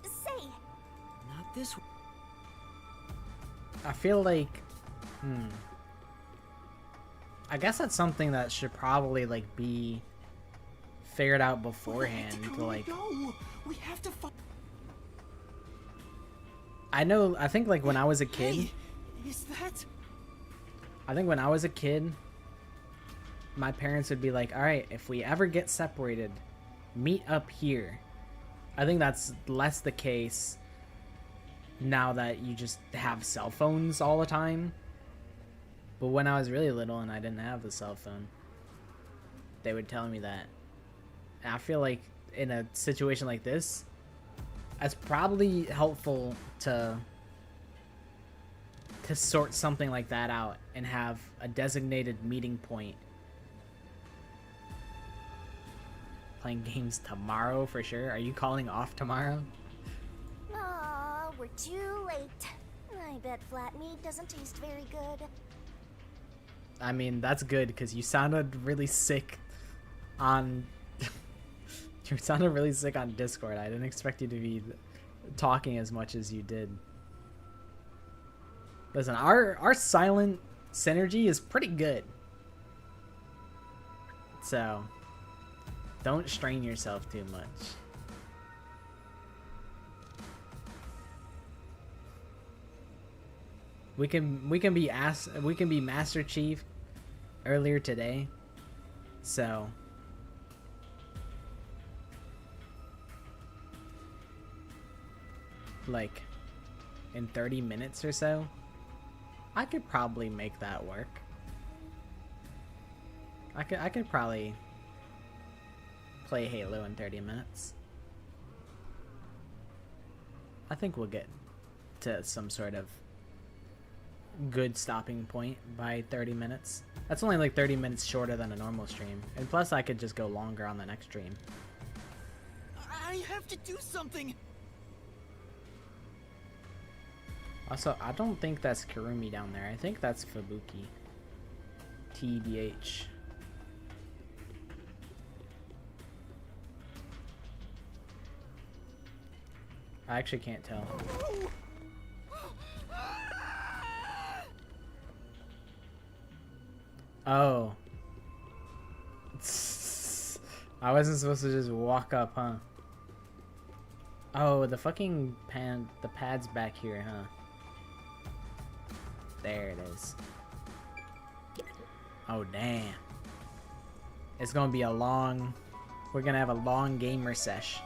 H: Say,
B: Not this one.
A: I feel like, I guess that's something that should probably like be figured out beforehand. To like,
F: No, we have to find.
A: I think like when I was a kid,
F: Hey, is that?
A: I think when I was a kid, my parents would be like, all right, if we ever get separated, meet up here. I think that's less the case now that you just have cell phones all the time. But when I was really little and I didn't have the cell phone, they would tell me that. And I feel like in a situation like this, it's probably helpful to sort something like that out and have a designated meeting point. Playing games tomorrow for sure. Are you calling off tomorrow?
H: aw, we're too late. I bet flat meat doesn't taste very good.
A: I mean, that's good because you sounded really sick on you sounded really sick on Discord. I didn't expect you to be talking as much as you did. Listen, our silent synergy is pretty good. So, don't strain yourself too much. We can be Master Chief earlier today. So, like in 30 minutes or so, I could probably make that work. I could probably play Halo in 30 minutes. I think we'll get to some sort of good stopping point by 30 minutes. That's only like 30 minutes shorter than a normal stream. And plus I could just go longer on the next stream.
F: I have to do something.
A: Also, I don't think that's Kurumi down there. I think that's Fubuki. TBH. I actually can't tell. Oh. I wasn't supposed to just walk up, huh? Oh, the fucking the pad's back here, huh? There it is. Oh, damn. It's gonna be a long... We're gonna have a long gamer sesh.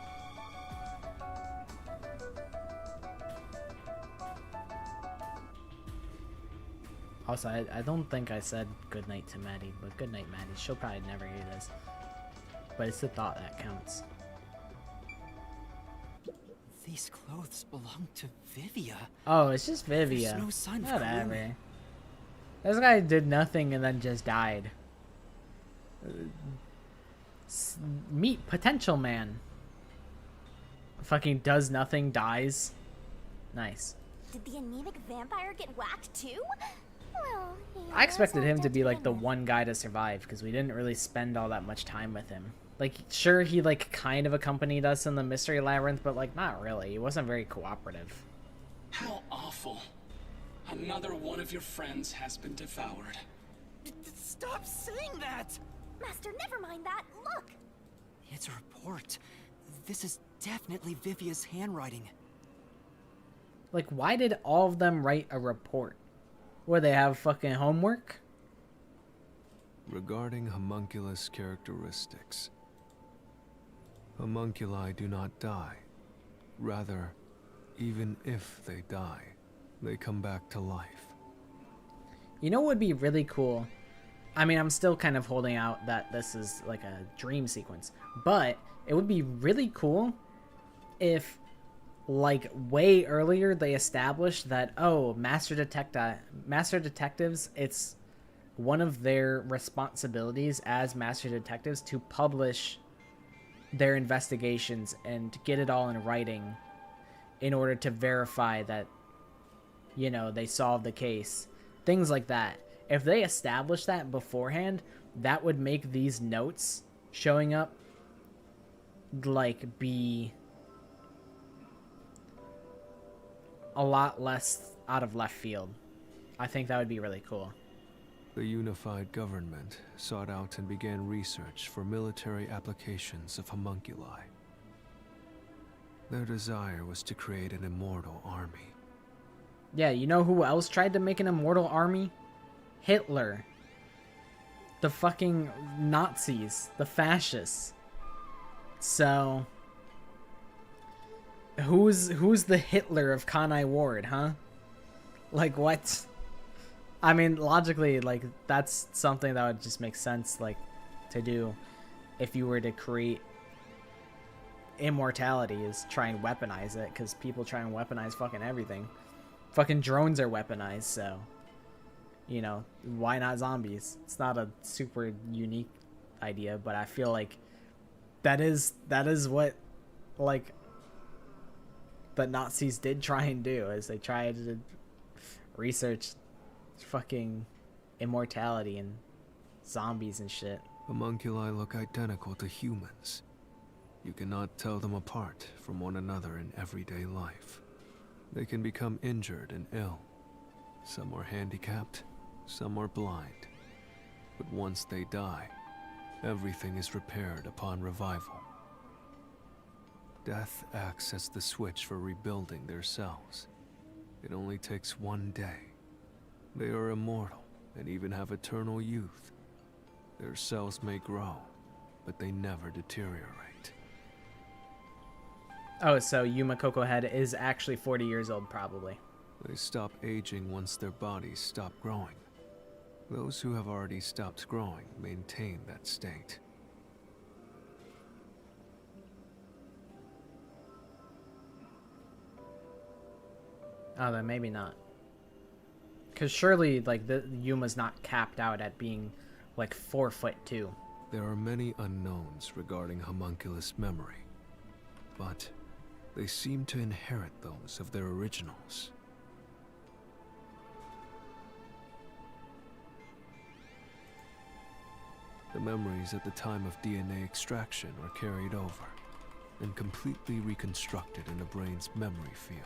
A: Also, I don't think I said goodnight to Maddie, but goodnight, Maddie. She'll probably never hear this. But it's the thought that counts.
B: These clothes belong to Vivia.
A: Oh, it's just Vivia.
B: There's no sign of
A: Whatever.
B: Kurumi.
A: This guy did nothing and then just died. Meet potential man. Fucking does nothing, dies. Nice.
H: Did the anemic vampire get whacked too? Well,
A: I expected him to be like the one guy to survive because we didn't really spend all that much time with him. Like, sure, he like kind of accompanied us in the mystery labyrinth, but like not really. He wasn't very cooperative.
E: How awful. Another one of your friends has been devoured.
F: Stop saying that!
H: Master, never mind that. Look!
F: It's a report. This is definitely Vivia's handwriting.
A: Like, why did all of them write a report? Where they have fucking homework?
J: Regarding homunculus characteristics, homunculi do not die. Rather, even if they die, they come back to life.
A: You know what would be really cool? I mean, I'm still kind of holding out that this is like a dream sequence, but it would be really cool if, like, way earlier they established that, oh, master detectives, it's one of their responsibilities as master detectives to publish their investigations and to get it all in writing in order to verify that, you know, they solved the case. Things like that. If they establish that beforehand, that would make these notes showing up, like, be a lot less out of left field. I think that would be really cool.
J: The unified government sought out and began research for military applications of homunculi. Their desire was to create an immortal army.
A: Yeah, you know who else tried to make an immortal army? Hitler. The fucking Nazis. The fascists. So, who's the Hitler of Kanai Ward, huh? Like, what? I mean, logically, like, that's something that would just make sense, like, to do if you were to create immortality, is try and weaponize it, because people try and weaponize fucking everything. Fucking drones are weaponized, so, you know, why not zombies? It's not a super unique idea, but I feel like that is what, like, the Nazis did try and do, is they tried to research fucking immortality and zombies and shit.
J: Homunculi look identical to humans. You cannot tell them apart from one another in everyday life. They can become injured and ill. Some are handicapped, some are blind. But once they die, everything is repaired upon revival. Death acts as the switch for rebuilding their cells. It only takes one day. They are immortal and even have eternal youth. Their cells may grow, but they never deteriorate.
A: Oh, so Yuma Coco Head is actually 40 years old, probably.
J: They stop aging once their bodies stop growing. Those who have already stopped growing maintain that state.
A: Oh, then maybe not. Because surely, like, the Yuma's not capped out at being, like, 4'2".
J: There are many unknowns regarding homunculus memory, but they seem to inherit those of their originals. The memories at the time of DNA extraction are carried over and completely reconstructed in the brain's memory field.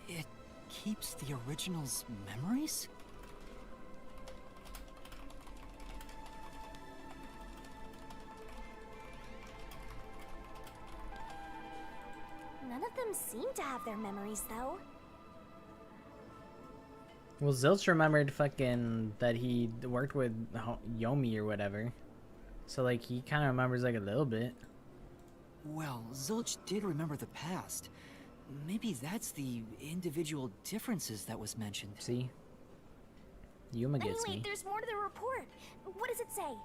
F: It keeps the original's memories?
H: None of them seem to have their memories, though.
A: Well, Zilch remembered fucking that he worked with Yomi or whatever. So, like, he kind of remembers, like, a little bit.
F: Well, Zilch did remember the past. Maybe that's the individual differences that was mentioned.
A: See? Yuma gets me.
H: There's more to the report. What does it say?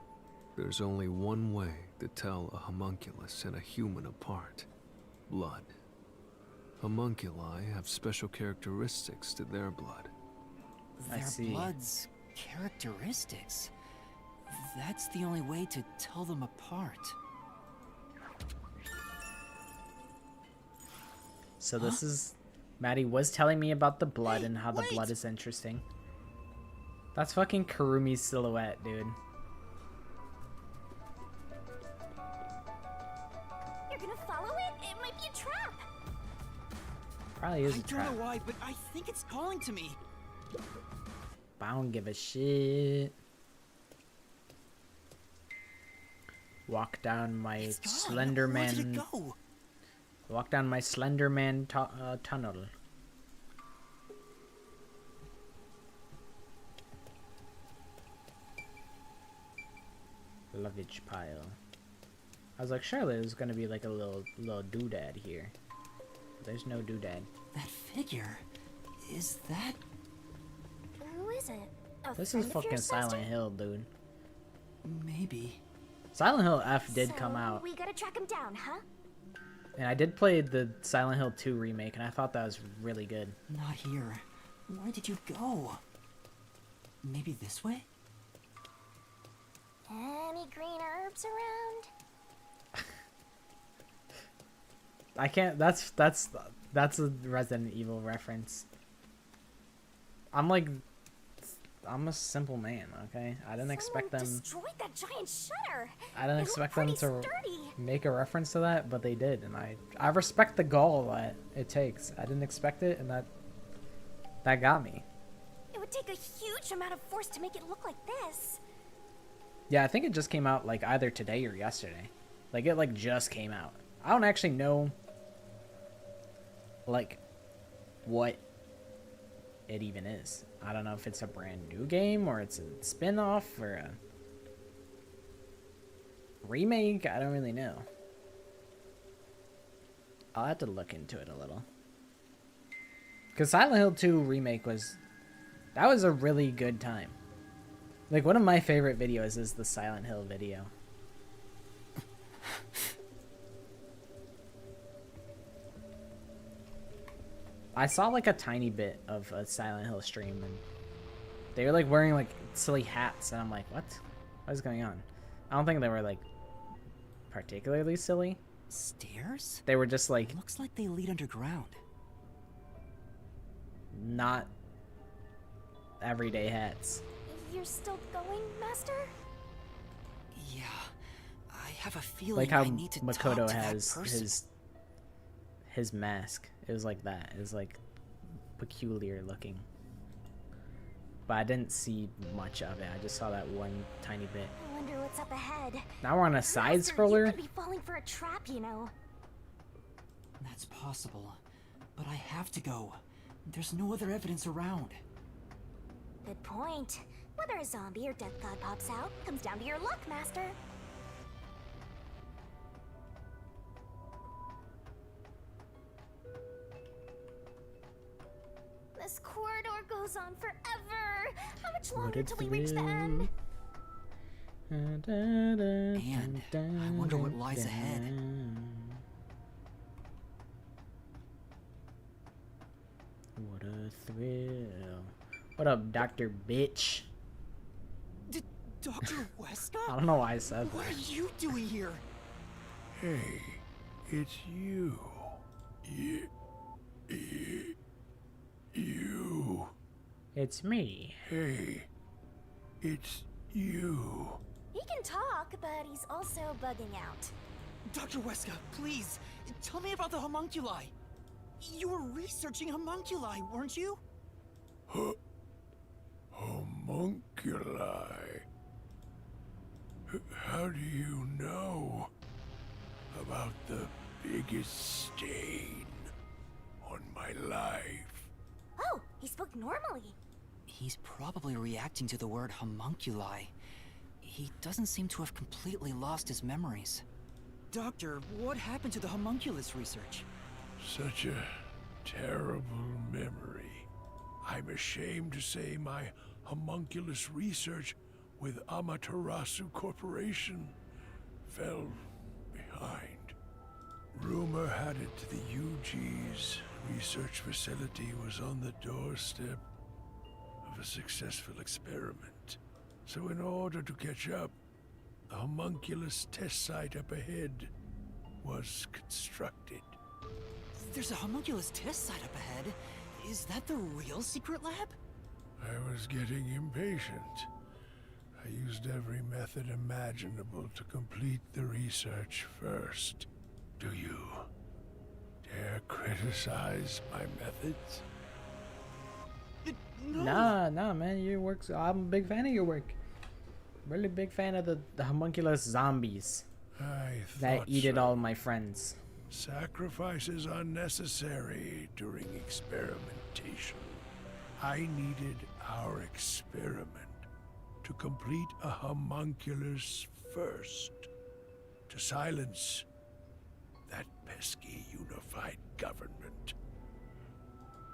J: There's only one way to tell a homunculus and a human apart. Blood. Homunculi have special characteristics to their blood.
F: Their blood's characteristics? That's the only way to tell them apart.
A: So this is... Maddie was telling me about the blood and how the blood is interesting. That's fucking Karumi's silhouette, dude.
H: You're gonna follow it? It might be a trap.
A: Probably is a
F: I
A: trap.
F: don't know why, but I think it's calling to me.
A: But I don't give a shit. Walk down my Slender
B: Where did it
A: Man.
B: go?
A: Walk down my Slender Man tunnel. Luggage pile. I was like, surely there's gonna be like a little doodad here. There's no doodad.
B: That figure, is that...
H: Who is it? A
A: This
H: friend
A: is
H: of
A: fucking
H: yours,
A: Silent
H: Master?
A: Hill, dude.
B: maybe...
A: Silent Hill F did
H: So,
A: come out,
H: we gotta track him down, huh?
A: and I did play the Silent Hill 2 remake, and I thought that was really good.
B: Not here. Where did you go? Maybe this way?
H: Any green herbs around?
A: I can't. That's a Resident Evil reference. I'm a simple man, okay? I didn't expect them.
H: Destroyed that giant shutter.
A: I didn't
H: It
A: expect
H: looked
A: them to
H: pretty sturdy.
A: make a reference to that, but they did, and I respect the gall that it takes. I didn't expect it, and that got me.
H: It would take a huge amount of force to make it look like this.
A: Yeah, I think it just came out like either today or yesterday. Like it like just came out. I don't actually know like what it even is. I don't know if it's a brand new game or it's a spin-off or a remake. I don't really know. I'll have to look into it a little. Because Silent Hill 2 remake was a really good time. Like one of my favorite videos is the Silent Hill video. I saw like a tiny bit of a Silent Hill stream and they were like wearing like silly hats and I'm like, what is going on? I don't think they were like particularly silly.
B: Stairs?
A: They were just like
B: Looks like they lead underground.
A: not everyday hats.
H: You're still going, Master?
B: Yeah, I have a feeling
A: Like how
B: I need to talk
A: Makoto
B: to
A: has
B: that person.
A: his mask. It was like that. It was like peculiar looking. But I didn't see much of it. I just saw that one tiny bit.
H: I wonder what's up ahead.
A: Now we're on a side
H: Master,
A: scroller.
H: You could be falling for a trap, you know.
B: That's possible, but I have to go. There's no other evidence around.
H: Good point. Whether a zombie or death god pops out comes down to your luck, Master. This corridor goes on forever. How much longer till we reach the end?
B: And I wonder what lies ahead.
A: What a thrill. What up, Dr. Bitch?
F: Dr. Wesker?
A: I don't know why I said
F: What
A: that.
F: are you doing here?
J: Hey, it's you. You.
A: It's me.
J: Hey, it's you.
H: He can talk, but he's also bugging out.
F: Dr. Wesker, please, tell me about the homunculi. You were researching homunculi, weren't you?
J: Homunculi. How do you know about the biggest stain on my life?
H: Oh, he spoke normally.
B: He's probably reacting to the word homunculi. He doesn't seem to have completely lost his memories.
F: Doctor, what happened to the homunculus research?
J: Such a terrible memory. I'm ashamed to say my homunculus research with Amaterasu Corporation fell behind. Rumor had it the UG's research facility was on the doorstep of a successful experiment. So in order to catch up, the homunculus test site up ahead was constructed.
F: There's a homunculus test site up ahead. Is that the real secret lab?
J: I was getting impatient. I used every method imaginable to complete the research first. Do you dare criticize my methods?
A: Nah, man. Your work's. I'm a big fan of your work. Really big fan of the homunculus zombies
K: I
A: that
K: thought
A: eated
K: so.
A: all my friends.
K: Sacrifice is unnecessary during experimentation. I needed our experiment to complete a homunculus first. To silence that pesky unified government.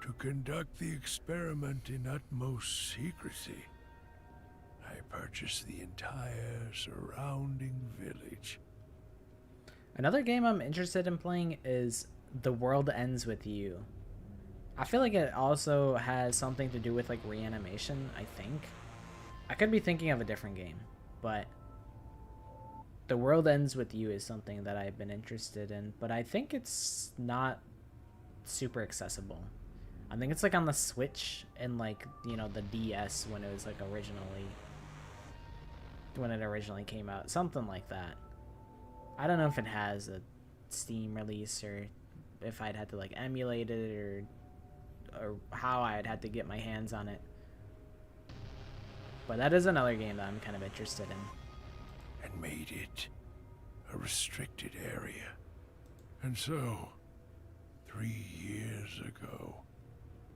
K: To conduct the experiment in utmost secrecy. I purchased the entire surrounding village.
A: Another game I'm interested in playing is The World Ends With You. I feel like it also has something to do with like reanimation, I think. I could be thinking of a different game, but The World Ends With You is something that I've been interested in, but I think it's not super accessible. I think it's like on the Switch and like, you know, the DS when it was like when it originally came out, something like that. I don't know if it has a Steam release or if I'd had to like emulate it or how I'd had to get my hands on it. But that is another game that I'm kind of interested in.
K: And made it a restricted area. And so, 3 years ago,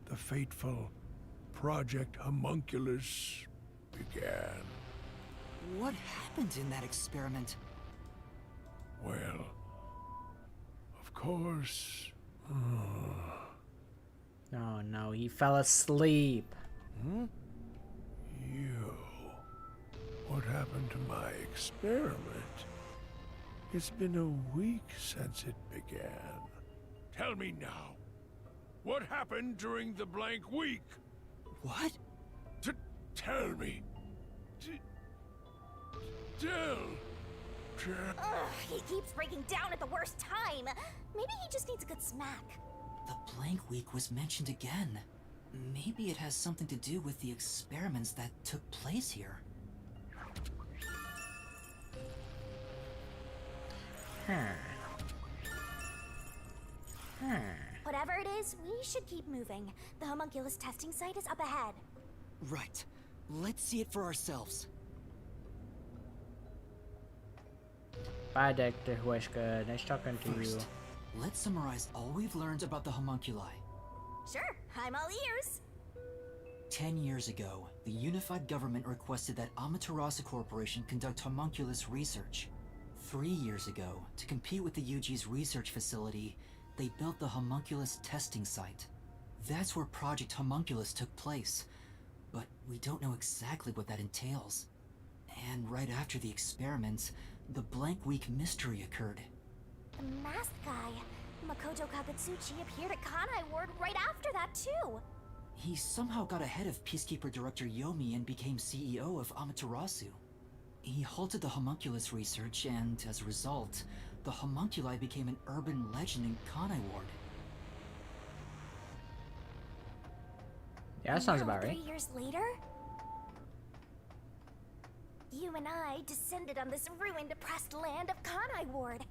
K: the fateful Project Homunculus began.
B: What happened in that experiment?
K: Well, of course.
A: Oh no, he fell asleep.
K: What happened to my experiment? It's been a week since it began. Tell me now, what happened during the blank week?
B: What?
K: Tell me. Tell.
H: Ugh, he keeps breaking down at the worst time. Maybe he just needs a good smack.
B: The blank week was mentioned again. Maybe it has something to do with the experiments that took place here.
H: Whatever it is, we should keep moving. The homunculus testing site is up ahead.
B: Right. Let's see it for ourselves.
A: Bye, Dr. Hueshka. Nice talking to you.
B: First, let's summarize all we've learned about the homunculi.
H: Sure, I'm all ears.
B: 10 years ago, the unified government requested that Amaterasu Corporation conduct homunculus research. 3 years ago, to compete with the UG's research facility, they built the homunculus testing site. That's where Project Homunculus took place, but we don't know exactly what that entails. And right after the experiments, the blank week mystery occurred.
H: The masked guy, Makoto Kagutsuchi, appeared at Kanai Ward right after that too.
B: He somehow got ahead of Peacekeeper Director Yomi and became CEO of Amaterasu. He halted the homunculus research, and as a result, the homunculi became an urban legend in Kanai Ward.
A: Yeah, that sounds
H: Now,
A: about right.
H: 3 years later, you and I descended on this ruined, depressed land of Kanai Ward.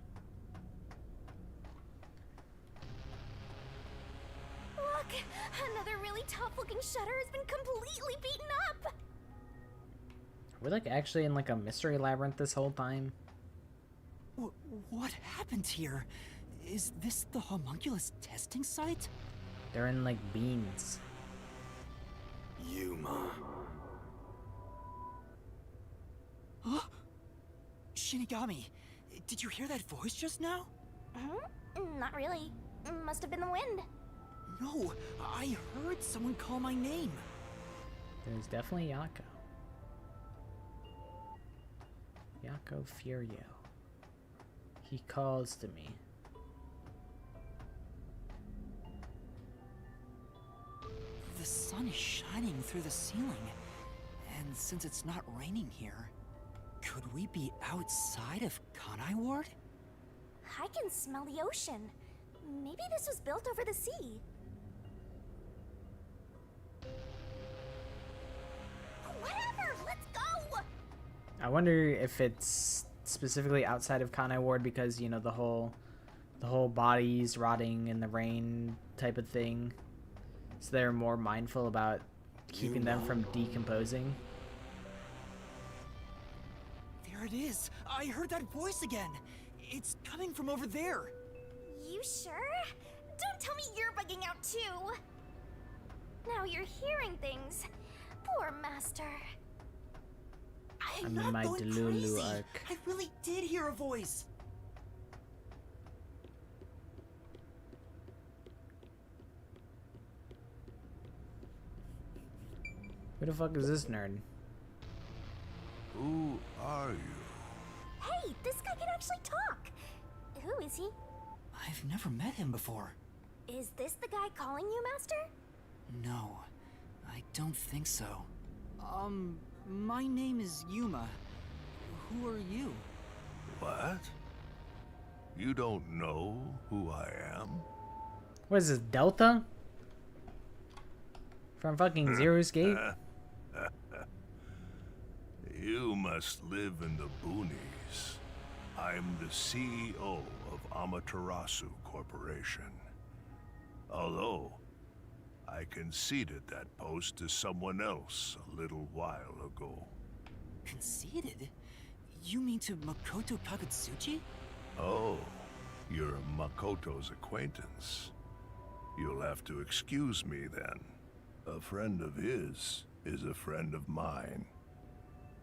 H: Look, another really tough-looking shutter has been completely beaten up.
A: We're like actually in like a mystery labyrinth this whole time.
B: What happened here? Is this the homunculus testing site?
A: They're in like beans.
K: Yuma.
B: Huh? Shinigami, did you hear that voice just now?
H: Not really. Must have been the wind.
B: No, I heard someone call my name.
A: There's definitely Yako. Yako Furio. He calls to me.
B: The sun is shining through the ceiling, and since it's not raining here, could we be outside of Kanai Ward?
H: I can smell the ocean. Maybe this was built over the sea. Whatever, let's go!
A: I wonder if it's specifically outside of Kanai Ward because, you know, the whole bodies rotting in the rain type of thing. So they're more mindful about keeping them from decomposing.
F: There it is! I heard that voice again! It's coming from over there!
H: You sure? Don't tell me you're bugging out too! Now you're hearing things. Poor Master.
F: I'm
A: in
F: not
A: my
F: going
A: Delulu
F: crazy!
A: arc.
F: I really did hear a voice!
A: Who the fuck is this nerd?
K: Who are you?
H: Hey, this guy can actually talk! Who is he?
B: I've never met him before.
H: Is this the guy calling you, Master?
B: No, I don't think so.
F: My name is Yuma. Who are you?
K: What? You don't know who I am?
A: What is this, Delta? From fucking Zero Escape?
K: You must live in the boonies. I'm the CEO of Amaterasu Corporation. Although, I conceded that post to someone else a little while ago.
B: Conceded? You mean to Makoto Kagutsuchi?
K: Oh, you're Makoto's acquaintance. You'll have to excuse me then. A friend of his is a friend of mine.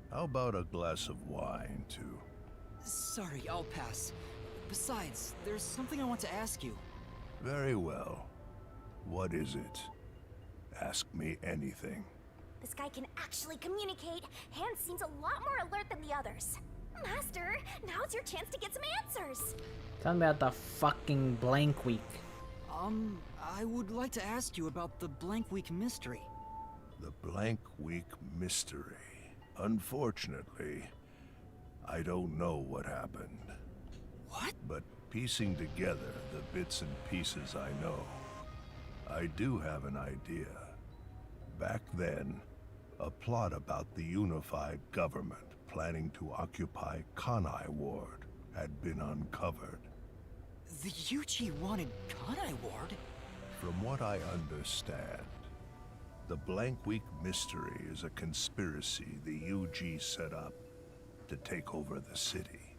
K: How about a glass of wine, too?
F: Sorry, I'll pass. Besides, there's something I want to ask you.
K: Very well. What is it? Ask me anything.
H: This guy can actually communicate. Hand seems a lot more alert than the others. Master, now's your chance to get some answers.
A: Tell me about the fucking blank week.
F: I would like to ask you about the Blank Week mystery.
K: The Blank Week mystery. Unfortunately, I don't know what happened.
F: What?
K: But piecing together the bits and pieces I know, I do have an idea. Back then, a plot about the unified government planning to occupy Kanai Ward had been uncovered.
F: The UG wanted Kanai Ward?
K: From what I understand, the Blank Week mystery is a conspiracy the UG set up to take over the city.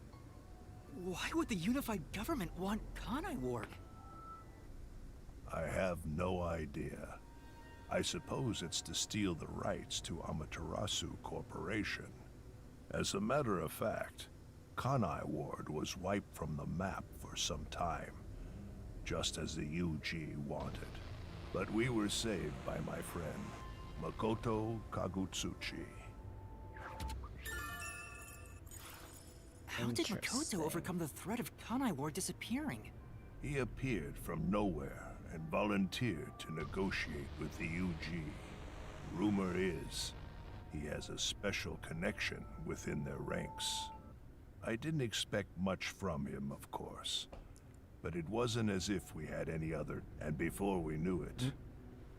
F: Why would the unified government want Kanai Ward?
K: I have no idea. I suppose it's to steal the rights to Amaterasu Corporation. As a matter of fact, Kanai Ward was wiped from the map for some time, just as the UG wanted. But we were saved by my friend, Makoto Kagutsuchi.
F: How did Makoto
A: Interesting.
F: overcome the threat of Kanai Ward disappearing?
K: He appeared from nowhere and volunteered to negotiate with the UG. Rumor is, he has a special connection within their ranks. I didn't expect much from him, of course. But it wasn't as if we had any other, and before we knew it,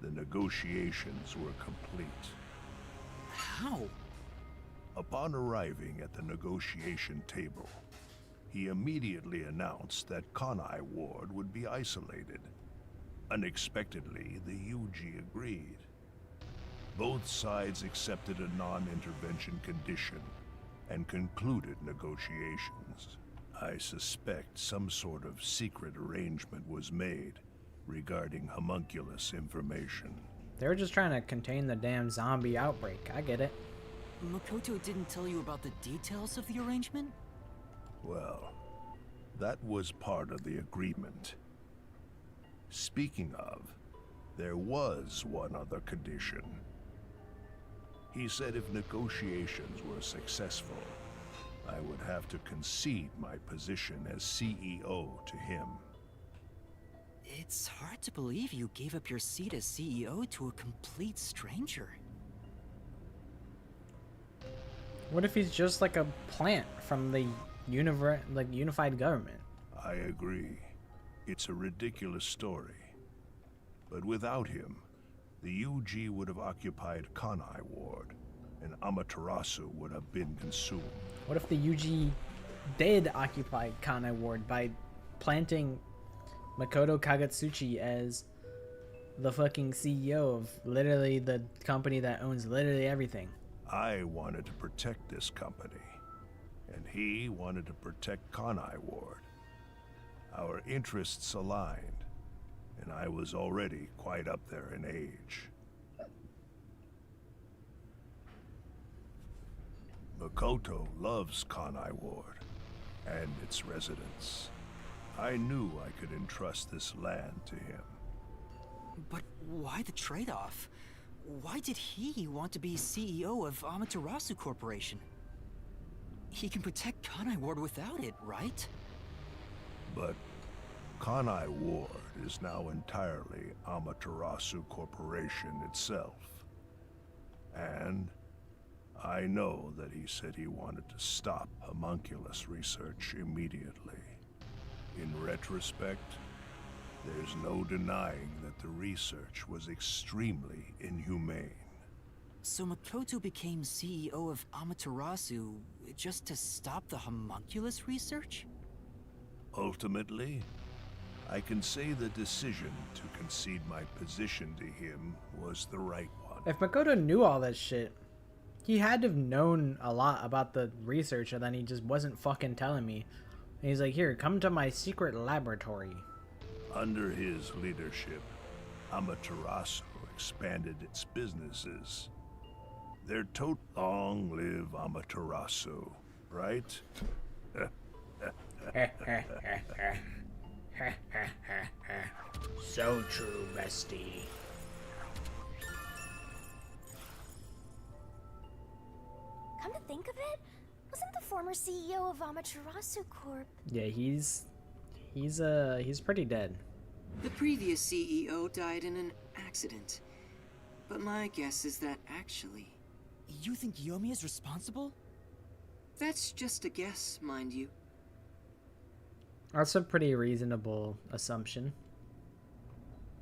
K: the negotiations were complete.
F: How?
K: Upon arriving at the negotiation table, he immediately announced that Kanai Ward would be isolated. Unexpectedly, the UG agreed. Both sides accepted a non-intervention condition and concluded negotiations. I suspect some sort of secret arrangement was made regarding homunculus information.
A: They were just trying to contain the damn zombie outbreak. I get it.
F: Makoto didn't tell you about the details of the arrangement?
K: Well, that was part of the agreement. Speaking of, there was one other condition. He said if negotiations were successful, I would have to concede my position as CEO to him.
F: It's hard to believe you gave up your seat as CEO to a complete stranger.
A: What if he's just like a plant from the unified government?
K: I agree. It's a ridiculous story. But without him, the UG would have occupied Kanai Ward, and Amaterasu would have been consumed.
A: What if the UG did occupy Kanai Ward by planting Makoto Kagutsuchi as the fucking CEO of literally the company that owns literally everything.
K: I wanted to protect this company, and he wanted to protect Conai Ward. Our interests aligned, and I was already quite up there in age. Makoto loves Conai Ward and its residents. I knew I could entrust this land to him.
B: But why the trade-off? Why did he want to be CEO of Amaterasu Corporation? He can protect Conai Ward without it, right?
K: But Conai Ward is now entirely Amaterasu Corporation itself. And I know that he said he wanted to stop homunculus research immediately. In retrospect, there's no denying that the research was extremely inhumane.
B: So Makoto became CEO of Amaterasu just to stop the homunculus research?
K: Ultimately, I can say the decision to concede my position to him was the right one.
A: If Makoto knew all that shit, he had to have known a lot about the research, and then he just wasn't fucking telling me. And he's like, here, come to my secret laboratory.
K: Under his leadership, Amaterasu expanded its businesses. They're long live Amaterasu, right?
A: So true, bestie.
H: Come to think of it, wasn't the former CEO of Amaterasu Corp?
A: Yeah, he's pretty dead.
L: The previous CEO died in an accident. But my guess is that actually...
B: You think Yomi is responsible?
L: That's just a guess, mind you.
A: That's a pretty reasonable assumption.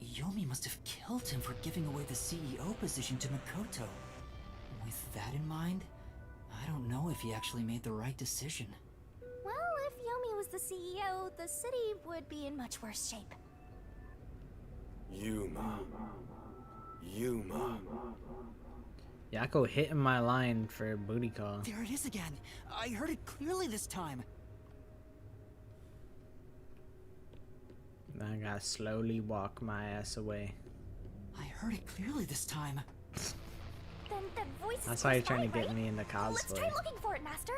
B: Yomi must have killed him for giving away the CEO position to Makoto. With that in mind, I don't know if he actually made the right decision.
H: Well, if Yomi was the CEO, the city would be in much worse shape.
J: Yuma. Yuma.
A: Yako hitting my line for booty call.
B: There it is again. I heard it clearly this time.
A: I gotta slowly walk my ass away.
B: I heard it clearly this time.
H: Then that voice is
A: That's why you're trying to
H: close by,
A: get me in the
H: Let's
A: cosplay.
H: try looking for it, Master.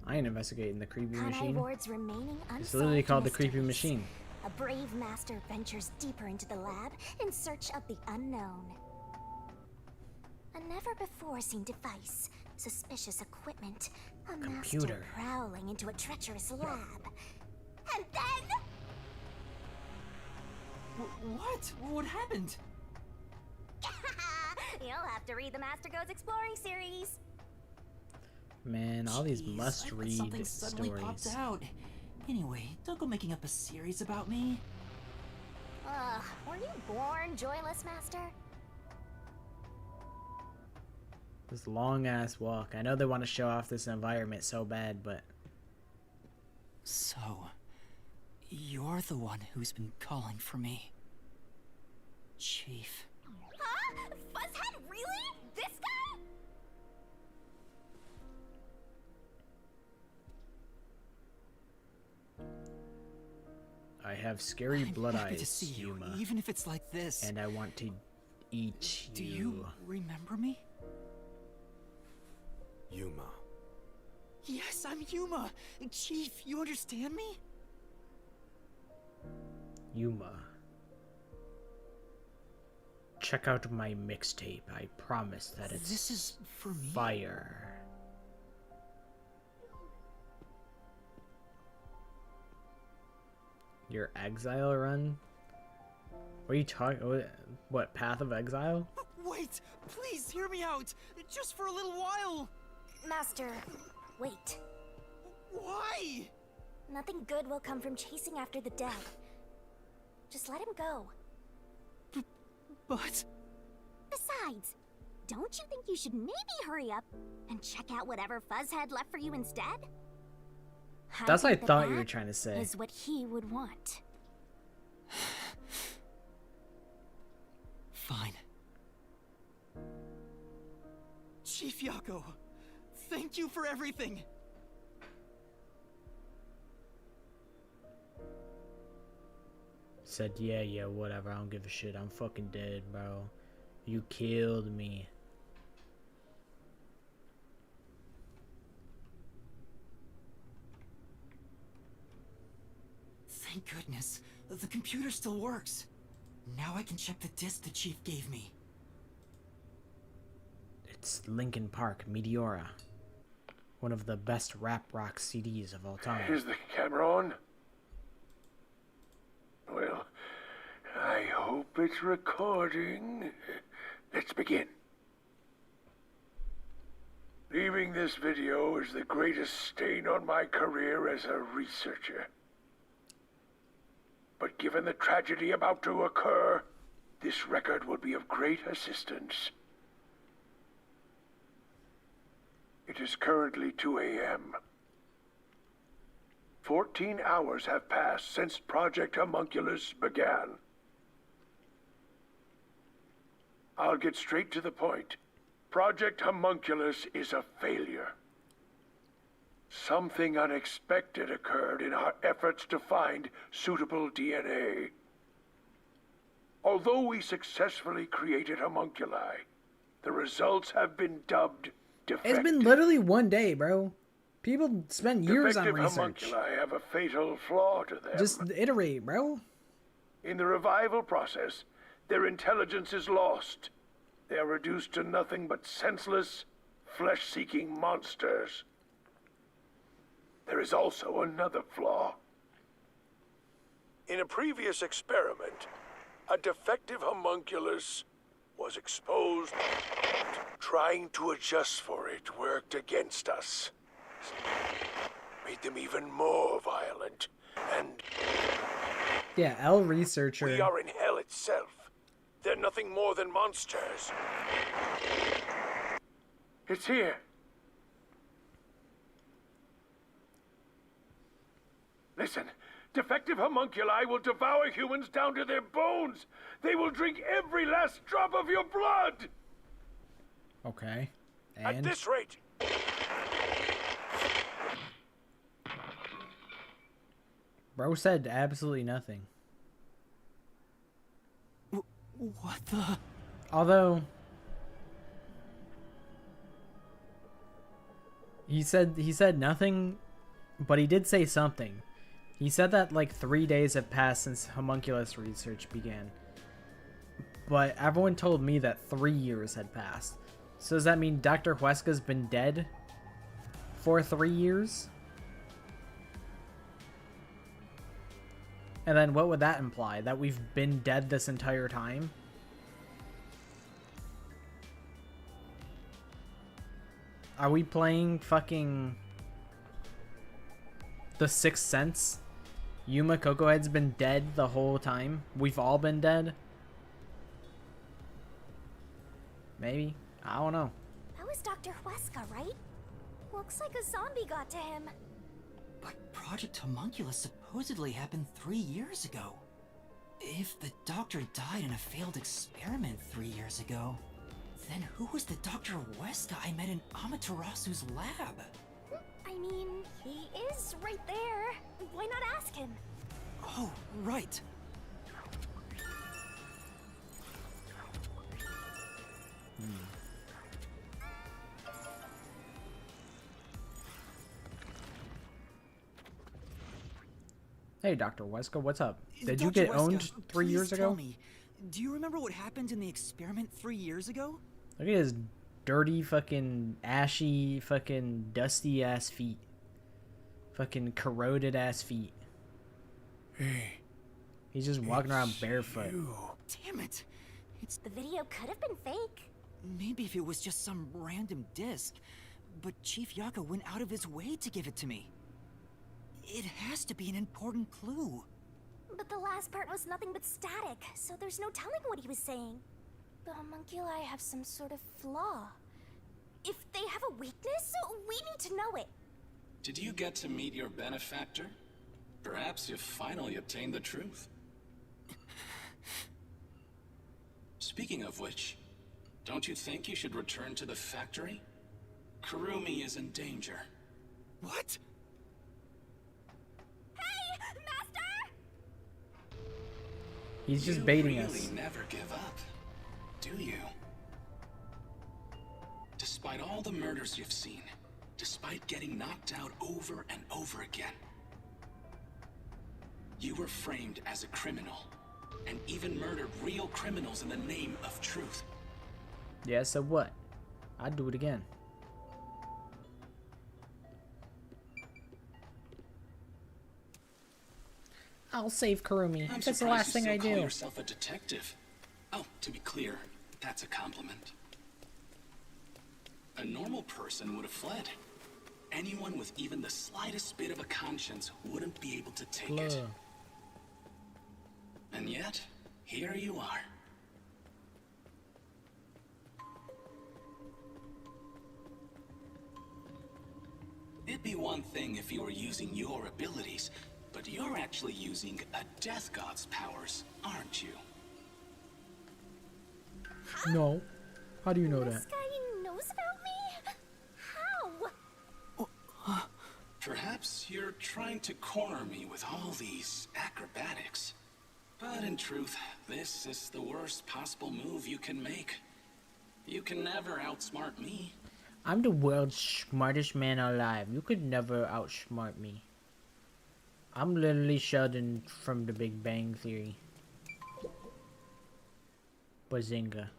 A: I ain't investigating the creepy
H: Conai
A: machine.
H: Ward's remaining
A: It's literally called the creepy
H: mysteries.
A: machine.
H: A brave master ventures deeper into the lab in search of the unknown. A never-before-seen device, suspicious equipment, a master
A: Computer.
H: prowling into a treacherous lab. And then...
B: What? What happened?
H: You'll have to read the Master Goes Exploring series.
A: Man, all these
B: Jeez, I thought
A: must-read
B: something suddenly popped
A: stories.
B: out. Anyway, don't go making up a series about me.
H: Ugh, were you born joyless, Master?
A: This long-ass walk. I know they want to show off this environment so bad, but...
B: So, you're the one who's been calling for me. Chief.
H: Huh? Fuzzhead, really? This guy?
A: I have scary
B: I'm
A: blood
B: happy
A: eyes,
B: to see you,
A: Yuma,
B: even if it's like this.
A: and I want to eat
B: Do
A: you.
B: you remember me?
J: Yuma.
B: Yes, I'm Yuma. Chief, you understand me?
A: Yuma. Check out my mixtape. I promise that it's
B: This is for me?
A: fire. Your exile run? What are you talking? What, Path of Exile?
B: Wait, please hear me out. Just for a little while.
H: Master, wait.
B: Why?
H: Nothing good will come from chasing after the dead. Just let him go.
B: But...
H: Besides, don't you think you should maybe hurry up and check out whatever Fuzzhead left for you instead?
A: That's what I
H: think
A: thought you were
H: that
A: trying to say.
H: is what he would want.
F: Fine. Chief Yako, thank you for everything.
A: Said, yeah, whatever. I don't give a shit. I'm fucking dead, bro. You killed me.
B: Thank goodness. The computer still works. Now I can check the disc the Chief gave me.
A: It's Linkin Park, Meteora. One of the best rap rock CDs of all time.
K: Is the camera on? Well, I hope it's recording. Let's begin. Leaving this video is the greatest stain on my career as a researcher. But given the tragedy about to occur, this record will be of great assistance. It is currently 2 a.m. 14 hours have passed since Project Homunculus began. I'll get straight to the point. Project Homunculus is a failure. Something unexpected occurred in our efforts to find suitable DNA. Although we successfully created homunculi, the results have been dubbed defective.
A: It's been literally 1 day, bro. People spend years on
K: Defective
A: research.
K: homunculi have a fatal flaw to them.
A: Just iterate, bro.
K: In the revival process, their intelligence is lost. They are reduced to nothing but senseless, flesh-seeking monsters. There is also another flaw. In a previous experiment, a defective homunculus was exposed. Trying to adjust for it worked against us. Made them even more violent, and
A: Yeah, L researcher.
K: we are in hell itself. They're nothing more than monsters. It's here. Listen, defective homunculi will devour humans down to their bones. They will drink every last drop of your blood.
A: Okay.
K: At
A: And
K: this rate.
A: bro said absolutely nothing.
F: What the?
A: Although he said nothing, but he did say something. He said that like 3 days have passed since homunculus research began. But everyone told me that 3 years had passed. So does that mean Dr. Huesca's been dead for 3 years? And then what would that imply? That we've been dead this entire time? Are we playing fucking The Sixth Sense? Yuma Cocohead's been dead the whole time? We've all been dead? Maybe. I don't know.
H: That was Dr. Huesca, right? Looks like a zombie got to him.
B: But Project Homunculus supposedly happened 3 years ago. If the doctor died in a failed experiment 3 years ago, then who was the Dr. Huesca I met in Amaterasu's lab?
H: I mean, he is right there. Why not ask him?
B: Oh, right.
A: Hey, Dr. Huesca, what's up? Did you
F: Dr.
A: get
F: Huesca,
A: owned 3 years
F: please tell
A: ago?
F: me, do you remember what happened in the experiment 3 years ago?
A: Look at his dirty, fucking, ashy, fucking, dusty ass feet. Fucking corroded ass feet.
K: Hey.
A: He's just walking around barefoot.
B: Damn it.
H: The video could have been fake.
B: Maybe if it was just some random disc, but Chief Yako went out of his way to give it to me. It has to be an important clue.
H: But the last part was nothing but static, so there's no telling what he was saying. the homunculi have some sort of flaw. If they have a weakness, we need to know it.
E: Did you get to meet your benefactor? Perhaps you've finally obtained the truth. Speaking of which, don't you think you should return to the factory? Kurumi is in danger.
F: What?
H: Hey, Master!
A: He's just baiting
E: you
A: us.
E: really never give up, do you? Despite all the murders you've seen, despite getting knocked out over and over again, you were framed as a criminal, and even murdered real criminals in the name of truth.
A: Yeah, so what? I'd do it again. I'll save Kurumi.
E: I'm
A: That's the
E: surprised
A: last thing
E: you
A: I
E: still call
A: do.
E: yourself a detective. Oh, to be clear, that's a compliment. A normal person would have fled. Anyone with even the slightest bit of a conscience wouldn't be able to take it.
A: Bleh.
E: And yet, here you are. It'd be one thing if you were using your abilities, but you're actually using a Death God's powers, aren't you?
A: No. How do you know
H: This
A: that?
H: guy knows about me? How?
E: Perhaps you're trying to corner me with all these acrobatics. But in truth, this is the worst possible move you can make. You can never outsmart me.
A: I'm the world's smartest man alive. You could never outsmart me. I'm literally Sheldon from The Big Bang Theory. Bazinga.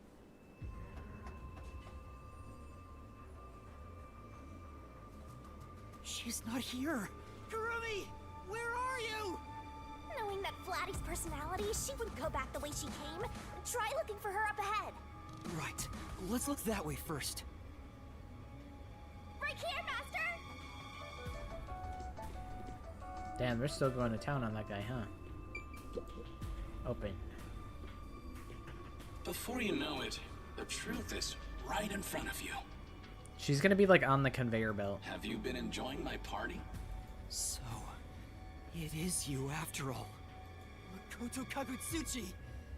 F: She's not here. Kurumi, where are you?
H: Knowing that Flatty's personality, she wouldn't go back the way she came. Try looking for her up ahead.
F: Right. Let's look that way first.
H: Right here, Master!
A: Damn, they're still going to town on that guy, huh? Open.
E: Before you know it, the truth is right in front of you.
A: She's gonna be like on the conveyor belt.
E: Have you been enjoying my party?
F: So, it is you after all. Makoto Kagutsuchi!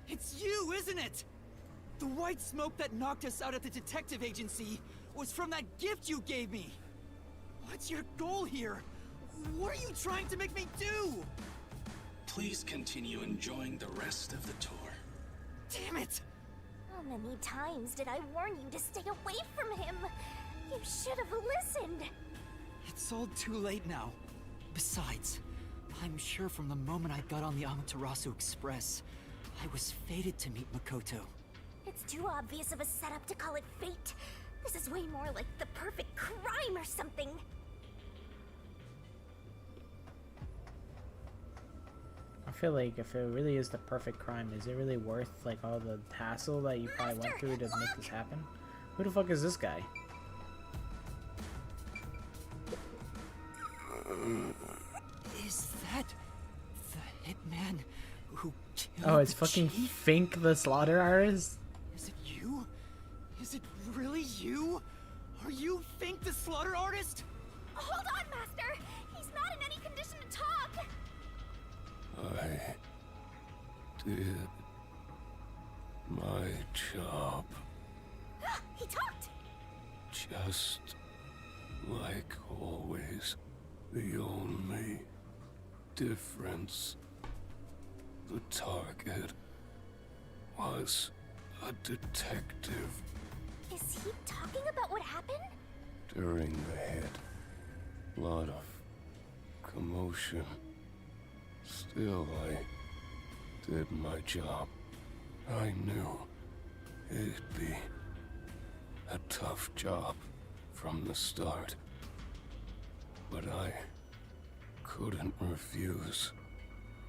F: It's you, isn't it? The white smoke that knocked us out at the detective agency was from that gift you gave me! What's your goal here? What are you trying to make me do?
E: Please continue enjoying the rest of the tour.
F: Damn it!
H: How many times did I warn you to stay away from him? You should have listened.
F: It's all too late now. Besides, I'm sure from the moment I got on the Amaterasu Express, I was fated to meet Makoto.
H: It's too obvious of a setup to call it fate. This is way more like the perfect crime or something.
A: I feel like if it really is the perfect crime, is it really worth like all the hassle that you probably went through to make this happen? Who the fuck is this guy?
F: Is that the hitman who killed
A: Oh, it's
F: the
A: fucking
F: chief?
A: Fink the slaughter artist?
F: Is it you? Is it really you? Are you Fink the slaughter artist?
H: Hold on, Master! He's not in any condition to talk!
K: I did my job
H: He talked!
K: just like always. The only difference, the target was a detective.
H: Is he talking about what happened?
K: During the hit, lot of commotion. Still, I did my job. I knew it'd be a tough job from the start. But I couldn't refuse.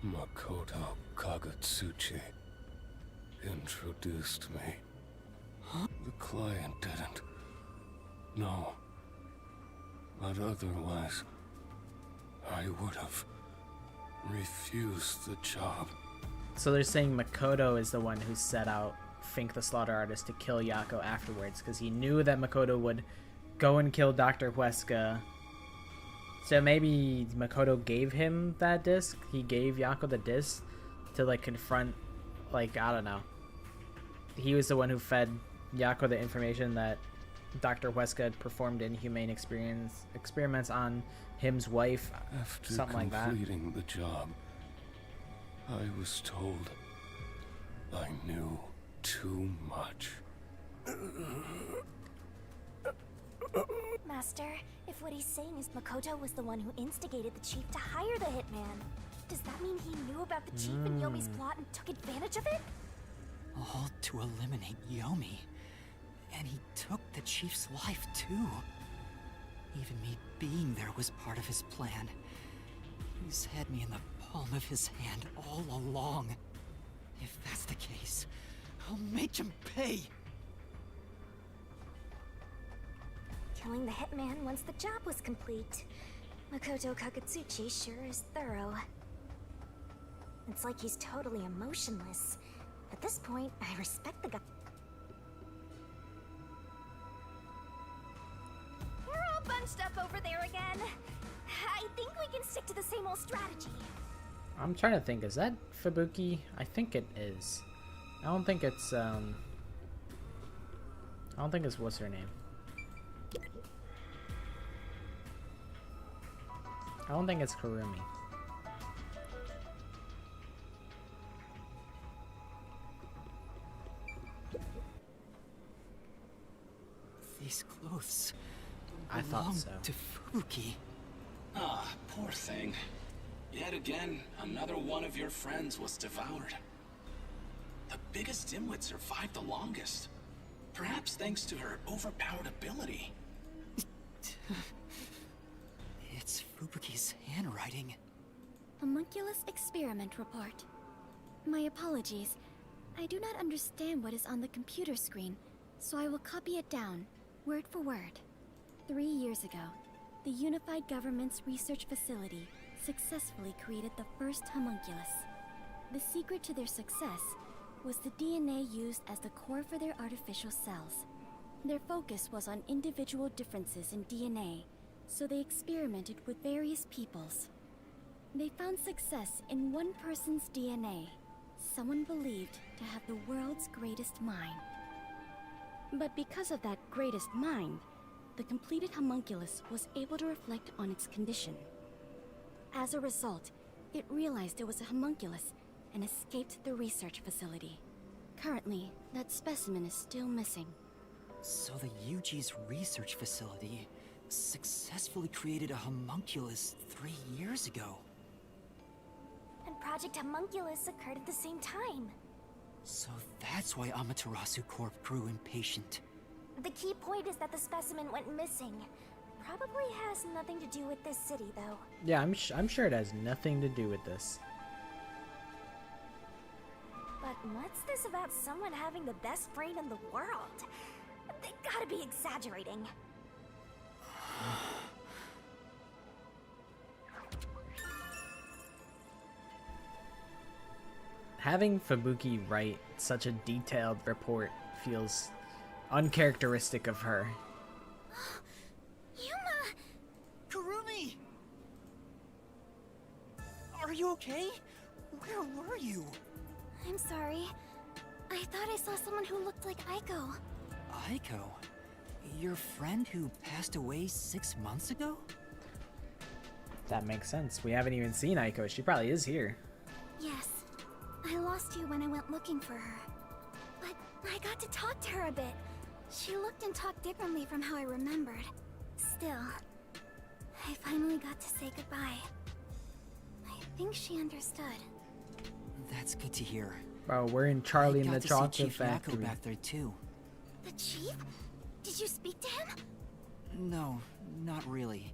K: Makoto Kagutsuchi introduced me. The client didn't. No. But otherwise, I would have refused the job.
A: So they're saying Makoto is the one who set out Fink the Slaughter Artist to kill Yako afterwards, because he knew that Makoto would go and kill Dr. Huesca. So maybe Makoto gave him that disc. He gave Yako the disc to like confront, like, I don't know. He was the one who fed Yako the information that Dr. Huesca had performed inhumane experiments on him's wife.
K: After
A: something like that.
K: completing the job, I was told I knew too much.
H: Master, if what he's saying is Makoto was the one who instigated the chief to hire the hitman, does that mean he knew about the chief and Yomi's plot and took advantage of it?
B: All to eliminate Yomi. And he took the chief's life too. Even me being there was part of his plan. He's had me in the palm of his hand all along. If that's the case, I'll make him pay.
H: Killing the hitman once the job was complete. Makoto Kagutsuchi sure is thorough. It's like he's totally emotionless. At this point, I respect the guy. We're all bunched up over there again. I think we can stick to the same old strategy.
A: I'm trying to think, is that Fubuki? I think it is. I don't think it's what's her name? I don't think it's Kurumi.
B: These clothes
A: I thought
B: belong
A: so.
B: to Fubuki.
E: Ah, poor thing. Yet again, another one of your friends was devoured. The biggest dimwit survived the longest. Perhaps thanks to her overpowered ability.
B: It's Fubuki's handwriting.
C: Homunculus experiment report. My apologies. I do not understand what is on the computer screen, so I will copy it down, word for word. 3 years ago, the Unified Government's research facility successfully created the first homunculus. The secret to their success was the DNA used as the core for their artificial cells. Their focus was on individual differences in DNA, so they experimented with various peoples. They found success in one person's DNA, someone believed to have the world's greatest mind. But because of that greatest mind, the completed homunculus was able to reflect on its condition. As a result, it realized it was a homunculus and escaped the research facility. Currently, that specimen is still missing.
B: So the UG's research facility successfully created a homunculus 3 years ago.
H: And Project Homunculus occurred at the same time.
B: So that's why Amaterasu Corp grew impatient.
H: The key point is that the specimen went missing. Probably has nothing to do with this city, though.
A: Yeah, I'm sure it has nothing to do with this.
H: But what's this about someone having the best brain in the world? They gotta be exaggerating.
A: Having Fubuki write such a detailed report feels uncharacteristic of her.
H: Yuma!
B: Kurumi! Are you okay? Where were you?
C: I'm sorry. I thought I saw someone who looked like Aiko.
B: Aiko? Your friend who passed away 6 months ago?
A: That makes sense. We haven't even seen Aiko. She probably is here.
C: Yes. I lost you when I went looking for her. But I got to talk to her a bit. She looked and talked differently from how I remembered. Still, I finally got to say goodbye. I think she understood.
B: That's good to hear.
A: Bro, we're in Charlie and
B: I
A: the
B: got to see
A: Chocolate
B: Chief
A: Factory.
B: Yako back there too.
C: The chief? Did you speak to him?
B: No, not really.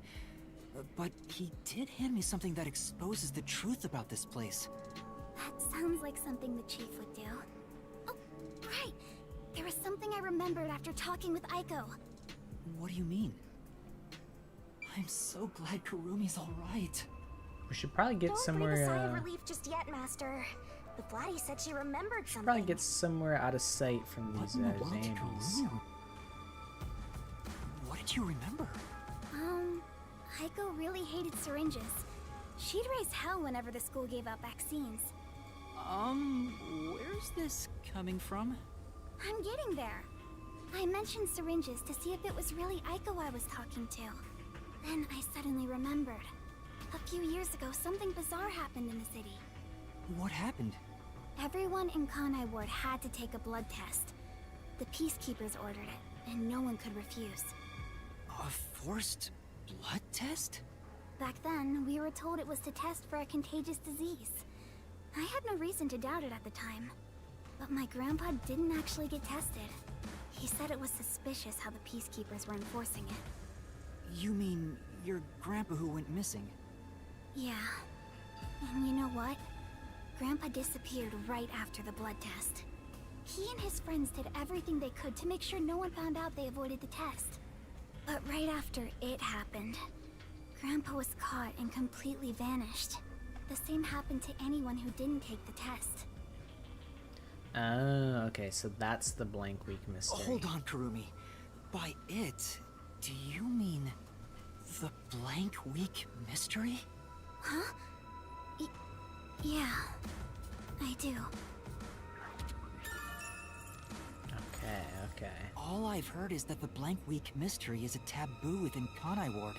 B: But he did hand me something that exposes the truth about this place.
C: That sounds like something the chief would do. Oh, right. There was something I remembered after talking with Aiko.
B: What do you mean? I'm so glad Kurumi's alright.
A: We should probably get
H: Don't
A: somewhere.
H: breathe a sigh of relief just yet, Master. The Flatty said she remembered something.
A: Probably get somewhere out of sight from these zombies.
B: What did you remember?
C: Heiko really hated syringes. She'd raise hell whenever the school gave out vaccines.
B: Where's this coming from?
C: I'm getting there. I mentioned syringes to see if it was really Aiko I was talking to. Then I suddenly remembered. A few years ago, something bizarre happened in the city.
B: What happened?
C: Everyone in Kanai Ward had to take a blood test. The peacekeepers ordered it, and no one could refuse.
B: A forced blood test?
C: Back then, we were told it was to test for a contagious disease. I had no reason to doubt it at the time. But my grandpa didn't actually get tested. He said it was suspicious how the peacekeepers were enforcing it.
B: You mean your grandpa who went missing?
C: Yeah. And you know what? Grandpa disappeared right after the blood test. He and his friends did everything they could to make sure no one found out they avoided the test. But right after it happened, Grandpa was caught and completely vanished. The same happened to anyone who didn't take the test.
A: Oh, okay, so that's the blank week mystery.
B: Hold on, Kurumi. By it, do you mean the blank week mystery?
C: Huh? Yeah, I do.
A: Okay.
B: All I've heard is that the blank week mystery is a taboo within Kanai Ward.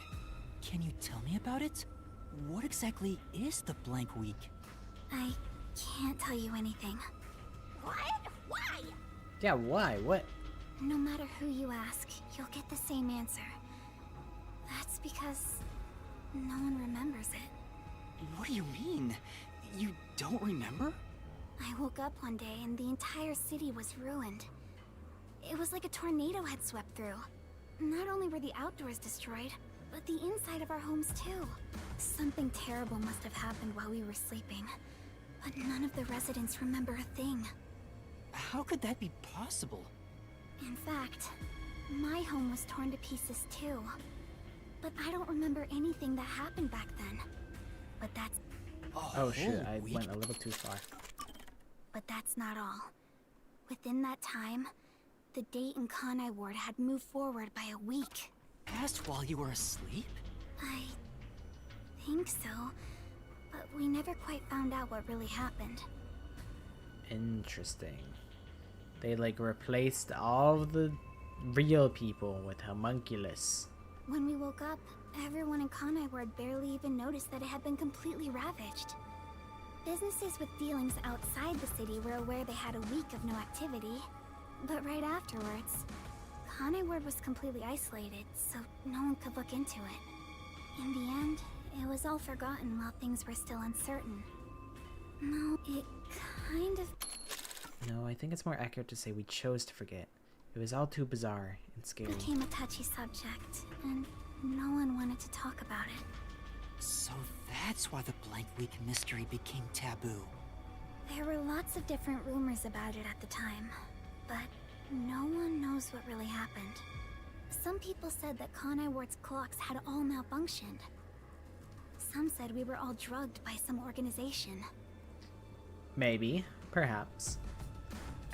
B: Can you tell me about it? What exactly is the blank week?
C: I can't tell you anything.
H: What? Why?
A: Yeah, why? What?
C: No matter who you ask, you'll get the same answer. That's because no one remembers it.
B: What do you mean? You don't remember?
C: I woke up one day and the entire city was ruined. It was like a tornado had swept through. Not only were the outdoors destroyed, but the inside of our homes too. Something terrible must have happened while we were sleeping. But none of the residents remember a thing.
B: How could that be possible?
C: In fact, my home was torn to pieces too. But I don't remember anything that happened back then. But that's...
A: Oh shit, I went a little too far.
C: But that's not all. Within that time, the date in Kanai Ward had moved forward by a week.
B: Passed while you were asleep?
C: I think so. But we never quite found out what really happened.
A: Interesting. They like replaced all the real people with homunculus.
C: When we woke up, everyone in Kanai Ward barely even noticed that it had been completely ravaged. Businesses with dealings outside the city were aware they had a week of no activity. But right afterwards, Kanai Ward was completely isolated, so no one could look into it. In the end, it was all forgotten while things were still uncertain. No, it kind of...
A: No, I think it's more accurate to say we chose to forget. It was all too bizarre and scary.
C: became a touchy subject, and no one wanted to talk about it.
B: So that's why the blank week mystery became taboo.
C: There were lots of different rumors about it at the time, but no one knows what really happened. Some people said that Kanai Ward's clocks had all malfunctioned. Some said we were all drugged by some organization.
A: Maybe, perhaps.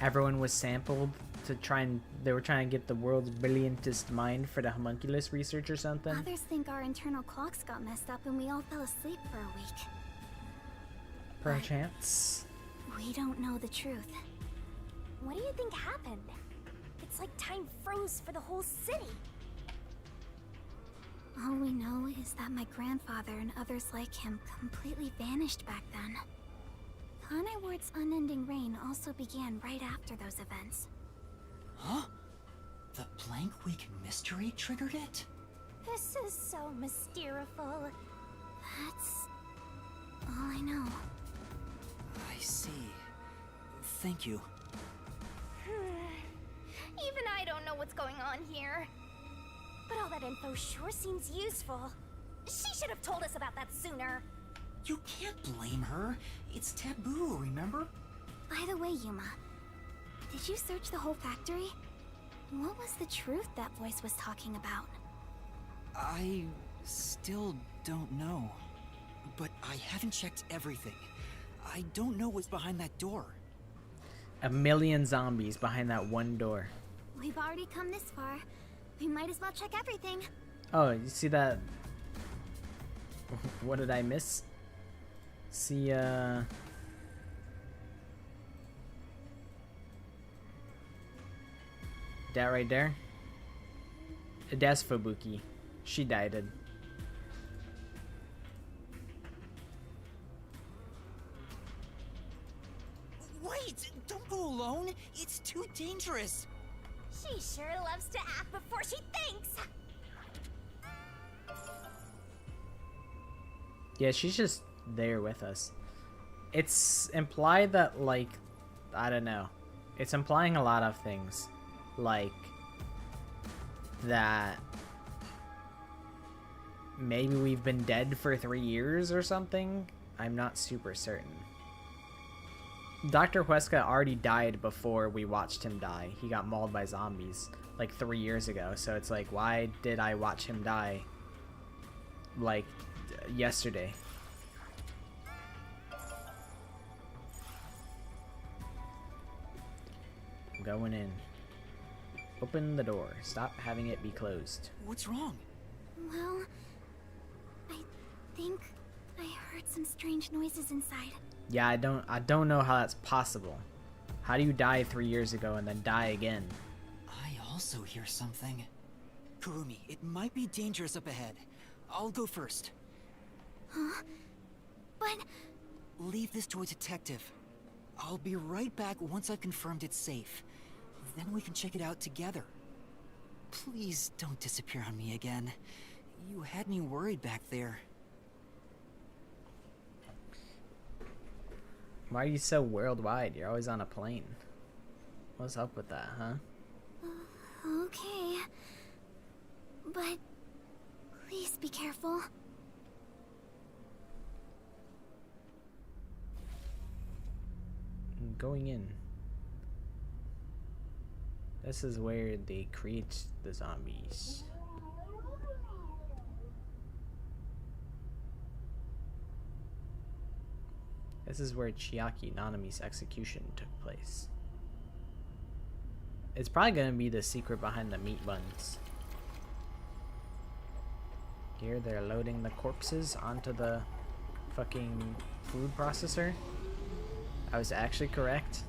A: Everyone was sampled to they were trying to get the world's brilliantest mind for the homunculus research or something.
C: Others think our internal clocks got messed up and we all fell asleep for a week.
A: Perchance.
C: We don't know the truth.
H: What do you think happened? It's like time froze for the whole city.
C: All we know is that my grandfather and others like him completely vanished back then. Kanai Ward's unending reign also began right after those events.
B: Huh? The blank week mystery triggered it?
H: This is so mysteriful.
C: That's all I know.
B: I see. Thank you.
H: Even I don't know what's going on here. But all that info sure seems useful. She should have told us about that sooner.
B: You can't blame her. It's taboo, remember?
C: By the way, Yuma, did you search the whole factory? What was the truth that voice was talking about?
B: I still don't know. But I haven't checked everything.
F: I don't know what's behind that door.
A: A million zombies behind that one door.
C: We've already come this far. We might as well check everything.
A: Oh, you see that? What did I miss? See, that right there? That's Fubuki. She died.
F: Wait! Don't go alone! It's too dangerous!
C: She sure loves to act before she thinks.
A: Yeah, she's just there with us. It's implied that, like, I don't know. It's implying a lot of things. Like, that maybe we've been dead for 3 years or something. I'm not super certain. Dr. Huesca already died before we watched him die. He got mauled by zombies like 3 years ago. So it's like, why did I watch him die like yesterday? I'm going in. Open the door. Stop having it be closed.
F: What's wrong?
C: Well, I think I heard some strange noises inside.
A: Yeah, I don't know how that's possible. How do you die 3 years ago and then die again?
F: I also hear something. Kurumi, it might be dangerous up ahead. I'll go first.
C: Huh? But...
F: Leave this to a detective. I'll be right back once I've confirmed it's safe. Then we can check it out together. Please don't disappear on me again. You had me worried back there.
A: Why are you so worldwide? You're always on a plane. What's up with that, huh?
C: Okay. But... please be careful.
A: I'm going in. This is where they create the zombies. This is where Chiaki Nanami's execution took place. It's probably gonna be the secret behind the meat buns. Here they're loading the corpses onto the fucking food processor. I was actually correct.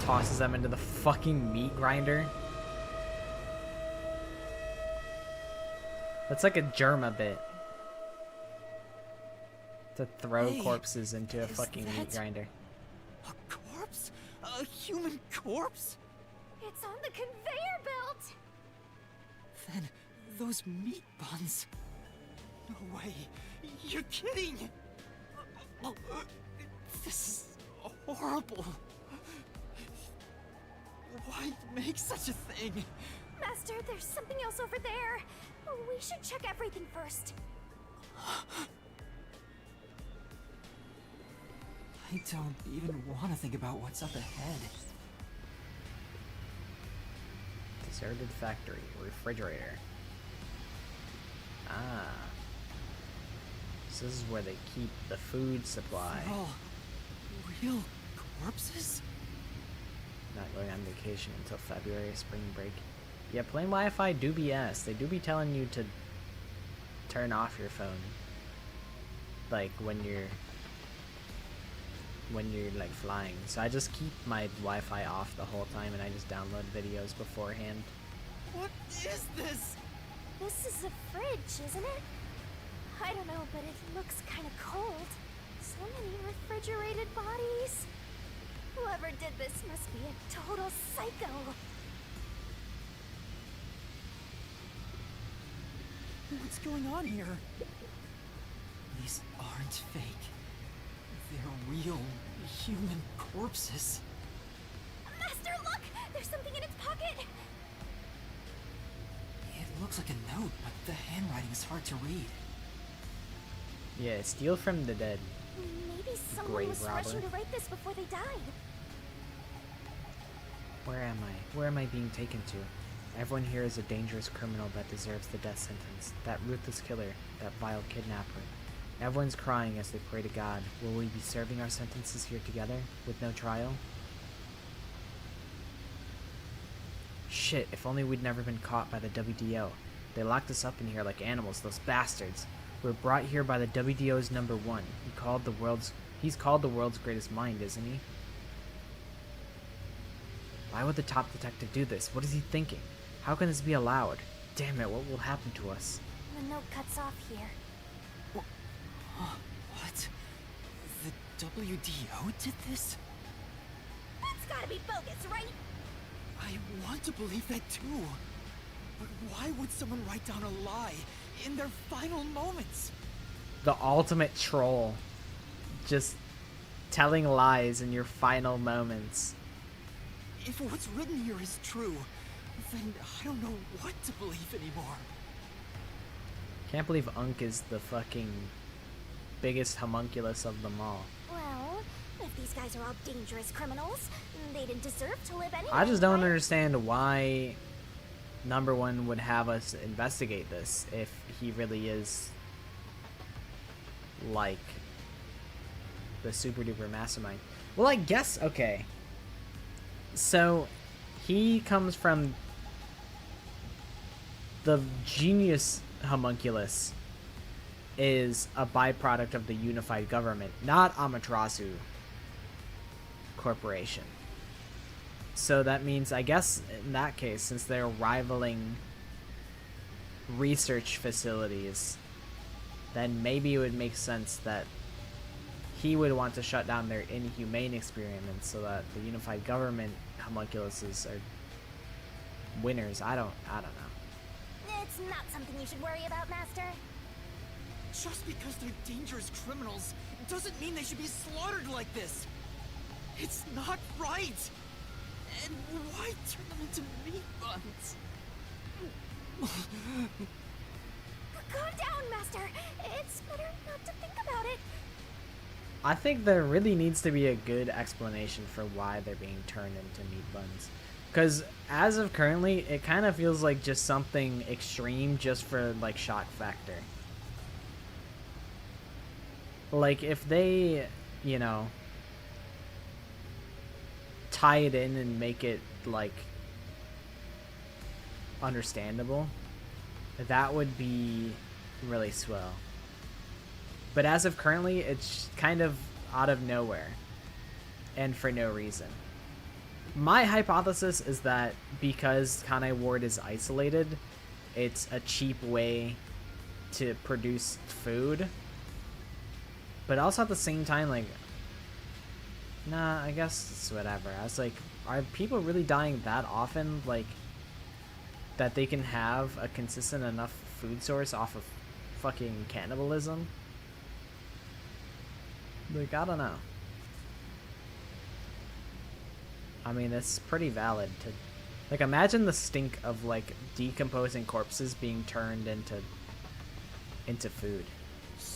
A: Tosses them into the fucking meat grinder. That's like a Germa bit. To throw corpses into a fucking meat grinder.
F: A corpse? A human corpse?
C: It's on the conveyor belt!
F: Then those meat buns. No way. You're kidding! This is horrible. Why make such a thing?
C: Master, there's something else over there. We should check everything first.
F: I don't even want to think about what's up ahead.
A: Deserted factory, refrigerator. Ah. So this is where they keep the food supply.
F: Oh, real corpses?
A: Not going on vacation until February, spring break. Yeah, playing Wi-Fi do be ass. They do be telling you to turn off your phone. Like when you're like flying. So I just keep my Wi-Fi off the whole time and I just download videos beforehand.
F: What is this?
C: This is a fridge, isn't it? I don't know, but it looks kind of cold. So many refrigerated bodies. Whoever did this must be a total psycho.
F: What's going on here? These aren't fake. They're real human corpses.
C: Master, look! There's something in its pocket!
F: It looks like a note, but the handwriting is hard to read.
A: Yeah, steal from the dead.
C: Maybe someone
A: Grave
C: was
A: robber.
C: rushing to write this before they died.
A: Where am I? Where am I being taken to? Everyone here is a dangerous criminal that deserves the death sentence. That ruthless killer, that vile kidnapper. Everyone's crying as they pray to God. Will we be serving our sentences here together, with no trial? Shit, if only we'd never been caught by the WDO. They locked us up in here like animals, those bastards. We're brought here by the WDO's #1. He's called the world's greatest mind, isn't he? Why would the top detective do this? What is he thinking? How can this be allowed? Damn it, what will happen to us?
H: The note cuts off here.
F: What? The WDO did this?
H: That's gotta be bogus, right?
F: I want to believe that too. But why would someone write down a lie in their final moments?
A: The ultimate troll. Just telling lies in your final moments.
F: If what's written here is true, then I don't know what to believe anymore.
A: Can't believe Unk is the fucking biggest homunculus of them all.
H: Well, if these guys are all dangerous criminals, they didn't deserve to live anyway.
A: I just don't understand why #1 would have us investigate this if he really is like the super duper mastermind. Well, I guess, okay. So he comes from the genius homunculus is a byproduct of the unified government, not Amaterasu Corporation. So that means, I guess, in that case, since they're rivaling research facilities, then maybe it would make sense that he would want to shut down their inhumane experiments so that the unified government homunculuses are winners. I don't know.
H: It's not something you should worry about, Master.
F: Just because they're dangerous criminals doesn't mean they should be slaughtered like this. It's not right. And why turn them into meat buns?
H: Calm down, Master. It's better not to think about it.
A: I think there really needs to be a good explanation for why they're being turned into meat buns. Because as of currently, it kind of feels like just something extreme just for, like, shock factor. Like, if they, you know, tie it in and make it, like, understandable, that would be really swell. But as of currently, it's kind of out of nowhere and for no reason. My hypothesis is that because Kanai Ward is isolated, it's a cheap way to produce food. But also at the same time, like, nah, I guess it's whatever. I was like, are people really dying that often? Like, that they can have a consistent enough food source off of fucking cannibalism? Like, I don't know. I mean, it's pretty valid to... Like, imagine the stink of, like, decomposing corpses being turned into food.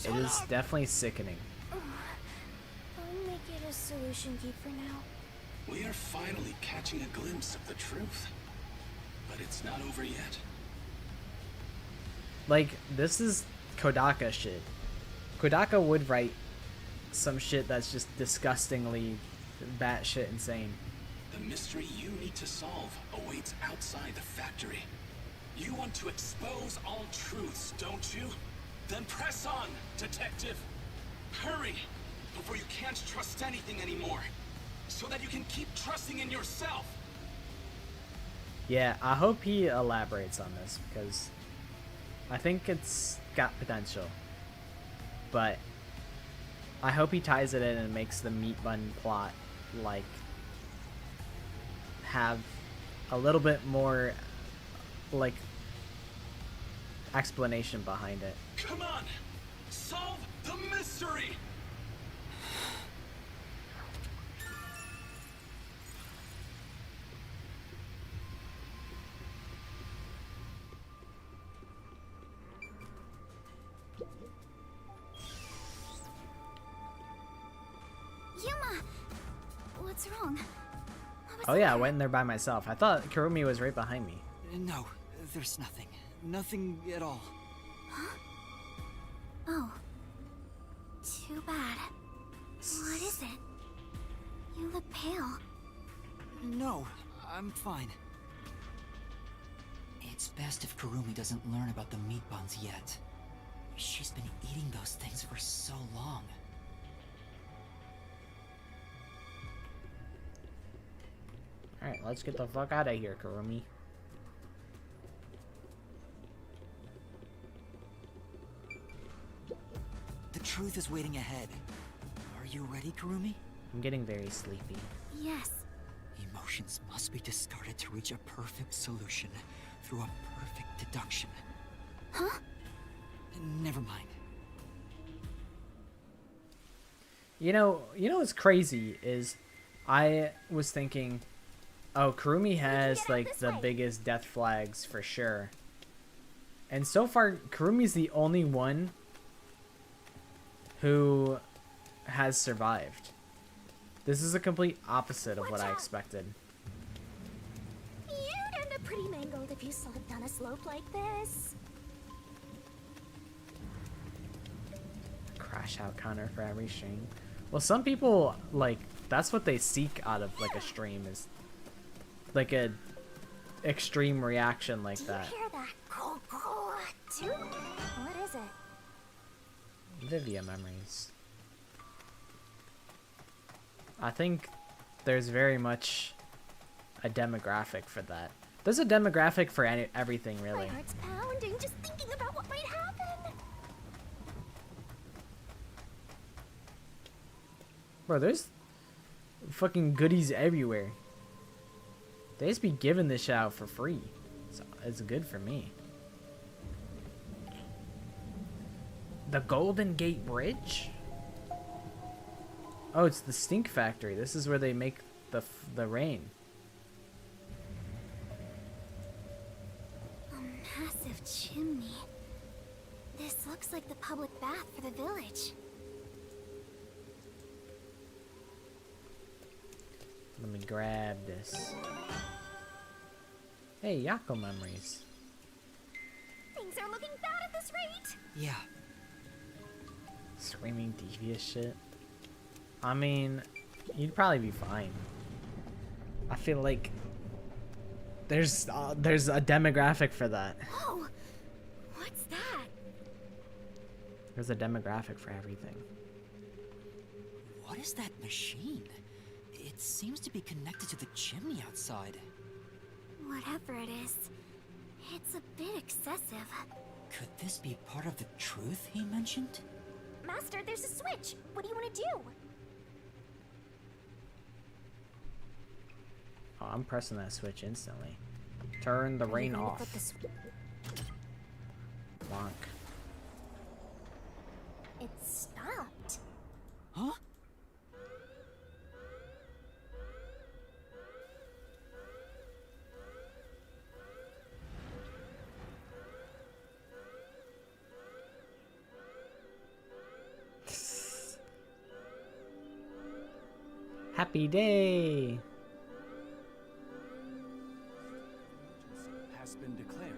A: It is definitely sickening.
H: I'll make it a solution keep for now.
E: We are finally catching a glimpse of the truth. But it's not over yet.
A: Like, this is Kodaka shit. Kodaka would write some shit that's just disgustingly batshit insane.
E: The mystery you need to solve awaits outside the factory. You want to expose all truths, don't you? Then press on, detective. Hurry, before you can't trust anything anymore. So that you can keep trusting in yourself.
A: Yeah, I hope he elaborates on this, because I think it's got potential. But I hope he ties it in and makes the meat bun plot, like, have a little bit more, like, explanation behind it.
E: Come on! Solve the mystery!
H: Yuma! What's wrong?
A: Oh yeah, I went in there by myself. I thought Kurumi was right behind me.
F: No, there's nothing. Nothing at all.
C: Huh? Oh. Too bad. What is it? You look pale.
F: No, I'm fine. It's best if Kurumi doesn't learn about the meat buns yet. She's been eating those things for so long.
A: Alright, let's get the fuck out of here, Kurumi.
F: The truth is waiting ahead. Are you ready, Kurumi?
A: I'm getting very sleepy.
C: Yes.
F: Emotions must be discarded to reach a perfect solution through a perfect deduction.
C: Huh?
F: Never mind.
A: You know what's crazy is I was thinking, oh, Kurumi has like the biggest death flags for sure. And so far, Kurumi's the only one who has survived. This is a complete opposite of what I expected.
C: You'd end up pretty mangled if you slipped down a slope like this.
A: Crash out counter for every stream. Well, some people, like, that's what they seek out of, like, a stream, is, like, a extreme reaction like that.
C: Do you hear that? What is it?
A: Vivia memories. I think there's very much a demographic for that. There's a demographic for everything, really.
C: My heart's pounding just thinking about what might happen.
A: Bro, there's fucking goodies everywhere. They just be giving this shit out for free. So it's good for me. The Golden Gate Bridge? Oh, it's the Stink Factory. This is where they make the rain.
C: A massive chimney. This looks like the public bath for the village.
A: Let me grab this. Hey, Yako memories.
C: Things are looking bad at this rate.
F: Yeah.
A: Screaming devious shit. I mean, you'd probably be fine. I feel like there's a demographic for that.
C: Whoa! What's that?
A: There's a demographic for everything.
F: What is that machine? It seems to be connected to the chimney outside.
C: Whatever it is, it's a bit excessive.
F: Could this be part of the truth he mentioned?
C: Master, there's a switch. What do you want to do?
A: Oh, I'm pressing that switch instantly. Turn the rain off. Bonk.
C: It stopped.
F: Huh?
A: Happy day!
E: Has been declared.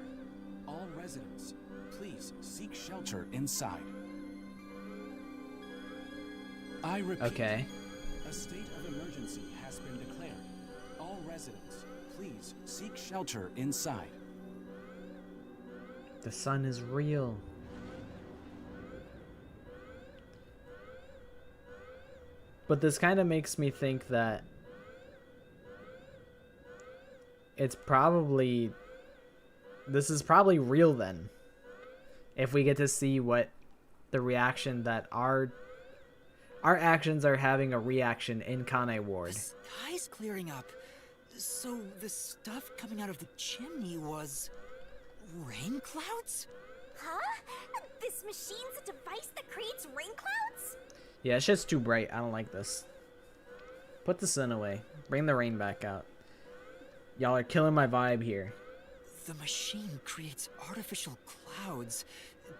E: All residents, please seek shelter inside. I repeat.
A: Okay.
E: A state of emergency has been declared. All residents, please seek shelter inside.
A: The sun is real. But this kind of makes me think that this is probably real then. If we get to see what the reaction that our actions are having a reaction in Kane Ward.
F: The sky's clearing up. So the stuff coming out of the chimney was rain clouds?
C: Huh? This machine's a device that creates rain clouds?
A: Yeah, it's just too bright. I don't like this. Put the sun away. Bring the rain back out. Y'all are killing my vibe here.
F: The machine creates artificial clouds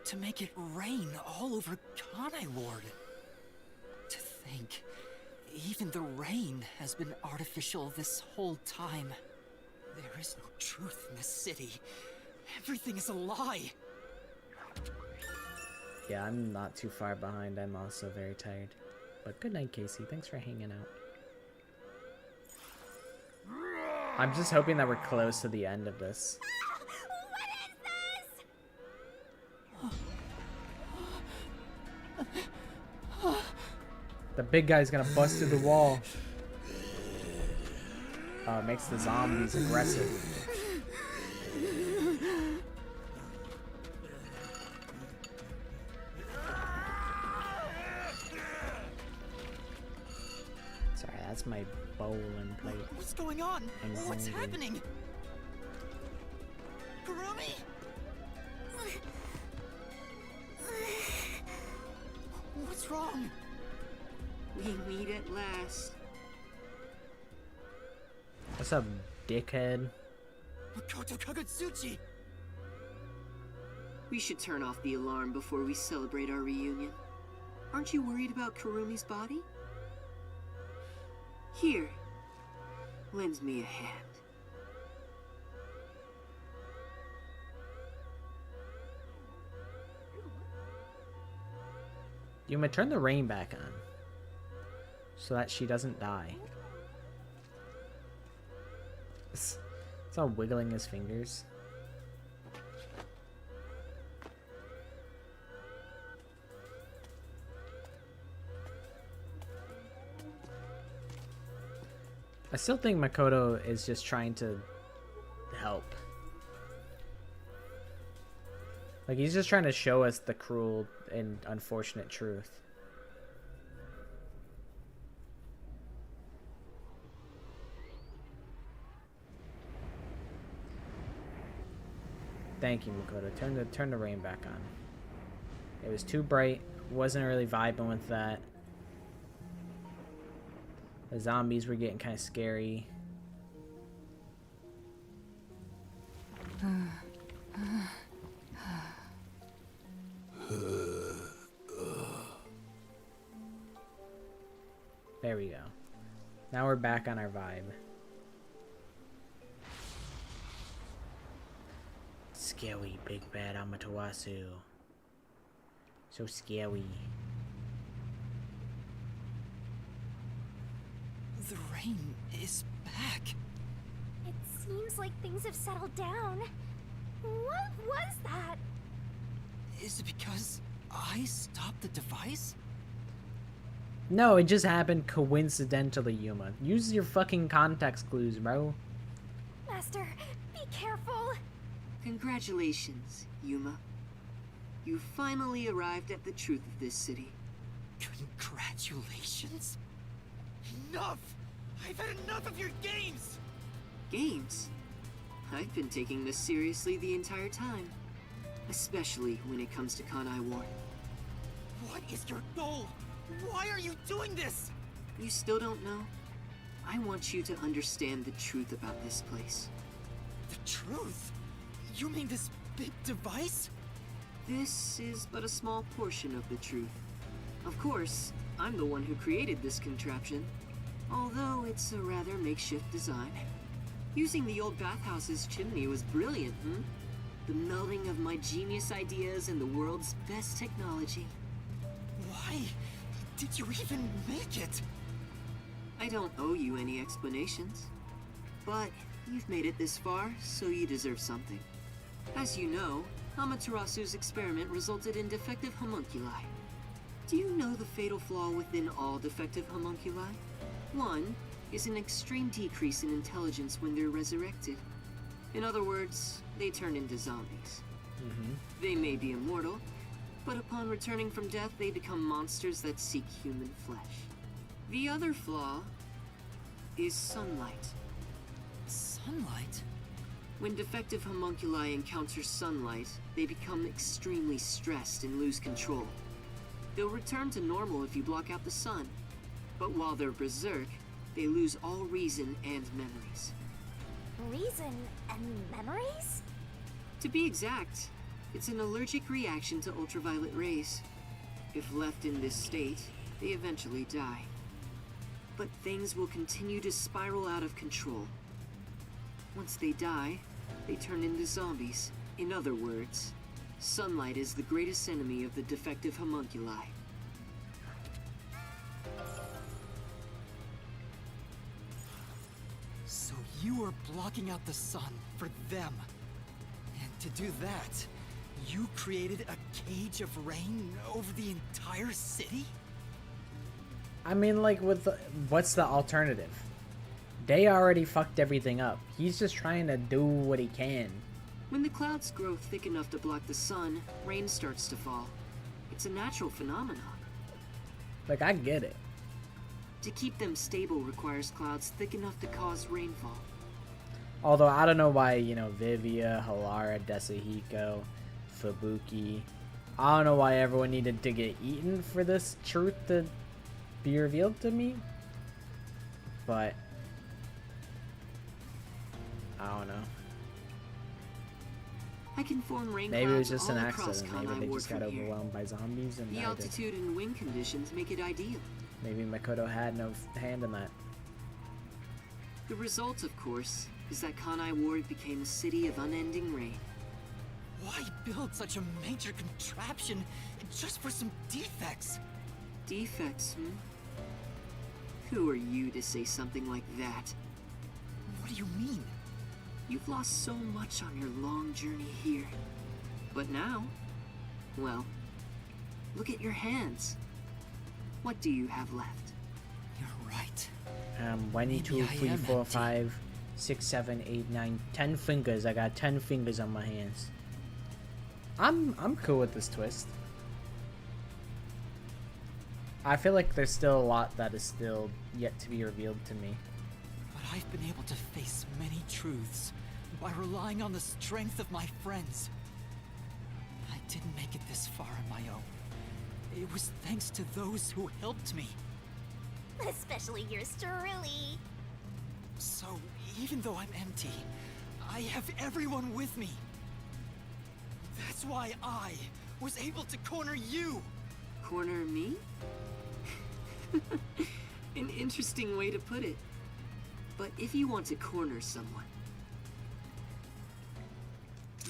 F: to make it rain all over Kane Ward. To think, even the rain has been artificial this whole time. There is no truth in this city. Everything is a lie.
A: Yeah, I'm not too far behind. I'm also very tired. But good night, Casey. Thanks for hanging out. I'm just hoping that we're close to the end of this. The big guy's gonna bust through the wall. Oh, it makes the zombies aggressive. Sorry, that's my bowling plate.
F: What's going on?
A: I'm
F: What's
A: hungry.
F: happening? Kurumi? What's wrong?
L: We meet at last.
A: What's up, dickhead?
F: Makoto Kagutsuchi!
L: We should turn off the alarm before we celebrate our reunion. Aren't you worried about Kurumi's body? Here, lend me a hand.
A: Yuma, turn the rain back on. So that she doesn't die. It's all wiggling his fingers. I still think Makoto is just trying to help. Like, he's just trying to show us the cruel and unfortunate truth. Thank you, Makoto. Turn the rain back on. It was too bright. Wasn't really vibing with that. The zombies were getting kind of scary. There we go. Now we're back on our vibe. Scary, big bad Amaterasu. So scary.
F: The rain is back.
C: It seems like things have settled down. What was that?
F: Is it because I stopped the device?
A: No, it just happened coincidentally, Yuma. Use your fucking context clues, bro.
C: Master, be careful.
L: Congratulations, Yuma. You finally arrived at the truth of this city.
F: Congratulations. Enough! I've had enough of your games!
L: Games? I've been taking this seriously the entire time. Especially when it comes to Kanai Ward.
F: What is your goal? Why are you doing this?
L: You still don't know? I want you to understand the truth about this place.
F: The truth? You mean this big device?
L: This is but a small portion of the truth. Of course, I'm the one who created this contraption, although it's a rather makeshift design. Using the old bathhouse's chimney was brilliant, The melding of my genius ideas and the world's best technology.
F: Why did you even make it?
L: I don't owe you any explanations. But you've made it this far, so you deserve something. As you know, Amaterasu's experiment resulted in defective homunculi. Do you know the fatal flaw within all defective homunculi? One is an extreme decrease in intelligence when they're resurrected. In other words, they turn into zombies. They may be immortal, but upon returning from death, they become monsters that seek human flesh. The other flaw is sunlight.
F: Sunlight?
L: When defective homunculi encounter sunlight, they become extremely stressed and lose control. They'll return to normal if you block out the sun, but while they're berserk, they lose all reason and memories.
C: Reason and memories?
L: To be exact, it's an allergic reaction to ultraviolet rays. If left in this state, they eventually die. But things will continue to spiral out of control. Once they die, they turn into zombies. In other words, sunlight is the greatest enemy of the defective homunculi.
F: So you are blocking out the sun for them. And to do that, you created a cage of rain over the entire city?
A: I mean, like, what's the alternative? They already fucked everything up. He's just trying to do what he can.
L: When the clouds grow thick enough to block the sun, rain starts to fall. It's a natural phenomenon.
A: Like, I get it.
L: To keep them stable requires clouds thick enough to cause rainfall.
A: Although, I don't know why, you know, Vivia, Halara, Desahiko, Fubuki... I don't know why everyone needed to get eaten for this truth to be revealed to me. But... I don't know.
L: I can form rain
A: Maybe it was
L: clouds
A: just an
L: all across
A: accident. Maybe
L: Kanai
A: they
L: Ward
A: just got
L: from here.
A: overwhelmed by zombies and
L: The
A: died.
L: altitude and wind conditions make it ideal.
A: Maybe Makoto had no hand in that.
L: The result, of course, is that Kanai Ward became a city of unending rain.
F: Why build such a major contraption just for some defects?
L: Defects, Who are you to say something like that?
F: What do you mean?
L: You've lost so much on your long journey here. But now, well, look at your hands. What do you have left?
F: You're right.
A: 1,
F: Maybe
A: 2,
F: I
A: 3,
F: am
A: 4,
F: empty.
A: 5, 6, 7, 8, 9, 10 fingers. I got 10 fingers on my hands. I'm cool with this twist. I feel like there's still a lot that is still yet to be revealed to me.
F: But I've been able to face many truths by relying on the strength of my friends. I didn't make it this far on my own. It was thanks to those who helped me.
C: Especially yours truly.
F: So, even though I'm empty, I have everyone with me. That's why I was able to corner you.
L: Corner me? An interesting way to put it. But if you want to corner someone,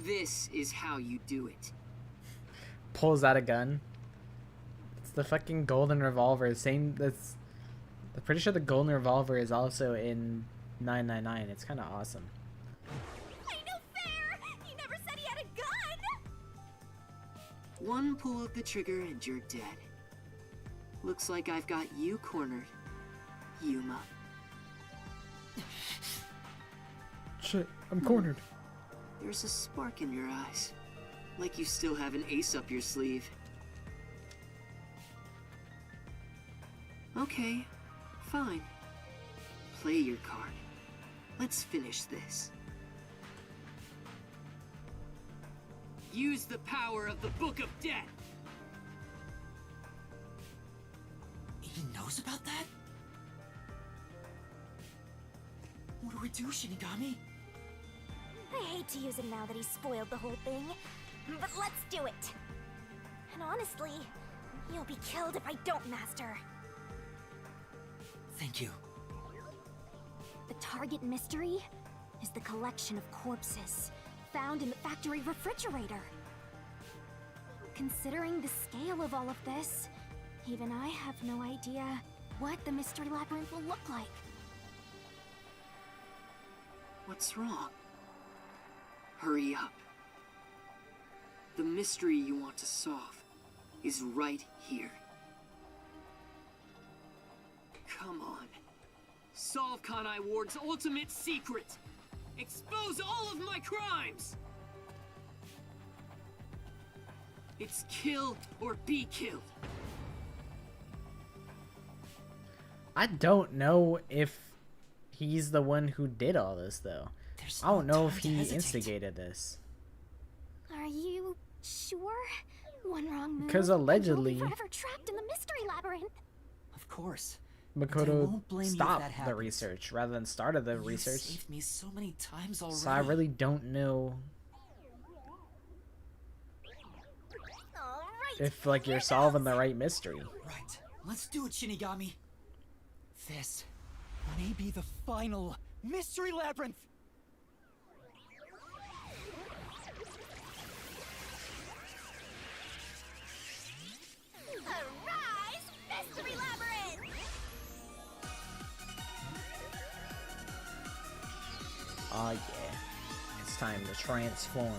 L: this is how you do it.
A: Pulls out a gun. It's the fucking golden revolver. Same. That's. I'm pretty sure the golden revolver is also in 999. It's kind of awesome.
C: Ain't no fair! He never said he had a gun!
L: One pull of the trigger and you're dead. Looks like I've got you cornered, Yuma.
A: Shit, I'm cornered.
L: There's a spark in your eyes, like you still have an ace up your sleeve. Okay, fine. Play your card. Let's finish this. Use the power of the Book of Death!
F: He knows about that? What do we do, Shinigami?
C: I hate to use him now that he's spoiled the whole thing, but let's do it. And honestly, you'll be killed if I don't, Master.
F: Thank you.
C: The target mystery is the collection of corpses found in the factory refrigerator. Considering the scale of all of this, even I have no idea what the mystery labyrinth will look like.
L: What's wrong? Hurry up. The mystery you want to solve is right here. Come on. Solve Kanai Ward's ultimate secret! Expose all of my crimes! It's kill or be killed.
A: I don't know if he's the one who did all this, though. I don't know if he instigated this.
C: Are you sure? One wrong move,
A: 'Cause
C: and
A: allegedly-
C: you'll be forever trapped in the mystery labyrinth.
F: Of course. I
A: Makoto
F: won't blame you if
A: stopped
F: that
A: the
F: happens.
A: research rather than started the
F: You've
A: research.
F: saved me so many times already.
A: So I really don't know
C: All right.
A: if, like, you're solving the right mystery.
F: Right. Let's do it, Shinigami. This may be the final mystery labyrinth.
A: Oh yeah, it's time to transform.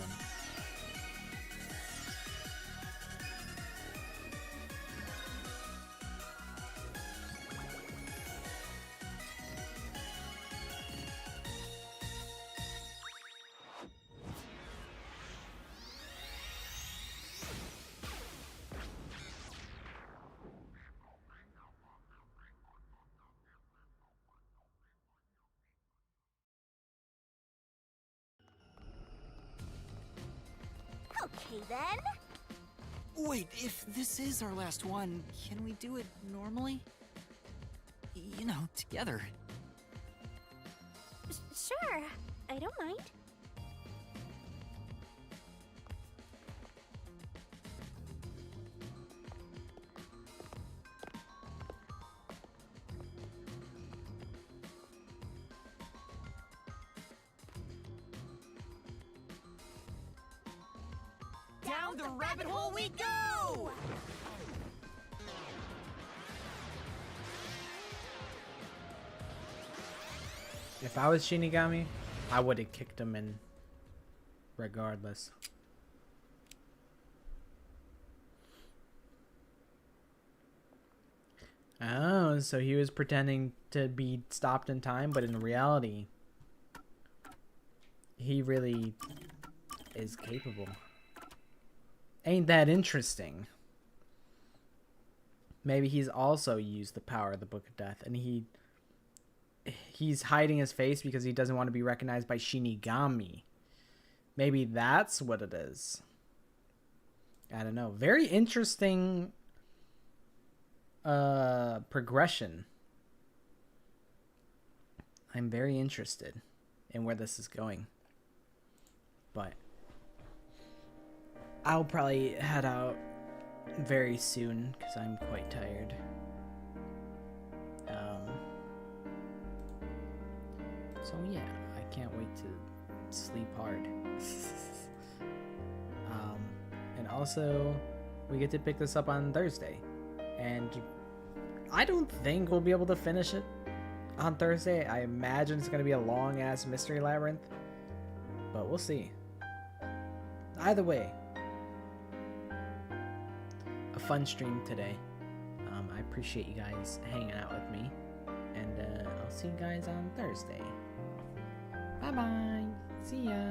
C: Okay then.
F: Wait, if this is our last one, can we do it normally? You know, together.
C: Sure, I don't mind.
F: Down the rabbit hole we go!
A: If I was Shinigami, I would have kicked him in regardless. Oh, so he was pretending to be stopped in time, but in reality, he really is capable. Ain't that interesting? Maybe he's also used the power of the Book of Death, and he's hiding his face because he doesn't want to be recognized by Shinigami. Maybe that's what it is. I don't know. Very interesting progression. I'm very interested in where this is going. But I'll probably head out very soon because I'm quite tired. So yeah, I can't wait to sleep hard. And also, we get to pick this up on Thursday. And I don't think we'll be able to finish it on Thursday. I imagine it's going to be a long-ass mystery labyrinth. But we'll see. Either way, a fun stream today. I appreciate you guys hanging out with me. And I'll see you guys on Thursday. Bye-bye. See ya.